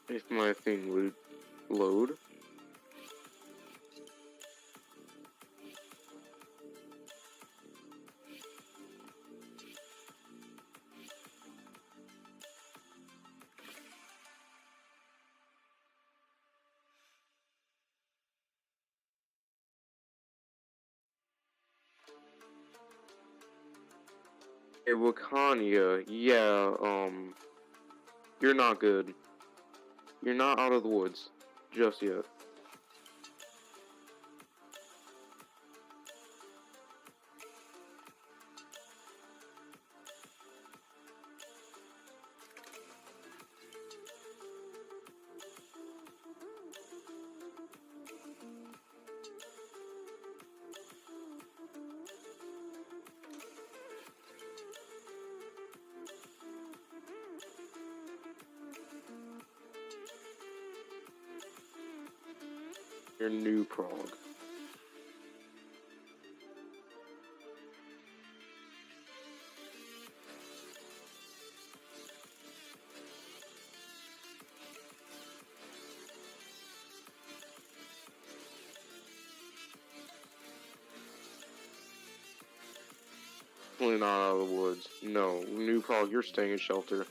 If my thing would load. Hey, Wakania, yeah, you're not good. You're not out of the woods just yet. Your new prog. Definitely not out of the woods. No, new prog, you're staying in shelter.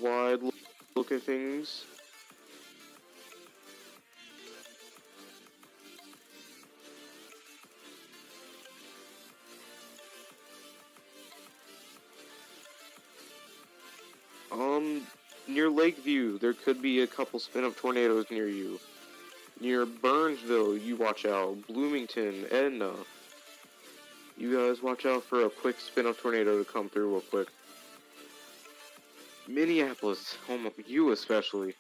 Wide look at things. Near Lakeview, there could be a couple spin-up tornadoes near you. Near Burnsville, you watch out. Bloomington, Edna. You guys watch out for a quick spin-up tornado to come through real quick. Minneapolis, you especially.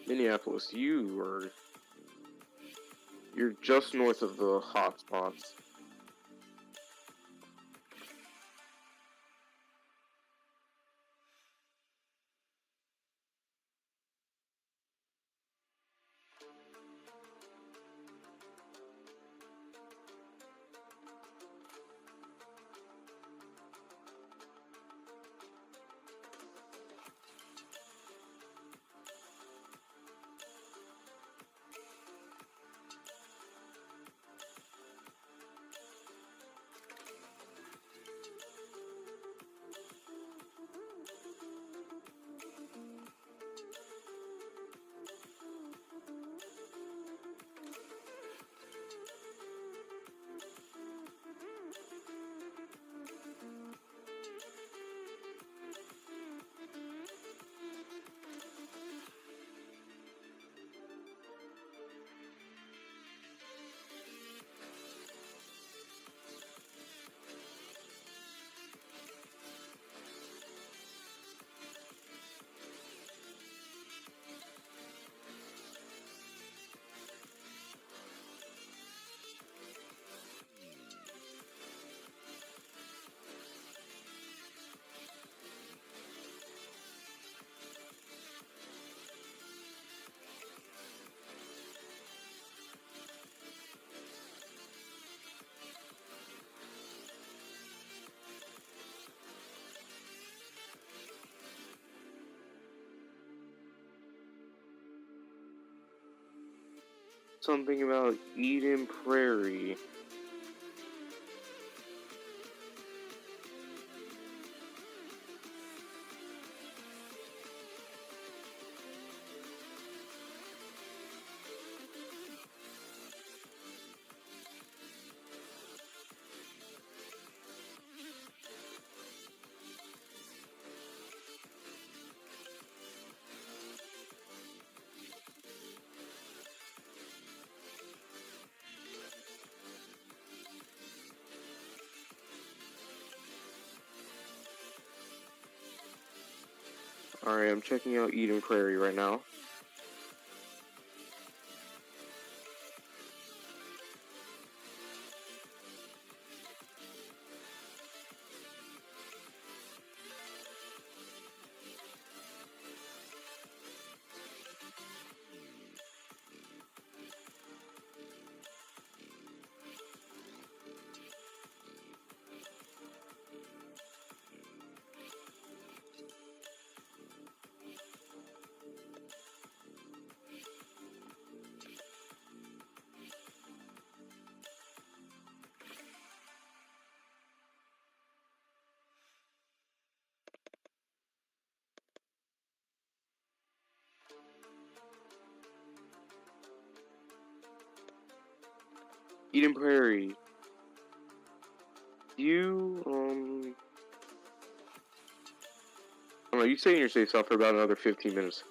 Minneapolis, you're just north of the hot spots. Something about Eden Prairie. Alright, I'm checking out Eden Prairie right now. Eden Prairie. You, I don't know, you stay in your safe spot for about another 15 minutes.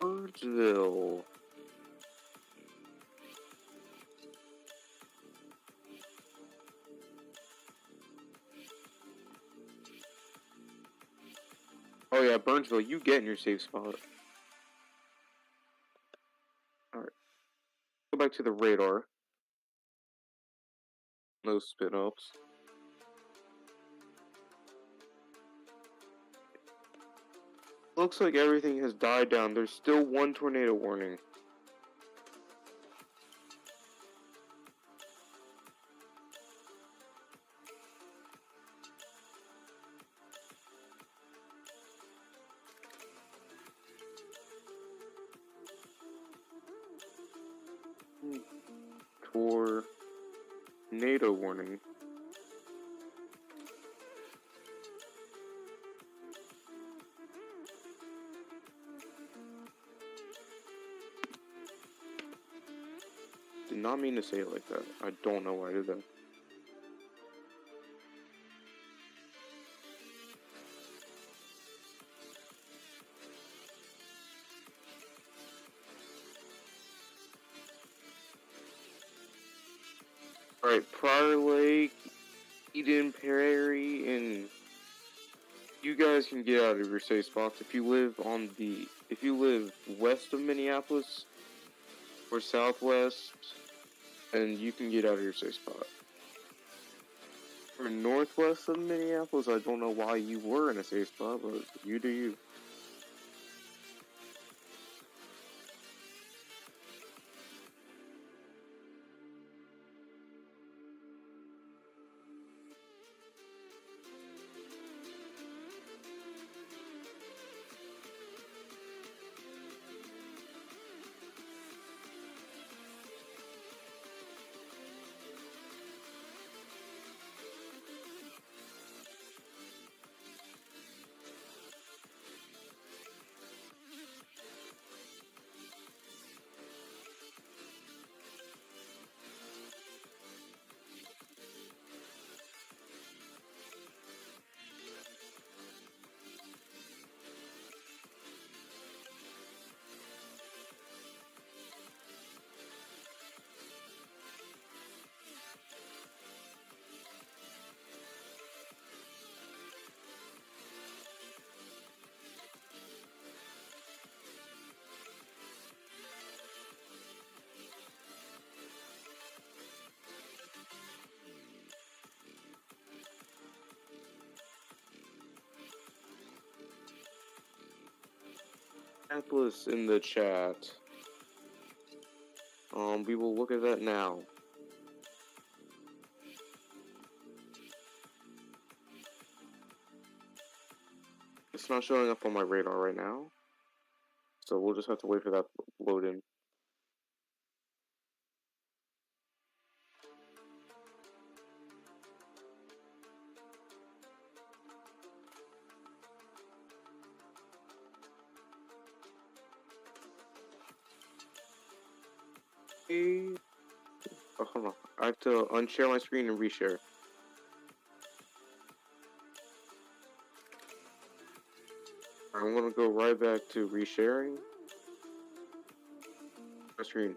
Birdsville. Oh yeah, Burnsville, you get in your safe spot. Alright. Go back to the radar. No spin-ups. Looks like everything has died down. There's still one tornado warning. Tornado warning. Did not mean to say it like that. I don't know why I did that. Alright, Prairie Lake, Eden Prairie, and guys can get out of your safe spots. If you live west of Minneapolis or southwest, and you can get out of your safe spot. For northwest of Minneapolis, I don't know why you were in a safe spot, but you do you. Minneapolis in the chat. We will look at that now. It's not showing up on my radar right now, so we'll just have to wait for that to load in. Oh, hold on. I have to unshare my screen and reshare. I'm gonna go right back to resharing my screen.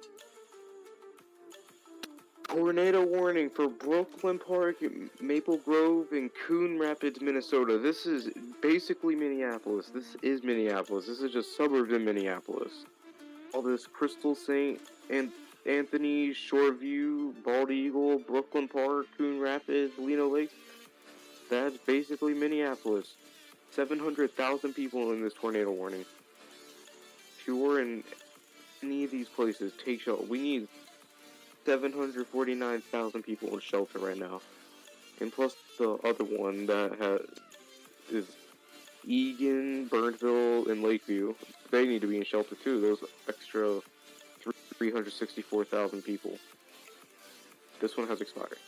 Tornado warning for Brooklyn Park, Maple Grove, and Coon Rapids, Minnesota. This is basically Minneapolis. This is Minneapolis. This is just suburbs in Minneapolis. All this Crystal St. Anthony, Shoreview, Bald Eagle, Brooklyn Park, Coon Rapids, Lino Lakes. That's basically Minneapolis. 700,000 people in this tornado warning. If you were in any of these places, take shelter. We need 749,000 people in shelter right now. And plus the other one that is Eagan, Burnville, and Lakeview. They need to be in shelter too. Those extra 364,000 people. This one has expired.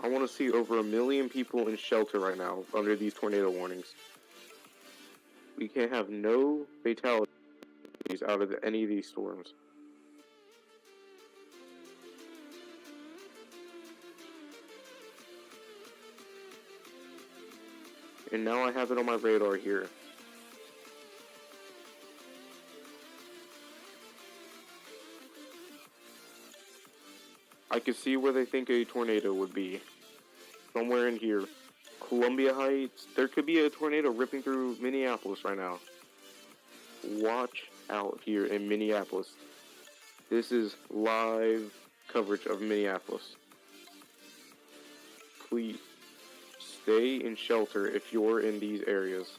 I want to see over 1 million people in shelter right now under these tornado warnings. We can't have no fatalities out of any of these storms. And now I have it on my radar here. I can see where they think a tornado would be. Somewhere in here. Columbia Heights. There could be a tornado ripping through Minneapolis right now. Watch out here in Minneapolis. This is live coverage of Minneapolis. Please stay in shelter if you're in these areas.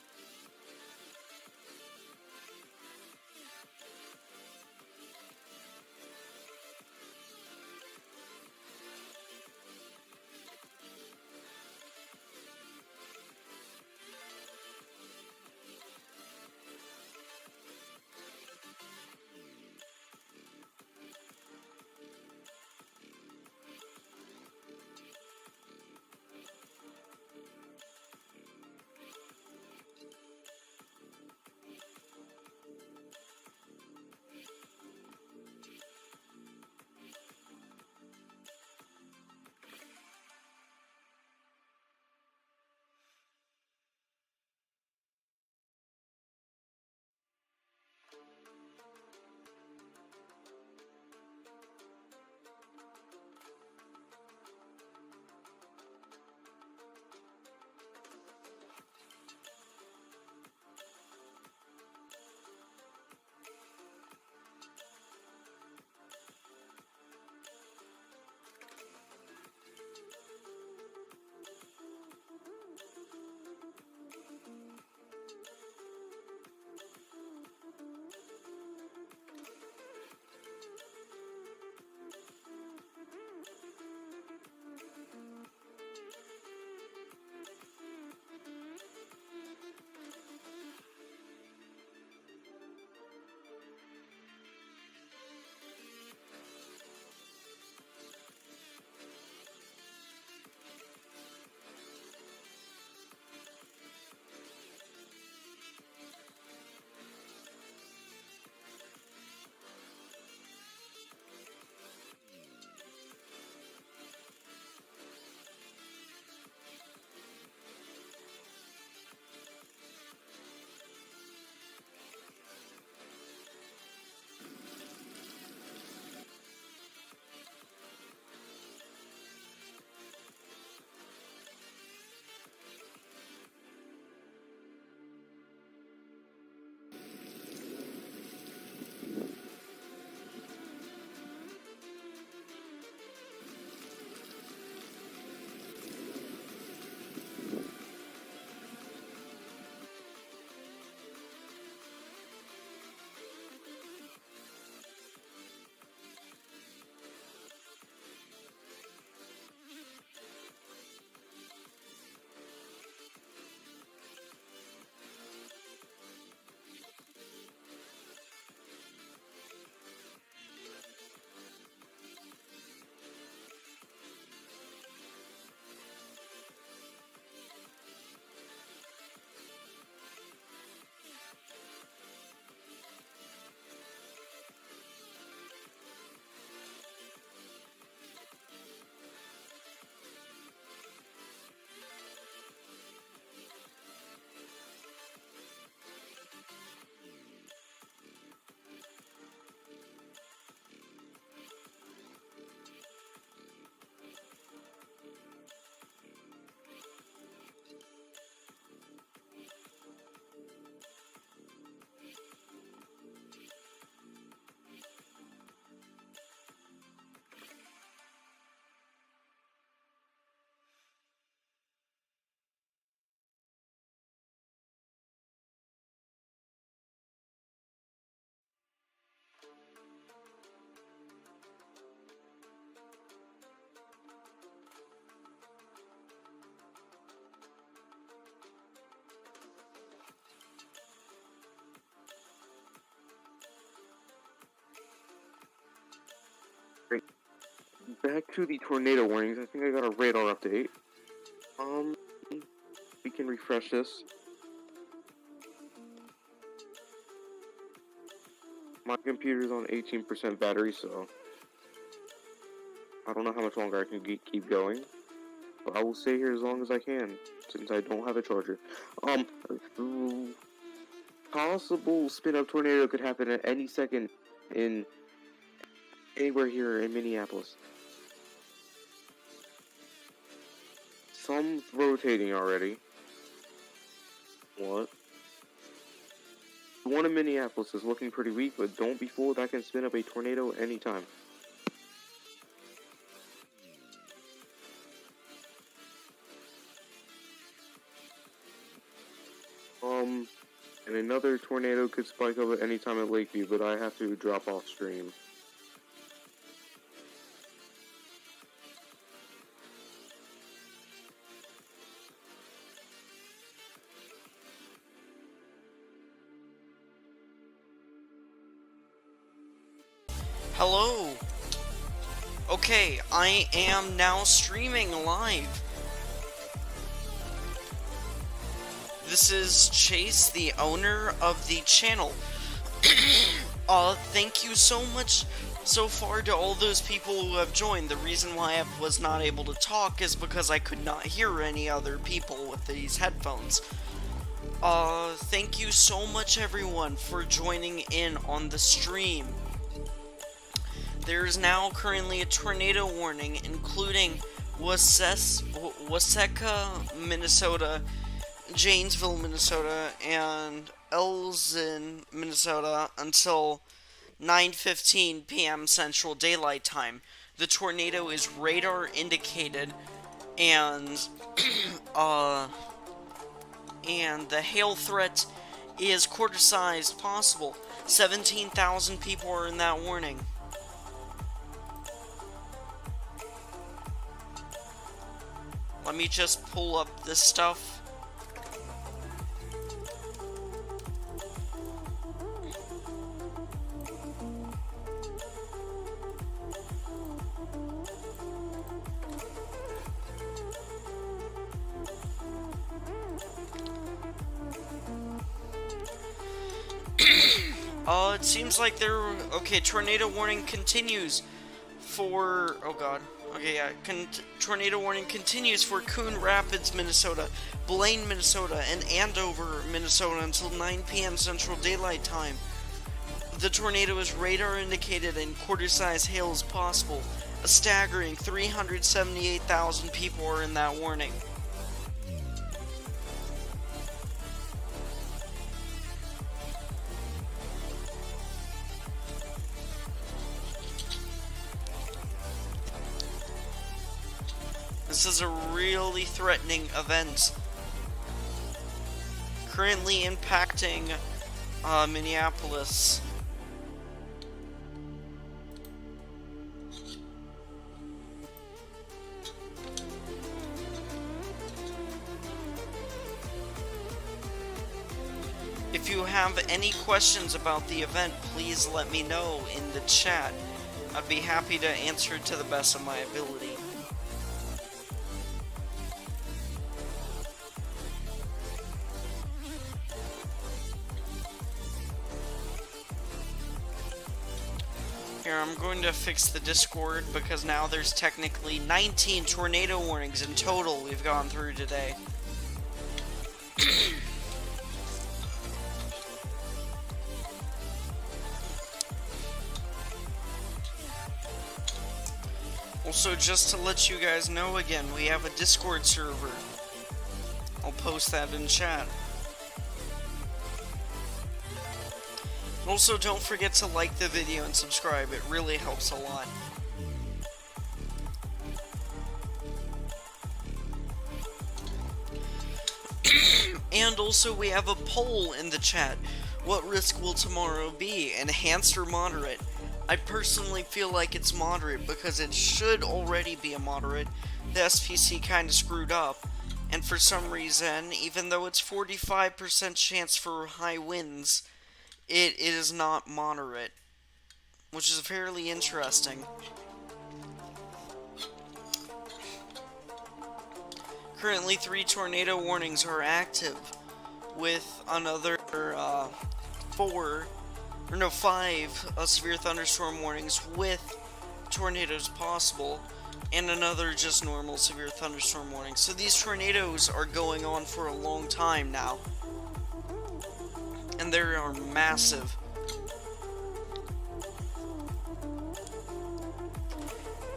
back to the tornado warnings. I think I got a radar update. We can refresh this. My computer's on 18% battery, so I don't know how much longer I can keep going. But I will stay here as long as I can, since I don't have a charger. Possible spin-up tornado could happen at any second in anywhere here in Minneapolis. Some rotating already. What? The one in Minneapolis is looking pretty weak, but don't be fooled, I can spin up a tornado anytime. And another tornado could spike up at any time at Lakeview, but I have to drop off stream. Hello. Okay, I am now streaming live. This is Chase, the owner of the channel. Thank you so much so far to all those people who have joined. The reason why I was not able to talk is because I could not hear any other people with these headphones. Thank you so much everyone for joining in on the stream. There is now currently a tornado warning, including Waseca, Minnesota, Janesville, Minnesota, and Elgin, Minnesota, until 9:15 p.m. Central Daylight Time. The tornado is radar indicated, and and the hail threat is quarter-sized possible. 17,000 people are in that warning. Let me just pull up this stuff. It seems like okay, tornado warning continues for, oh god, okay, yeah, tornado warning continues for Coon Rapids, Minnesota, Blaine, Minnesota, and Andover, Minnesota until 9 p.m. Central Daylight Time. The tornado is radar indicated and quarter-size hail is possible. A staggering 378,000 people are in that warning. This is a really threatening event. Currently impacting Minneapolis. If you have any questions about the event, please let me know in the chat. I'd be happy to answer to the best of my ability. Here, I'm going to fix the Discord because now there's technically 19 tornado warnings in total we've gone through today. Also, just to let you guys know again, we have a Discord server. I'll post that in chat. Also, don't forget to like the video and subscribe, it really helps a lot. And also, we have a poll in the chat. What risk will tomorrow be, enhanced or moderate? I personally feel like it's moderate because it should already be a moderate. The SPC kinda screwed up, and for some reason, even though it's 45% chance for high winds, it is not moderate, which is fairly interesting. Currently, 3 tornado warnings are active, with another 5 severe thunderstorm warnings with tornadoes possible, and another just normal severe thunderstorm warning. So these tornadoes are going on for a long time now, and they are massive.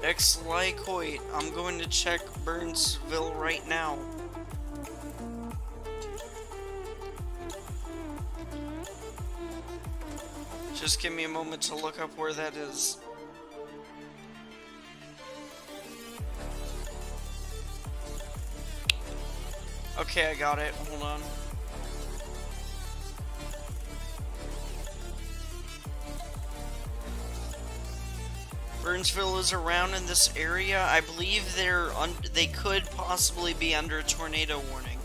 Ex-Lycoit, I'm going to check Burnsville right now. Just give me a moment to look up where that is. Okay, I got it. Hold on. Burnsville is around in this area. I believe they could possibly be under a tornado warning.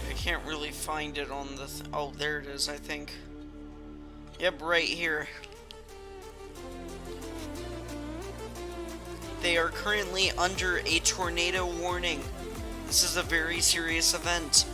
I can't really find it on the oh, there it is, I think. Yep, right here. They are currently under a tornado warning. This is a very serious event.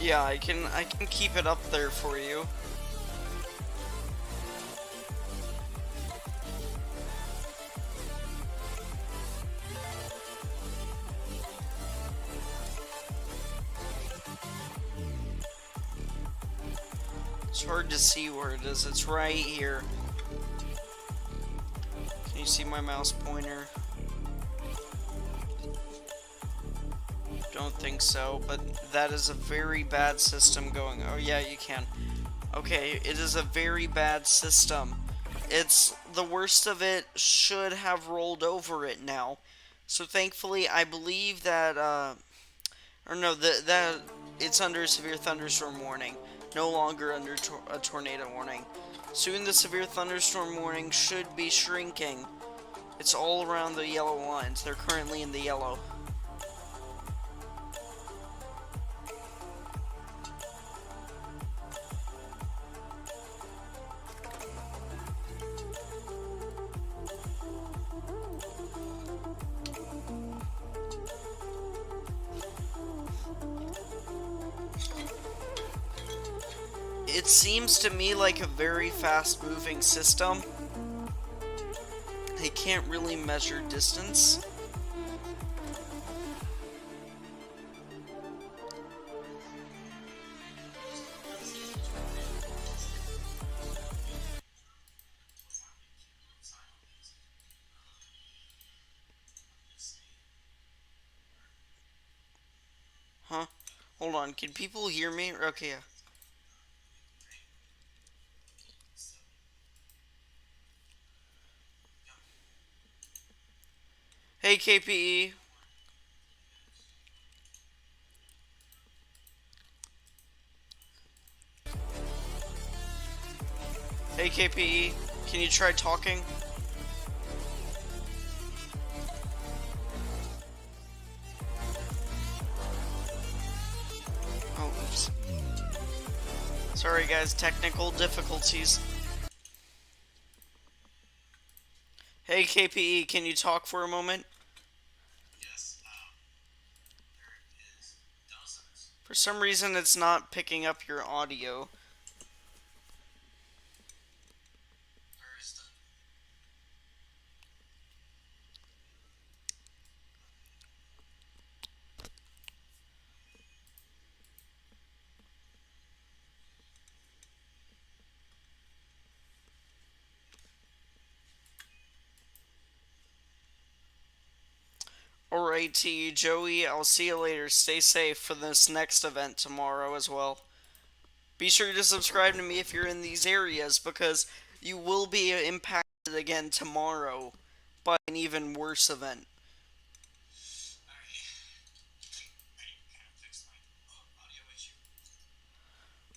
Yeah, I can keep it up there for you. It's hard to see where it is. It's right here. Can you see my mouse pointer? Don't think so, but that is a very bad system going. Oh yeah, you can. Okay, it is a very bad system. It's the worst of it should have rolled over it now. So thankfully, I believe that or no, that it's under a severe thunderstorm warning, no longer under a tornado warning. Soon the severe thunderstorm warning should be shrinking. It's all around the yellow lines. They're currently in the yellow. It seems to me like a very fast-moving system. They can't really measure distance. Huh? Hold on, can people hear me? Okay, yeah. Hey, KPE. Hey, KPE. Can you try talking? Oh, oops. Sorry, guys. Technical difficulties. Hey, KPE. Can you talk for a moment? For some reason, it's not picking up your audio. Alrighty, Joey, I'll see you later. Stay safe for this next event tomorrow as well. Be sure to subscribe to me if you're in these areas, because you will be impacted again tomorrow by an even worse event.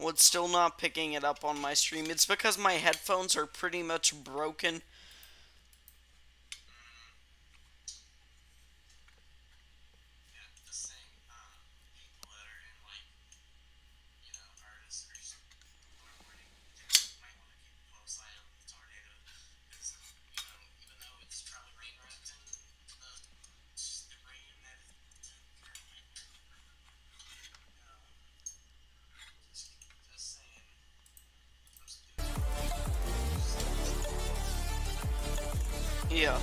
Well, it's still not picking it up on my stream. It's because my headphones are pretty much broken. Yeah.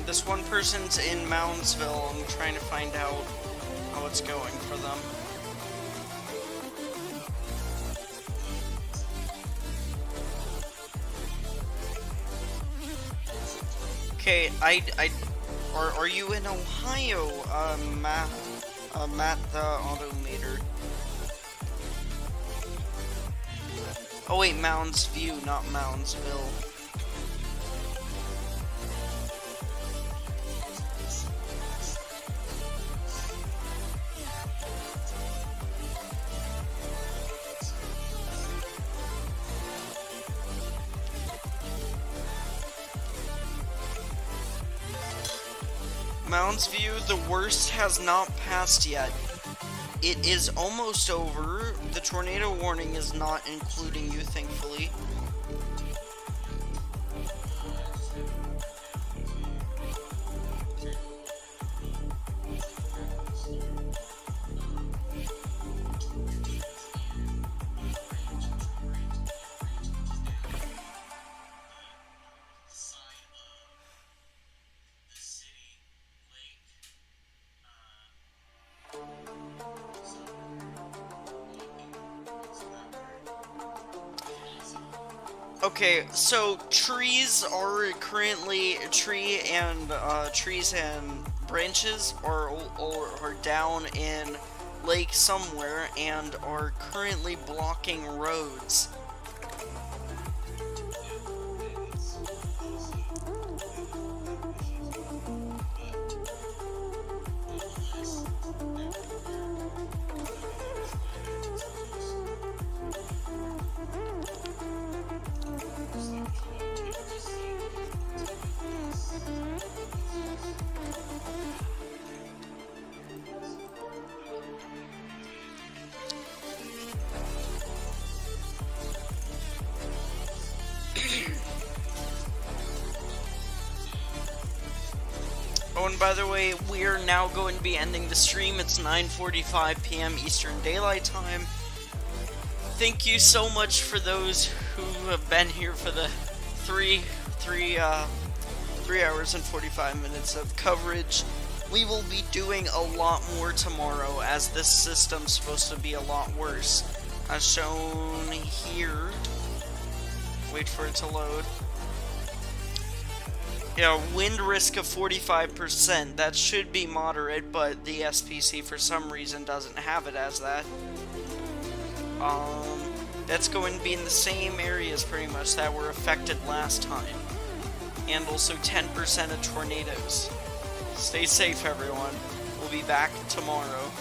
This one person's in Moundsville. I'm trying to find out how it's going for them. Okay, are you in Ohio, Matt the Automator? Oh wait, Mounds View, not Moundsville. Mounds View, the worst has not passed yet. It is almost over. The tornado warning is not including you, thankfully. Okay, so trees are currently trees and branches are down in lake somewhere and are currently blocking roads. Oh, and by the way, we are now going to be ending the stream. It's 9:45 p.m. Eastern Daylight Time. Thank you so much for those who have been here for the 3 hours and 45 minutes of coverage. We will be doing a lot more tomorrow, as this system's supposed to be a lot worse. As shown here. Wait for it to load. Yeah, wind risk of 45%. That should be moderate, but the SPC for some reason doesn't have it as that. That's going to be in the same areas pretty much that were affected last time. And also 10% of tornadoes. Stay safe, everyone. We'll be back tomorrow.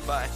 Bye.